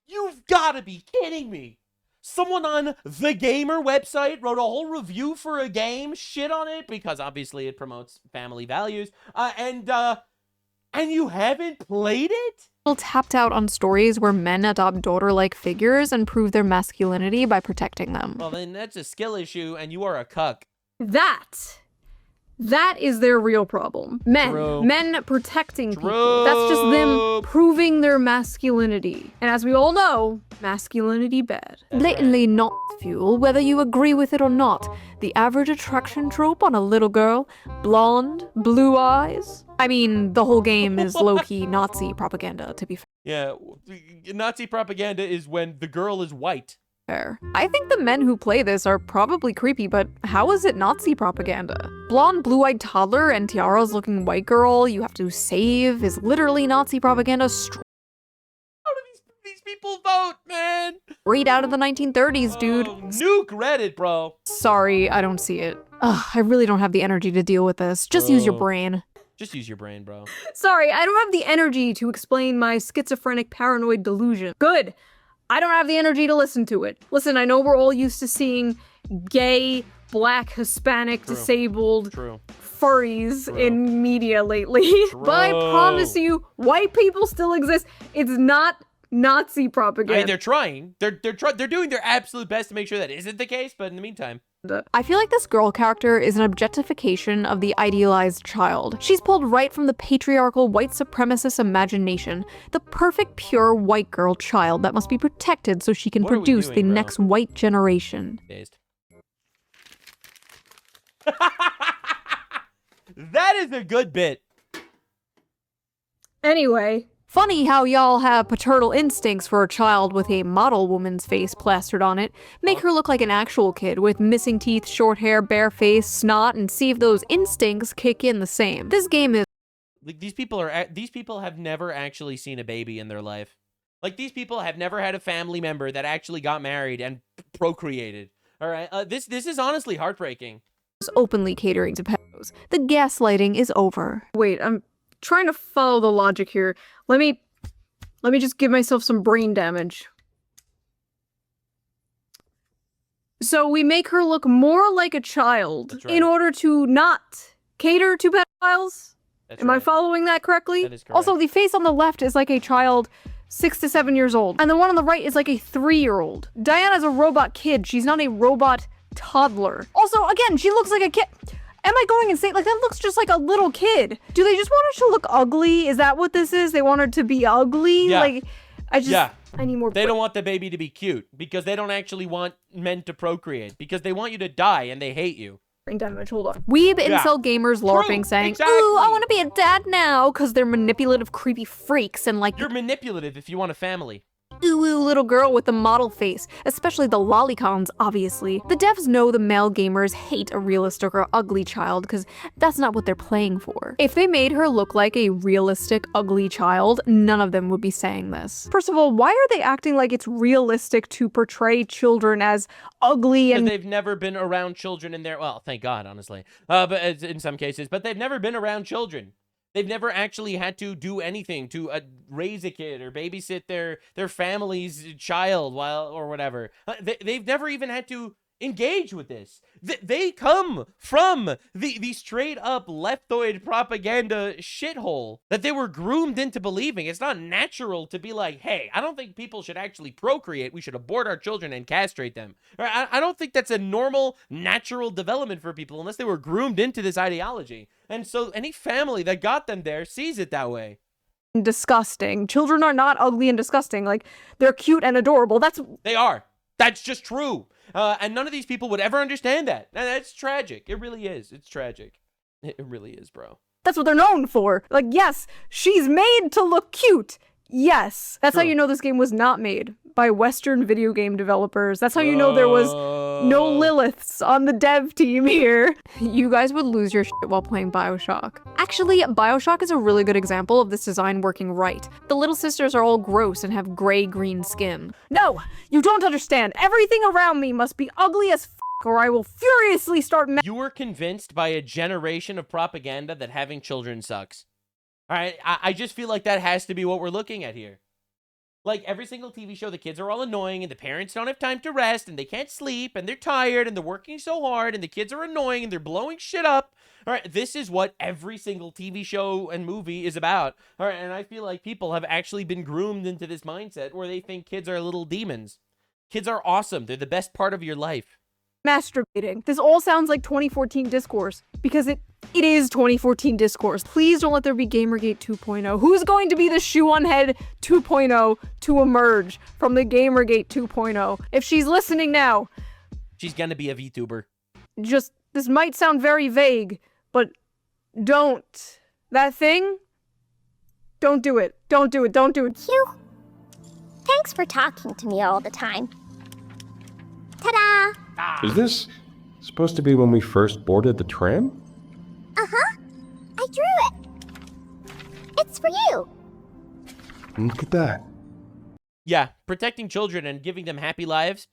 You've gotta be kidding me! Someone on The Gamer website wrote a whole review for a game, shit on it, because obviously it promotes family values, and you haven't played it? Tapped out on stories where men adopt daughter-like figures and prove their masculinity by protecting them. Well, then that's a skill issue, and you are a cuck. That is their real problem. Men protecting people. That's just them proving their masculinity. And as we all know, masculinity bad. blatantly not fuel, whether you agree with it or not. The average attraction trope on a little girl, blonde, blue eyes. I mean, the whole game is low-key Nazi propaganda, to be fair. Yeah, Nazi propaganda is when the girl is white. I think the men who play this are probably creepy, but how is it Nazi propaganda? Blonde, blue-eyed toddler and tiaras looking white girl you have to save is literally Nazi propaganda. How do these people vote, man? Straight out of the 1930s, dude. Nuke Reddit, bro. Sorry, I don't see it. Ugh, I really don't have the energy to deal with this. Just use your brain. Just use your brain, bro. Sorry, I don't have the energy to explain my schizophrenic paranoid delusion. Good. I don't have the energy to listen to it. Listen, I know we're all used to seeing gay, black, Hispanic, disabled furries in media lately. But I promise you, white people still exist. It's not Nazi propaganda. I mean, they're trying. They're doing their absolute best to make sure that isn't the case, but in the meantime. I feel like this girl character is an objectification of the idealized child. She's pulled right from the patriarchal white supremacist imagination, the perfect pure white girl child that must be protected so she can produce the next white generation. That is a good bit. Anyway. Funny how y'all have paternal instincts for a child with a model woman's face plastered on it. Make her look like an actual kid with missing teeth, short hair, bare face, snot, and see if those instincts kick in the same. This game is— Like, these people have never actually seen a baby in their life. Like, these people have never had a family member that actually got married and procreated. All right, this is honestly heartbreaking. Openly catering to pedos. The gaslighting is over. Wait, trying to follow the logic here. Let me just give myself some brain damage. So we make her look more like a child in order to not cater to pedophiles? Am I following that correctly? That is correct. Also, the face on the left is like a child 6 to 7 years old, and the one on the right is like a 3-year-old. Diana's a robot kid. She's not a robot toddler. Also, again, she looks like a kid. Am I going insane? Like, that looks just like a little kid. Do they just want her to look ugly? Is that what this is? They want her to be ugly? Yeah. Like, Yeah. I need more. They don't want the baby to be cute because they don't actually want men to procreate because they want you to die and they hate you. Brain damage, hold on. Weeb incel gamers LARPing saying, ooh, I want to be a dad now, because they're manipulative, creepy freaks and like. You're manipulative if you want a family. Ooh, little girl with the model face, especially the lolicons, obviously. The devs know the male gamers hate a realistic or ugly child because that's not what they're playing for. If they made her look like a realistic, ugly child, none of them would be saying this. First of all, why are they acting like it's realistic to portray children as ugly and— Because they've never been around children in their— well, thank God, honestly. But in some cases, but they've never been around children. They've never actually had to do anything to raise a kid or babysit their family's child or whatever. They've never even had to engage with this. They come from the straight up leftoid propaganda shithole that they were groomed into believing. It's not natural to be like, hey, I don't think people should actually procreate. We should abort our children and castrate them. I don't think that's a normal, natural development for people unless they were groomed into this ideology. And so any family that got them there sees it that way. disgusting. Children are not ugly and disgusting. Like, they're cute and adorable. They are. That's just true. And none of these people would ever understand that. And that's tragic. It really is. It's tragic. It really is, bro. That's what they're known for. Like, yes, she's made to look cute. Yes. That's how you know this game was not made by Western video game developers. That's how you know there was no Liliths on the dev team here. You guys would lose your shit while playing BioShock. Actually, BioShock is a really good example of this design working right. The little sisters are all gross and have gray-green skin. No, you don't understand. Everything around me must be ugly as f***, or I will furiously start— You were convinced by a generation of propaganda that having children sucks. All right, I just feel like that has to be what we're looking at here. Like, every single TV show, the kids are all annoying, and the parents don't have time to rest, and they can't sleep, and they're tired, and they're working so hard, and the kids are annoying, and they're blowing shit up. All right, this is what every single TV show and movie is about. All right, and I feel like people have actually been groomed into this mindset where they think kids are little demons. Kids are awesome. They're the best part of your life. Masturbating. This all sounds like 2014 discourse, because it is 2014 discourse. Please don't let there be Gamergate 2.0. Who's going to be the shoe on head 2.0 to emerge from the Gamergate 2.0? If she's listening now, she's gonna be a VTuber. Just, this might sound very vague, but don't. That thing? Don't do it. Don't do it. Don't do it. Phew. Thanks for talking to me all the time. Ta-da! Is this supposed to be when we first boarded the tram? Uh-huh. I drew it. It's for you. Look at that. Yeah, protecting children and giving them happy lives,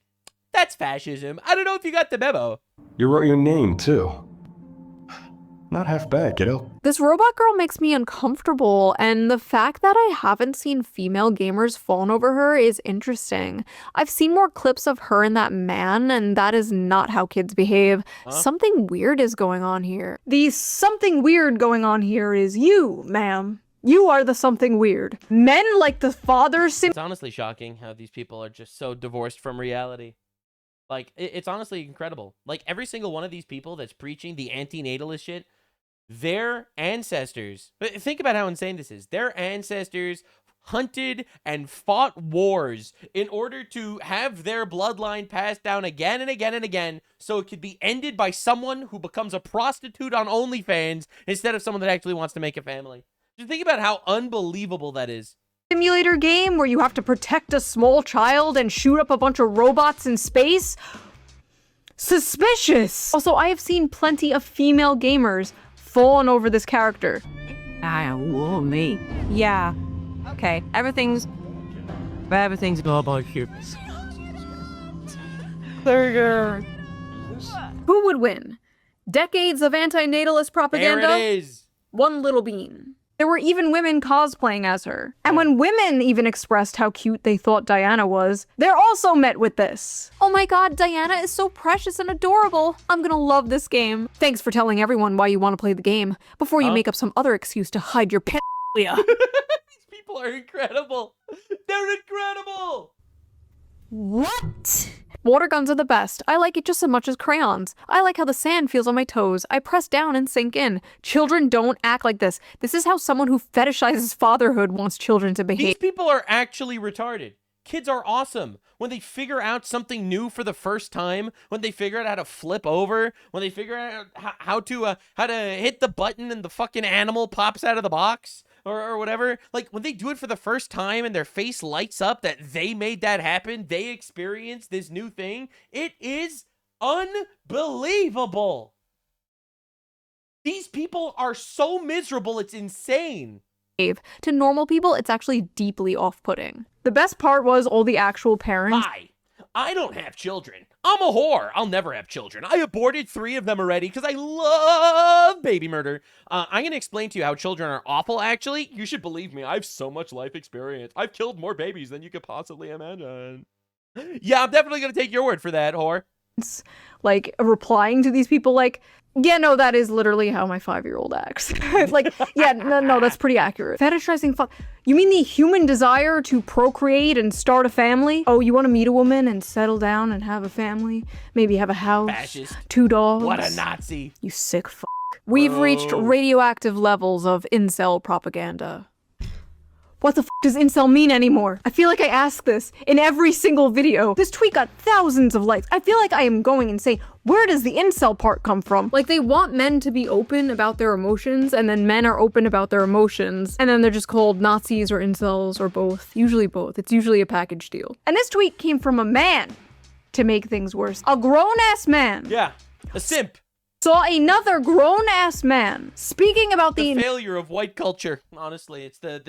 that's fascism. I don't know if you got the memo. You wrote your name, too. Not half bad, kiddo. This robot girl makes me uncomfortable, and the fact that I haven't seen female gamers fawn over her is interesting. I've seen more clips of her and that man, and that is not how kids behave. Something weird is going on here. The something weird going on here is you, ma'am. You are the something weird. Men like the father sim— It's honestly shocking how these people are just so divorced from reality. Like, it's honestly incredible. Like, every single one of these people that's preaching the anti-natalist shit, their ancestors, think about how insane this is. Their ancestors hunted and fought wars in order to have their bloodline passed down again and again and again so it could be ended by someone who becomes a prostitute on OnlyFans instead of someone that actually wants to make a family. Just think about how unbelievable that is. Simulator game where you have to protect a small child and shoot up a bunch of robots in space? Suspicious! Also, I have seen plenty of female gamers fallen over this character. Me. Yeah. Okay. Everything's all about you. Who would win? Decades of anti-natalist propaganda? There it is. One little bean. There were even women cosplaying as her. And when women even expressed how cute they thought Diana was, they're also met with this. Oh my god, Diana is so precious and adorable. I'm gonna love this game. Thanks for telling everyone why you want to play the game, before you make up some other excuse to hide your pedophilia. These people are incredible. They're incredible. What? Water guns are the best. I like it just as much as crayons. I like how the sand feels on my toes. I press down and sink in. Children don't act like this. This is how someone who fetishizes fatherhood wants children to behave. These people are actually retarded. Kids are awesome. When they figure out something new for the first time, when they figure out how to flip over, when they figure out how to hit the button and the fucking animal pops out of the box or whatever, like when they do it for the first time and their face lights up that they made that happen, they experienced this new thing, it is unbelievable. These people are so miserable, it's insane. To normal people, it's actually deeply off-putting. The best part was all the actual parents. Hi, I don't have children. I'm a whore. I'll never have children. I aborted 3 of them already because I love baby murder. I'm going to explain to you how children are awful, actually. You should believe me. I have so much life experience. I've killed more babies than you could possibly imagine. Yeah, I'm definitely going to take your word for that, whore. Like, replying to these people like, yeah, no, that is literally how my 5-year-old acts. Like, yeah, no, that's pretty accurate. Fetishizing you mean the human desire to procreate and start a family? Oh, you want to meet a woman and settle down and have a family? Maybe have a house, Fascist. 2 dogs. What a Nazi. You sick f***. We've reached radioactive levels of incel propaganda. What the f*** does incel mean anymore? I feel like I ask this in every single video. This tweet got thousands of likes. I feel like I am going insane. Where does the incel part come from? Like, they want men to be open about their emotions, and then men are open about their emotions, and then they're just called Nazis or incels or both. Usually both. It's usually a package deal. And this tweet came from a man, to make things worse. A grown-ass man. Yeah, a simp. Saw another grown-ass man speaking about the failure of white culture. Honestly, it's the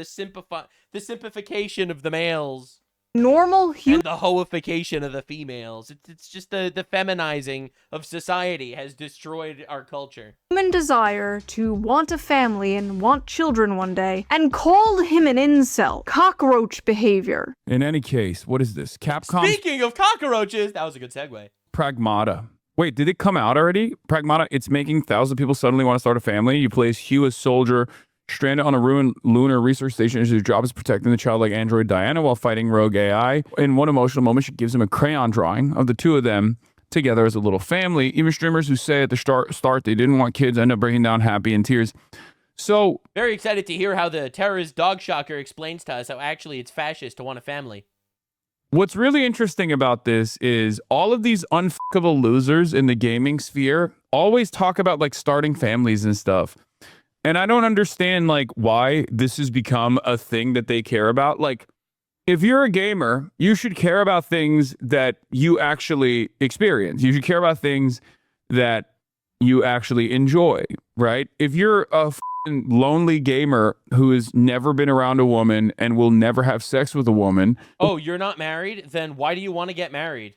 simplification of the males. Normal and the hoification of the females. It's just the feminizing of society has destroyed our culture. Human desire to want a family and want children one day, and called him an incel. Cockroach behavior. In any case, what is this? Capcom. Speaking of cockroaches, that was a good segue. Pragmata. Wait, did it come out already? Pragmata, it's making thousands of people suddenly want to start a family. You place Hugh, a soldier, stranded on a ruined lunar research station. His job is protecting the childlike android Diana while fighting rogue AI. In one emotional moment, she gives him a crayon drawing of the 2 of them together as a little family. Even streamers who say at the start they didn't want kids end up breaking down happy in tears. So, very excited to hear how the terrorist dog shocker explains to us how actually it's fascist to want a family. What's really interesting about this is all of these unfuckable losers in the gaming sphere always talk about like starting families and stuff. And I don't understand like why this has become a thing that they care about. Like, if you're a gamer, you should care about things that you actually experience. You should care about things that you actually enjoy, right? If you're a lonely gamer who has never been around a woman and will never have sex with a woman. Oh, you're not married? Then why do you want to get married?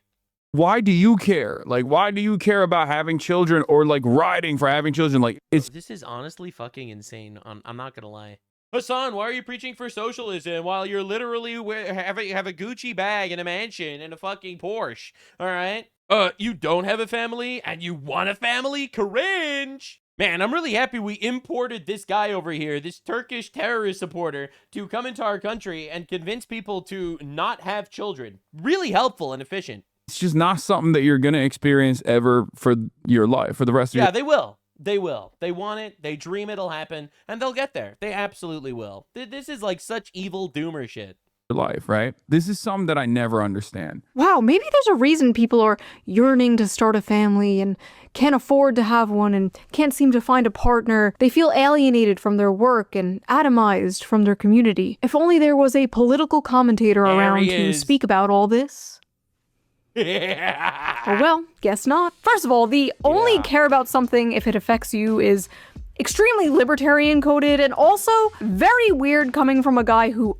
Why do you care? Like, why do you care about having children or like riding for having children? Like, this is honestly fucking insane. I'm not gonna lie. HASAN, why are you preaching for socialism while you're literally have a Gucci bag and a mansion and a fucking Porsche? All right. You don't have a family and you want a family? Cringe. Man, I'm really happy we imported this guy over here, this Turkish terrorist supporter, to come into our country and convince people to not have children. Really helpful and efficient. It's just not something that you're going to experience ever for your life, for the rest of your life. Yeah, they will. They will. They want it. They dream it'll happen. And they'll get there. They absolutely will. This is like such evil doomer shit. Life, right? This is something that I never understand. Wow, maybe there's a reason people are yearning to start a family and can't afford to have one and can't seem to find a partner. They feel alienated from their work and atomized from their community. If only there was a political commentator around to speak about all this. Yeah. Oh well, guess not. First of all, the only care about something if it affects you is extremely libertarian coded and also very weird coming from a guy who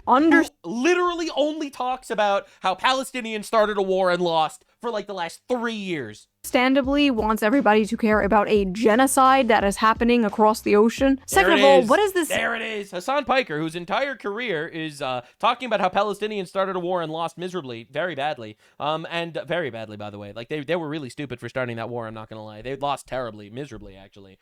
literally only talks about how Palestinians started a war and lost for like the last 3 years. understandably wants everybody to care about a genocide that is happening across the ocean. Second of all, what is this? There it is. Hasan Piker, whose entire career is talking about how Palestinians started a war and lost miserably, very badly. And very badly, by the way. Like, they were really stupid for starting that war, I'm not gonna lie. They lost terribly, miserably, actually.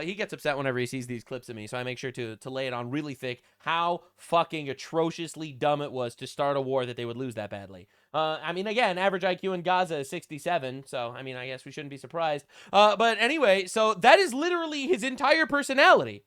He gets upset whenever he sees these clips of me, so I make sure to lay it on really thick how fucking atrociously dumb it was to start a war that they would lose that badly. I mean, again, average IQ in Gaza is 67, so, I mean, I guess we shouldn't be surprised. But anyway, so that is literally his entire personality.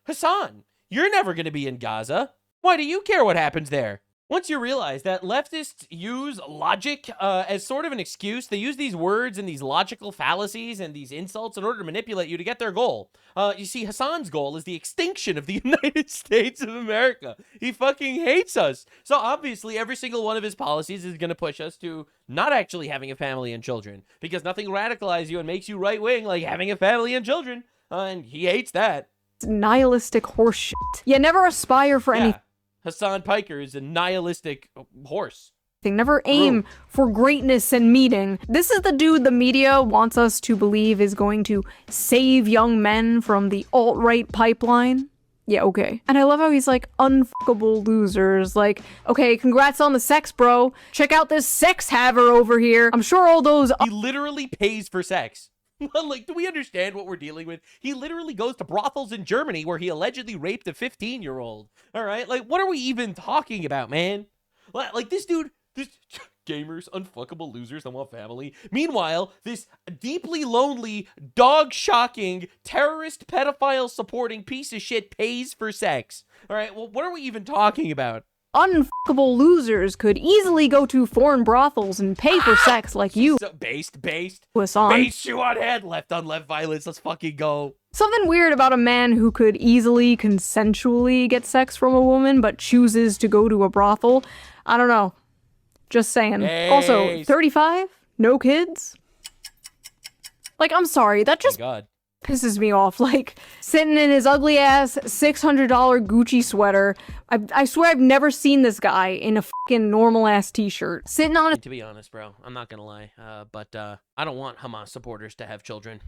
Hasan, you're never going to be in Gaza. Why do you care what happens there? Once you realize that leftists use logic as sort of an excuse, they use these words and these logical fallacies and these insults in order to manipulate you to get their goal. You see, Hasan's goal is the extinction of the United States of America. He fucking hates us. So obviously, every single one of his policies is going to push us to not actually having a family and children, because nothing radicalizes you and makes you right-wing like having a family and children. And he hates that. Nihilistic horseshit. You never aspire for anything. Hasan Piker is a nihilistic horse. They never aim for greatness and meeting. This is the dude the media wants us to believe is going to save young men from the alt-right pipeline. Yeah, okay. And I love how he's like, unfuckable losers. Like, okay, congrats on the sex, bro. Check out this sex haver over here. I'm sure all those— He literally pays for sex. Like, do we understand what we're dealing with? He literally goes to brothels in Germany where he allegedly raped a 15-year-old. All right? Like, what are we even talking about, man? Like, this dude, this gamers, unfuckable losers that want family. Meanwhile, this deeply lonely, dog-shocking, terrorist, pedophile-supporting piece of shit pays for sex. All right? Well, what are we even talking about? Unfuckable losers could easily go to foreign brothels and pay for sex like you. So based. Hasan. Base you on head, left on left violence. Let's fucking go. Something weird about a man who could easily consensually get sex from a woman but chooses to go to a brothel. I don't know. Just saying. Hey. Also, 35? No kids? Like, I'm sorry, that just pisses me off. Like, sitting in his ugly ass $600 Gucci sweater. I swear I've never seen this guy in a fucking normal ass t-shirt. Sitting on a— To be honest, bro, I'm not gonna lie, but I don't want Hamas supporters to have children.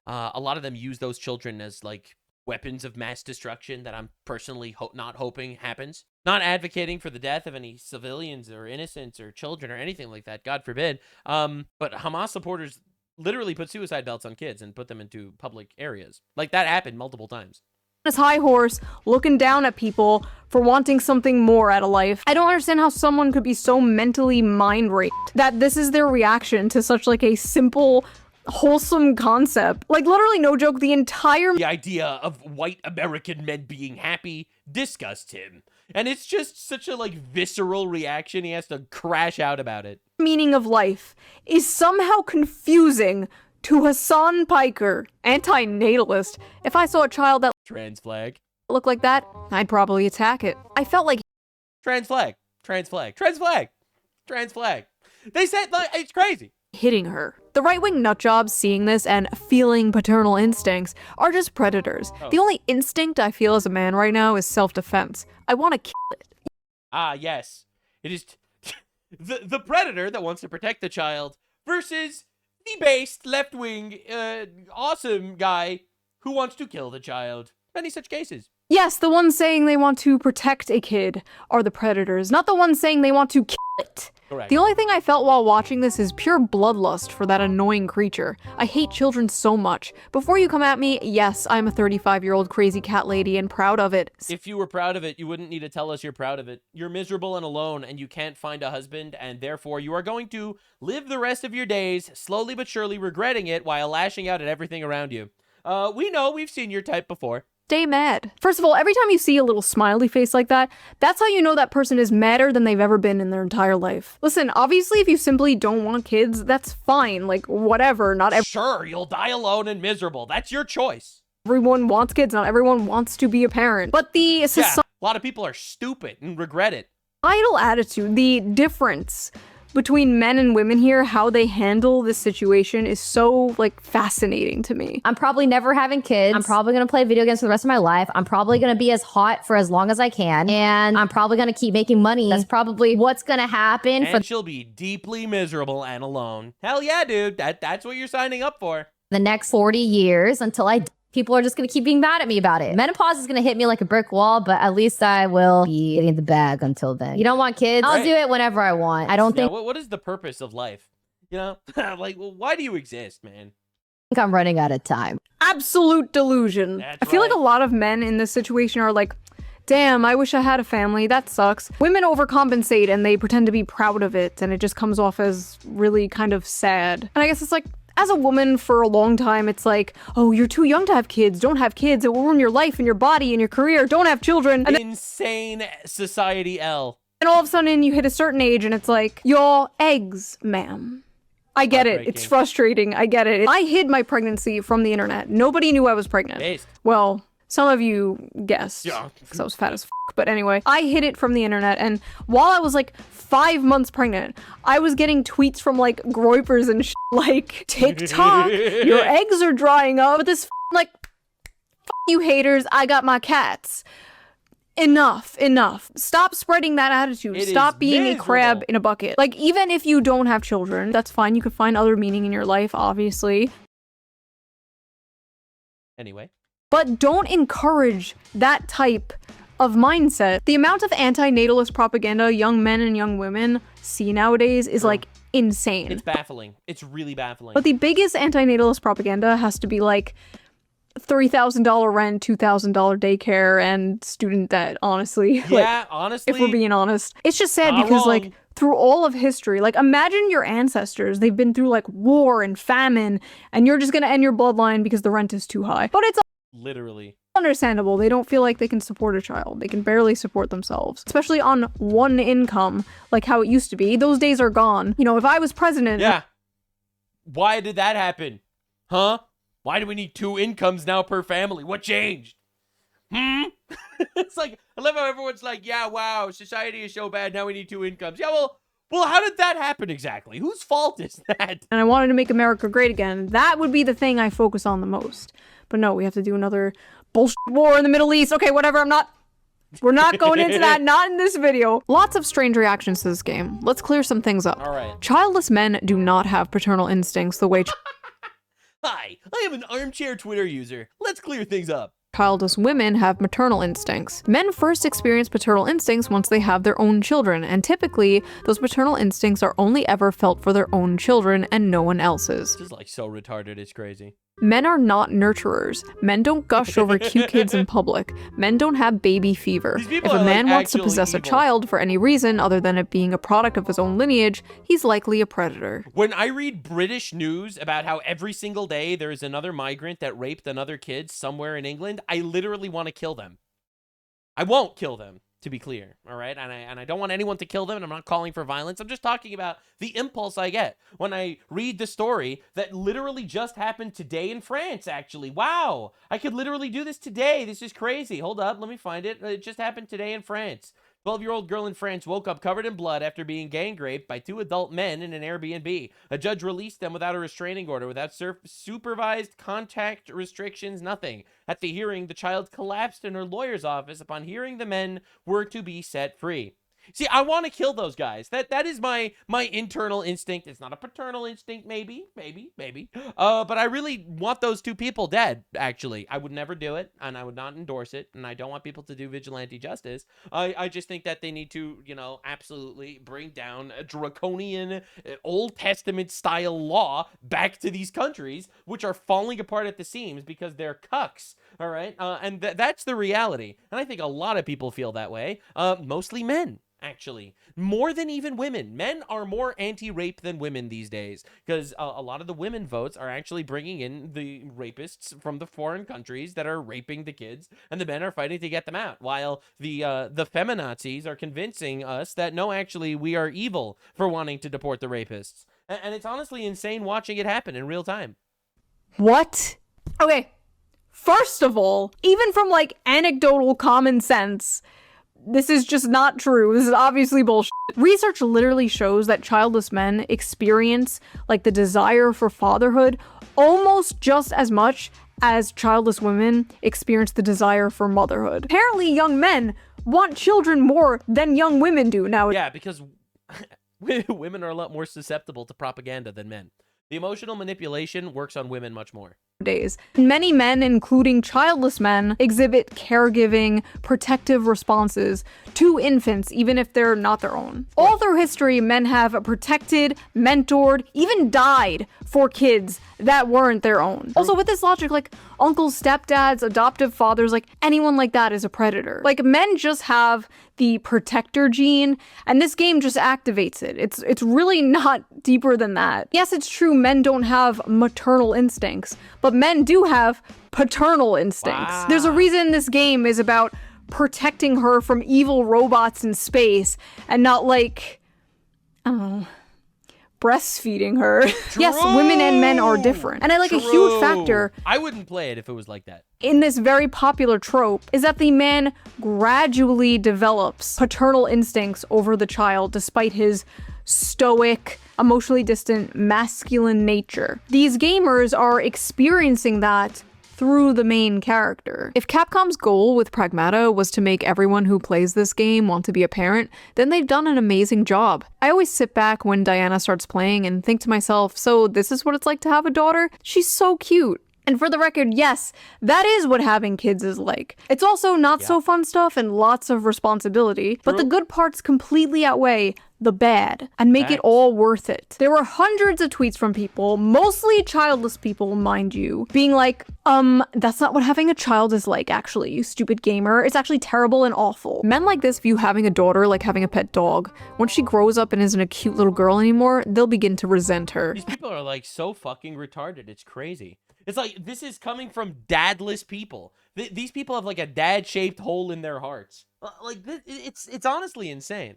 A lot of them use those children as, like, weapons of mass destruction that I'm personally not hoping happens. Not advocating for the death of any civilians or innocents or children or anything like that, God forbid. But Hamas supporters literally put suicide belts on kids and put them into public areas. Like, that happened multiple times. His high horse, looking down at people for wanting something more out of life. I don't understand how someone could be so mentally mind-raped that this is their reaction to such, like, a simple, wholesome concept. Like, literally, no joke, the idea of white American men being happy disgusts him. And it's just such a, like, visceral reaction. He has to crash out about it. Meaning of life is somehow confusing to Hasan Piker, anti-natalist. If I saw a child that trans flag looked like that, I'd probably attack it. I felt like trans flag. They said, like, it's crazy. Hitting her. The right-wing nutjobs seeing this and feeling paternal instincts are just predators. The only instinct I feel as a man right now is self-defense. I want to kill it. Ah, yes. It is the predator that wants to protect the child versus the based, left-wing, awesome guy who wants to kill the child. Many such cases. Yes, the ones saying they want to protect a kid are the predators, not the ones saying they want to kill it. Correct. The only thing I felt while watching this is pure bloodlust for that annoying creature. I hate children so much. Before you come at me, yes, I'm a 35-year-old crazy cat lady and proud of it. If you were proud of it, you wouldn't need to tell us you're proud of it. You're miserable and alone, and you can't find a husband, and therefore you are going to live the rest of your days slowly but surely regretting it while lashing out at everything around you. We know, we've seen your type before. Stay mad. First of all, every time you see a little smiley face like that, that's how you know that person is madder than they've ever been in their entire life. Listen, obviously if you simply don't want kids, that's fine, like whatever, Sure, you'll die alone and miserable, that's your choice. Everyone wants kids, not everyone wants to be a parent. But the a lot of people are stupid and regret it. Societal attitude, the difference between men and women here, how they handle this situation is so, like, fascinating to me. I'm probably never having kids. I'm probably gonna play video games for the rest of my life. I'm probably gonna be as hot for as long as I can. And I'm probably gonna keep making money. That's probably what's gonna happen. And she'll be deeply miserable and alone. Hell yeah, dude. That's what you're signing up for. The next 40 years until people are just gonna keep being mad at me about it. Menopause is gonna hit me like a brick wall, but at least I will be getting the bag until then. You don't want kids? I'll do it whenever I want. I don't think What is the purpose of life? You know, like, well, why do you exist, man? I'm running out of time. Absolute delusion. That's I feel right. like a lot of men in this situation are like, damn, I wish I had a family. That sucks. Women overcompensate and they pretend to be proud of it, and it just comes off as really kind of sad. And I guess it's like, as a woman for a long time, it's like, oh, you're too young to have kids. Don't have kids. It will ruin your life and your body and your career. Don't have children. And Insane society L. then all of a sudden you hit a certain age and it's like, your eggs, ma'am. I get it. It's frustrating. I get it. I hid my pregnancy from the internet. Nobody knew I was pregnant. Based. Well, some of you guessed. Yeah. Because I was fat as f. But anyway, I hid it from the internet. And while I was like 5 months pregnant, I was getting tweets from like groypers and shit like, TikTok, your eggs are drying up. But this like, you haters, I got my cats. Enough. Stop spreading that attitude. It Stop is being a crab miserable. in a bucket. Like, even if you don't have children, that's fine. You could find other meaning in your life, obviously. Anyway. But don't encourage that type of mindset. The amount of anti-natalist propaganda young men and young women see nowadays is like insane. It's baffling. It's really baffling. But the biggest anti-natalist propaganda has to be like $3,000 rent, $2,000 daycare, and student debt, honestly. Yeah, honestly. If we're being honest. It's just sad Not because, wrong. like, through all of history, like, imagine your ancestors. They've been through, like, war and famine, and you're just gonna end your bloodline because the rent is too high. But it's Literally. understandable. They don't feel like they can support a child. They can barely support themselves, especially on one income, like how it used to be. Those days are gone. You know, if I was president... Yeah. Why did that happen? Huh? Why do we need 2 incomes now per family? What changed? It's like, I love how everyone's like, yeah, wow, society is so bad, now we need 2 incomes. Yeah, well, how did that happen exactly? Whose fault is that? And I wanted to make America great again. That would be the thing I focus on the most. But no, we have to do another bullshit war in the Middle East. Okay, whatever, we're not going into that, not in this video. Lots of strange reactions to this game. Let's clear some things up. All right. Childless men do not have paternal instincts the way Hi, I am an armchair Twitter user. Let's clear things up. childless women have maternal instincts. Men first experience paternal instincts once they have their own children, and typically, those paternal instincts are only ever felt for their own children and no one else's. This is like so retarded, it's crazy. Men are not nurturers. Men don't gush over cute kids in public. Men don't have baby fever. If a man wants to possess a child for any reason other than it being a product of his own lineage, he's likely a predator. When I read British news about how every single day there is another migrant that raped another kid somewhere in England, I literally want to kill them. I won't kill them, to be clear, all right? And I don't want anyone to kill them, and I'm not calling for violence. I'm just talking about the impulse I get when I read the story that literally just happened today in France, actually. Wow, I could literally do this today. This is crazy. Hold up, let me find it. It just happened today in France. 12-year-old girl in France woke up covered in blood after being gang raped by 2 adult men in an Airbnb. A judge released them without a restraining order, without supervised contact restrictions, nothing. At the hearing, the child collapsed in her lawyer's office upon hearing the men were to be set free. See, I want to kill those guys. That is my internal instinct. It's not a paternal instinct, maybe. But I really want those 2 people dead, actually. I would never do it, and I would not endorse it, and I don't want people to do vigilante justice. I just think that they need to, you know, absolutely bring down a draconian Old Testament-style law back to these countries, which are falling apart at the seams because they're cucks, all right? And that's the reality. And I think a lot of people feel that way, mostly men. Actually, more than even women. Men are more anti-rape than women these days because a lot of the women votes are actually bringing in the rapists from the foreign countries that are raping the kids, and the men are fighting to get them out, while the feminazis are convincing us that no, actually, we are evil for wanting to deport the rapists. And it's honestly insane watching it happen in real time. What? Okay, first of all, even from like anecdotal common sense, This is just not true. This is obviously bullshit. Research literally shows that childless men experience like the desire for fatherhood almost just as much as childless women experience the desire for motherhood. Apparently young men want children more than young women do now. Yeah, because women are a lot more susceptible to propaganda than men. The emotional manipulation works on women much more. Days. Many men, including childless men, exhibit caregiving, protective responses to infants, even if they're not their own. All through history, men have protected, mentored, even died for kids that weren't their own. Also, with this logic, like, uncles, stepdads, adoptive fathers, like, anyone like that is a predator. Like, men just have the protector gene, and this game just activates it. It's really not deeper than that. Yes, it's true men don't have maternal instincts, but men do have paternal instincts. Wow. There's a reason this game is about protecting her from evil robots in space and not like, I don't know, breastfeeding her. Yes, women and men are different. And I like a huge factor. I wouldn't play it if it was like that. In this very popular trope is that the man gradually develops paternal instincts over the child despite his stoic, emotionally distant, masculine nature. These gamers are experiencing that through the main character. If Capcom's goal with Pragmata was to make everyone who plays this game want to be a parent, then they've done an amazing job. I always sit back when Diana starts playing and think to myself, so this is what it's like to have a daughter? She's so cute. And for the record, yes, that is what having kids is like. It's also not so fun stuff and lots of responsibility, but the good parts completely outweigh the bad and make it all worth it. There were hundreds of tweets from people, mostly childless people, mind you, being like, that's not what having a child is like, actually, you stupid gamer. It's actually terrible and awful. Men like this view having a daughter like having a pet dog. Once she grows up and isn't a cute little girl anymore, they'll begin to resent her. These people are like so fucking retarded. It's crazy. It's like, this is coming from dadless people. These people have like a dad-shaped hole in their hearts. Like, it's honestly insane.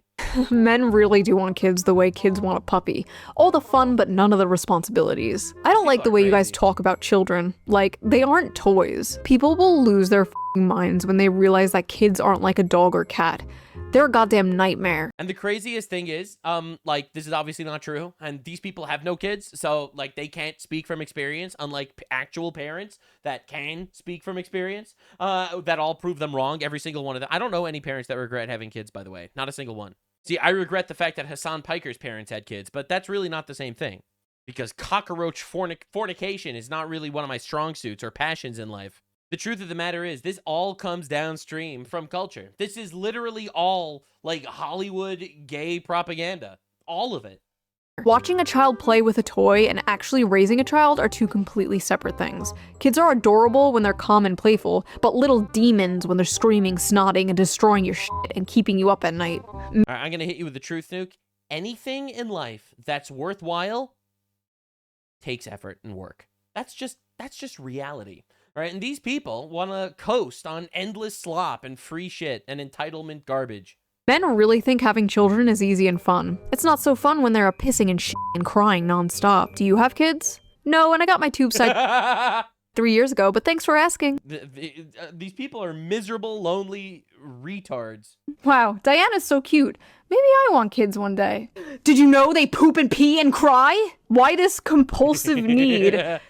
Men really do want kids the way kids want a puppy. All the fun, but none of the responsibilities. I don't like the way you guys talk about children. Like, they aren't toys. People will lose their f***ing minds when they realize that kids aren't like a dog or cat. They're a goddamn nightmare. And the craziest thing is, like, this is obviously not true, and these people have no kids, so, like, they can't speak from experience, unlike actual parents that can speak from experience, that all prove them wrong, every single one of them. I don't know any parents that regret having kids, by the way. Not a single one. See, I regret the fact that HASAN PIKER's parents had kids, but that's really not the same thing. Because cockroach fornication is not really one of my strong suits or passions in life. The truth of the matter is, this all comes downstream from culture. This is literally all, like, Hollywood gay propaganda. All of it. Watching a child play with a toy and actually raising a child are two completely separate things. Kids are adorable when they're calm and playful, but little demons when they're screaming, snotting, and destroying your shit and keeping you up at night. All right, I'm gonna hit you with the truth nuke. Anything in life that's worthwhile takes effort and work. That's just reality. Right, and these people want to coast on endless slop and free shit and entitlement garbage. Men really think having children is easy and fun. It's not so fun when they're pissing and shit and crying nonstop. Do you have kids? No, and I got my tube side 3 years ago, but thanks for asking. These people are miserable, lonely retards. Wow, Diana's so cute. Maybe I want kids one day. Did you know they poop and pee and cry? Why this compulsive need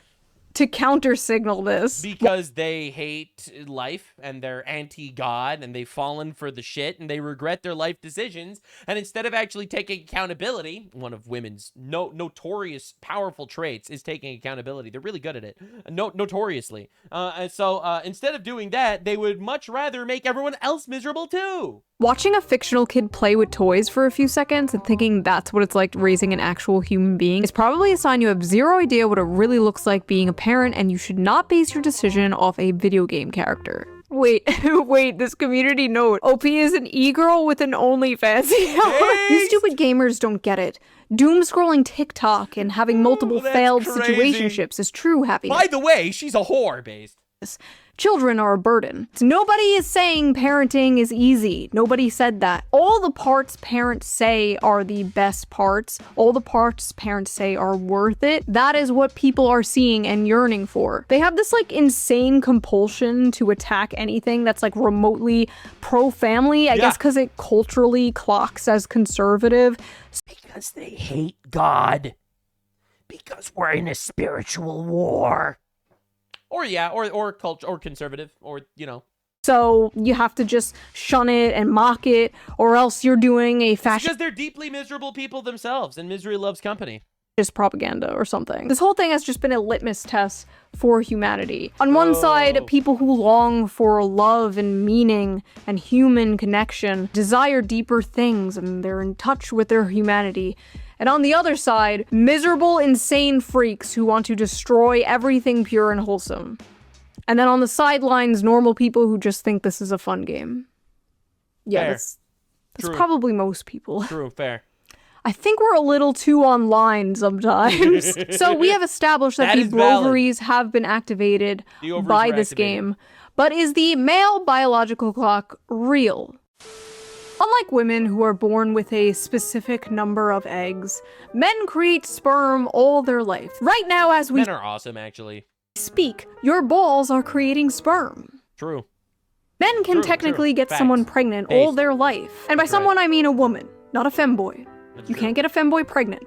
to counter-signal this? Because they hate life and they're anti-God and they've fallen for the shit and they regret their life decisions, and instead of actually taking accountability, one of women's notorious powerful traits is taking accountability. They're really good at it, notoriously. And so instead of doing that, they would much rather make everyone else miserable too. Watching a fictional kid play with toys for a few seconds and thinking that's what it's like raising an actual human being is probably a sign you have zero idea what it really looks like being a parent, and you should not base your decision off a video game character. Wait, this community note. OP is an e-girl with an OnlyFans. You stupid gamers don't get it. Doom scrolling TikTok and having multiple failed situationships is true happiness. By the way, she's a whore, based. children are a burden. So nobody is saying parenting is easy. Nobody said that. All the parts parents say are the best parts. All the parts parents say are worth it. That is what people are seeing and yearning for. They have this like insane compulsion to attack anything that's like remotely pro-family, I guess because it culturally clocks as conservative. Because they hate God. Because we're in a spiritual war. Or culture, or conservative, or, you know. So you have to just shun it and mock it, or else you're doing a fascist. Because they're deeply miserable people themselves, and misery loves company. Just propaganda or something. This whole thing has just been a litmus test for humanity. On one side, people who long for love and meaning and human connection desire deeper things, and they're in touch with their humanity. And on the other side, miserable, insane freaks who want to destroy everything pure and wholesome. And then on the sidelines, normal people who just think this is a fun game. Yeah, fair. that's probably most people. True, fair. I think we're a little too online sometimes. So we have established that the ovaries have been activated by this game. But is the male biological clock real? Unlike women who are born with a specific number of eggs, men create sperm all their life. Right now, as we Men are awesome, actually. speak, your balls are creating sperm. True. Men can technically get someone pregnant all their life. And by someone, I mean a woman, not a femboy. You can't get a femboy pregnant.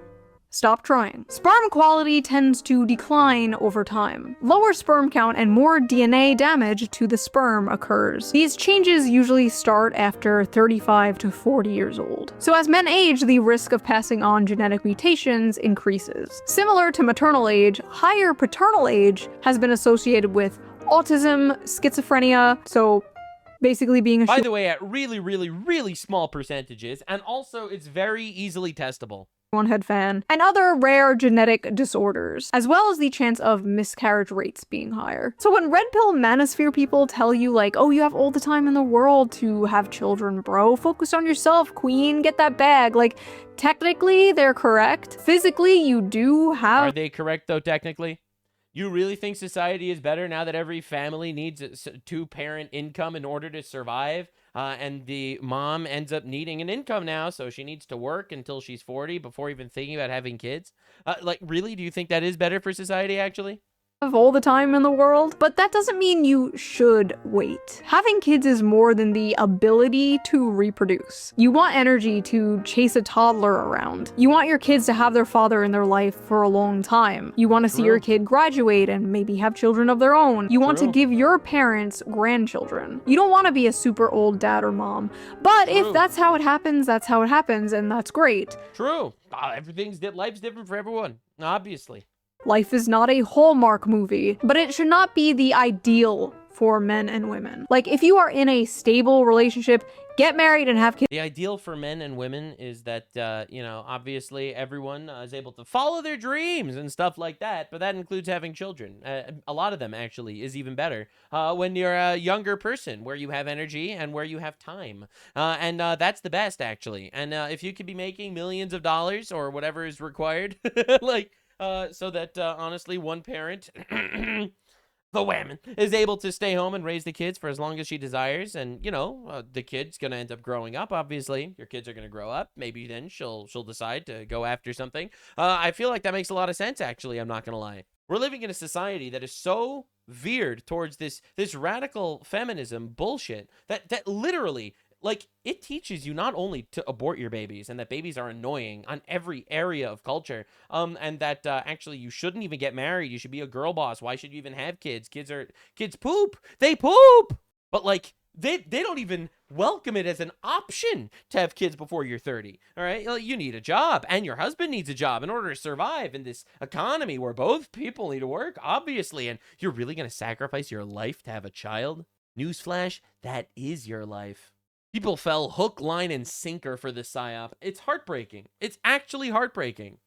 Stop trying. Sperm quality tends to decline over time. Lower sperm count and more DNA damage to the sperm occurs. These changes usually start after 35 to 40 years old. So as men age, the risk of passing on genetic mutations increases. Similar to maternal age, higher paternal age has been associated with autism, schizophrenia, so basically being a By the way, at really, really, really small percentages, and also it's very easily testable. One-head fan, and other rare genetic disorders, as well as the chance of miscarriage rates being higher. So when red pill manosphere people tell you like, oh, you have all the time in the world to have children, bro, focus on yourself, queen, get that bag, like, technically they're correct. Physically, you do have— Are they correct, though, technically? You really think society is better now that every family needs a two-parent income in order to survive? And the mom ends up needing an income now, so she needs to work until she's 40 before even thinking about having kids. Like, really? Do you think that is better for society, actually? Have all the time in the world, but that doesn't mean you should wait. Having kids is more than the ability to reproduce. You want energy to chase a toddler around. You want your kids to have their father in their life for a long time. You want to see your kid graduate and maybe have children of their own. You want to give your parents grandchildren. You don't want to be a super old dad or mom. But if that's how it happens, that's how it happens, and that's great. True. Life's different for everyone, obviously. Life is not a Hallmark movie, but it should not be the ideal for men and women. Like, if you are in a stable relationship, get married and have kids. The ideal for men and women is that, you know, obviously everyone is able to follow their dreams and stuff like that, but that includes having children. A lot of them, actually, is even better when you're a younger person, where you have energy and where you have time. And that's the best, actually. And if you could be making millions of dollars or whatever is required, like, so that, honestly, one parent, the woman, is able to stay home and raise the kids for as long as she desires. And, you know, the kid's going to end up growing up, obviously. Your kids are going to grow up. Maybe then she'll decide to go after something. I feel like that makes a lot of sense, actually. I'm not going to lie. We're living in a society that is so veered towards this radical feminism bullshit that literally... Like, it teaches you not only to abort your babies and that babies are annoying on every area of culture, and that actually you shouldn't even get married. You should be a girl boss. Why should you even have kids? Kids poop. They poop. But, like, they don't even welcome it as an option to have kids before you're 30. All right? Like, you need a job, and your husband needs a job in order to survive in this economy where both people need to work, obviously. And you're really going to sacrifice your life to have a child? Newsflash, that is your life. People fell hook, line, and sinker for this psyop. It's heartbreaking. It's actually heartbreaking.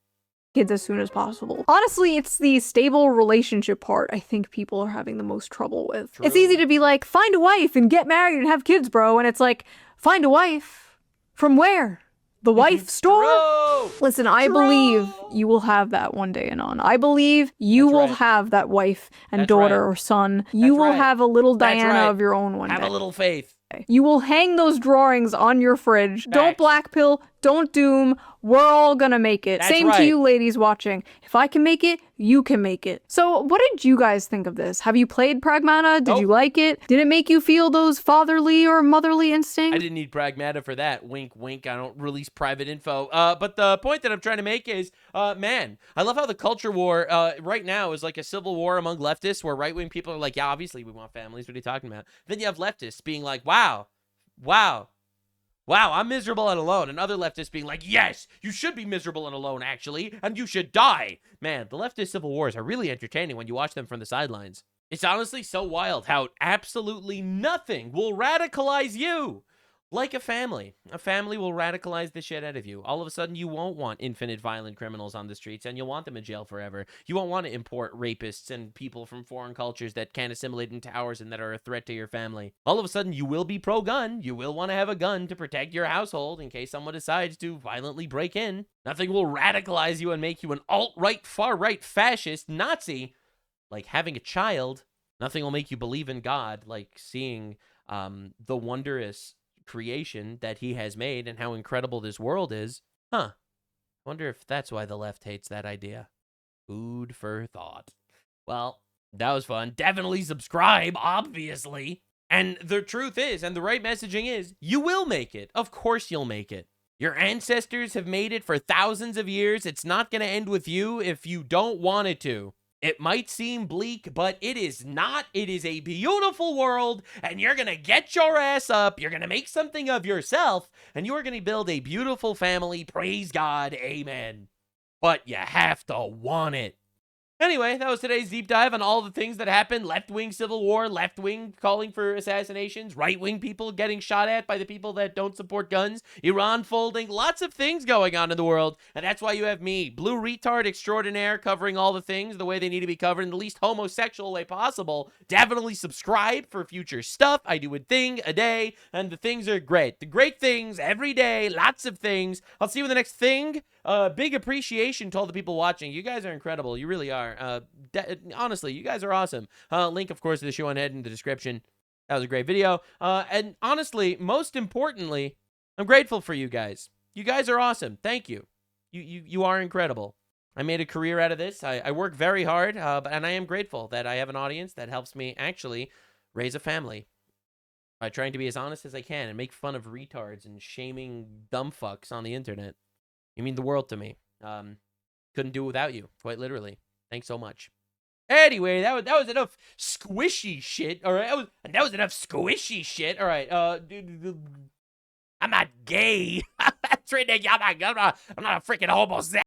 Kids as soon as possible. Honestly, it's the stable relationship part I think people are having the most trouble with. True. It's easy to be like, find a wife and get married and have kids, bro. And it's like, find a wife? From where? the wife store? True. Listen, I believe you will have that one day, Anon. I believe you will have that wife and daughter or son. You will have a little Diana of your own one day. Have a little faith. You will hang those drawings on your fridge. Don't black pill. Don't doom. We're all gonna make it. Same to you ladies watching. If I can make it, you can make it. So what did you guys think of this? Have you played Pragmata? Did you like it? Did it make you feel those fatherly or motherly instincts? I didn't need Pragmata for that. Wink, wink. I don't release private info. But the point that I'm trying to make is, man, I love how the culture war right now is like a civil war among leftists where right-wing people are like, yeah, obviously we want families. What are you talking about? Then you have leftists being like, wow, I'm miserable and alone. And other leftists being like, yes, you should be miserable and alone, actually, and you should die. Man, the leftist civil wars are really entertaining when you watch them from the sidelines. It's honestly so wild how absolutely nothing will radicalize you. Like a family. A family will radicalize the shit out of you. All of a sudden, you won't want infinite violent criminals on the streets, and you'll want them in jail forever. You won't want to import rapists and people from foreign cultures that can't assimilate into ours and that are a threat to your family. All of a sudden, you will be pro-gun. You will want to have a gun to protect your household in case someone decides to violently break in. Nothing will radicalize you and make you an alt-right, far-right, fascist, Nazi, like having a child. Nothing will make you believe in God, like seeing the wondrous creation that he has made and how incredible this world is. Huh. Wonder if that's why the left hates that idea. Food for thought. Well, that was fun. Definitely subscribe, obviously. And the truth is, and the right messaging is, you will make it. Of course you'll make it. Your ancestors have made it for thousands of years. It's not going to end with you if you don't want it to. It might seem bleak, but it is not. It is a beautiful world, and you're going to get your ass up. You're going to make something of yourself, and you are going to build a beautiful family. Praise God. Amen. But you have to want it. Anyway, that was today's deep dive on all the things that happened. Left-wing civil war, left-wing calling for assassinations, right-wing people getting shot at by the people that don't support guns, Iran folding, lots of things going on in the world. And that's why you have me, blue retard extraordinaire, covering all the things the way they need to be covered in the least homosexual way possible. Definitely subscribe for future stuff. I do a thing a day, and the things are great. The great things every day, lots of things. I'll see you in the next thing. Big appreciation to all the people watching. You guys are incredible. You really are. Honestly, you guys are awesome. Link, of course, to the show on head in the description. That was a great video. And honestly, most importantly, I'm grateful for you guys. You guys are awesome. Thank you. You are incredible. I made a career out of this. I work very hard, and I am grateful that I have an audience that helps me actually raise a family by trying to be as honest as I can and make fun of retards and shaming dumb fucks on the internet. You mean the world to me. Couldn't do it without you, quite literally. Thanks so much. Anyway, that was enough squishy shit. All right, that was enough squishy shit. All right, I'm not gay. That's ridiculous. I'm not a freaking homosexual.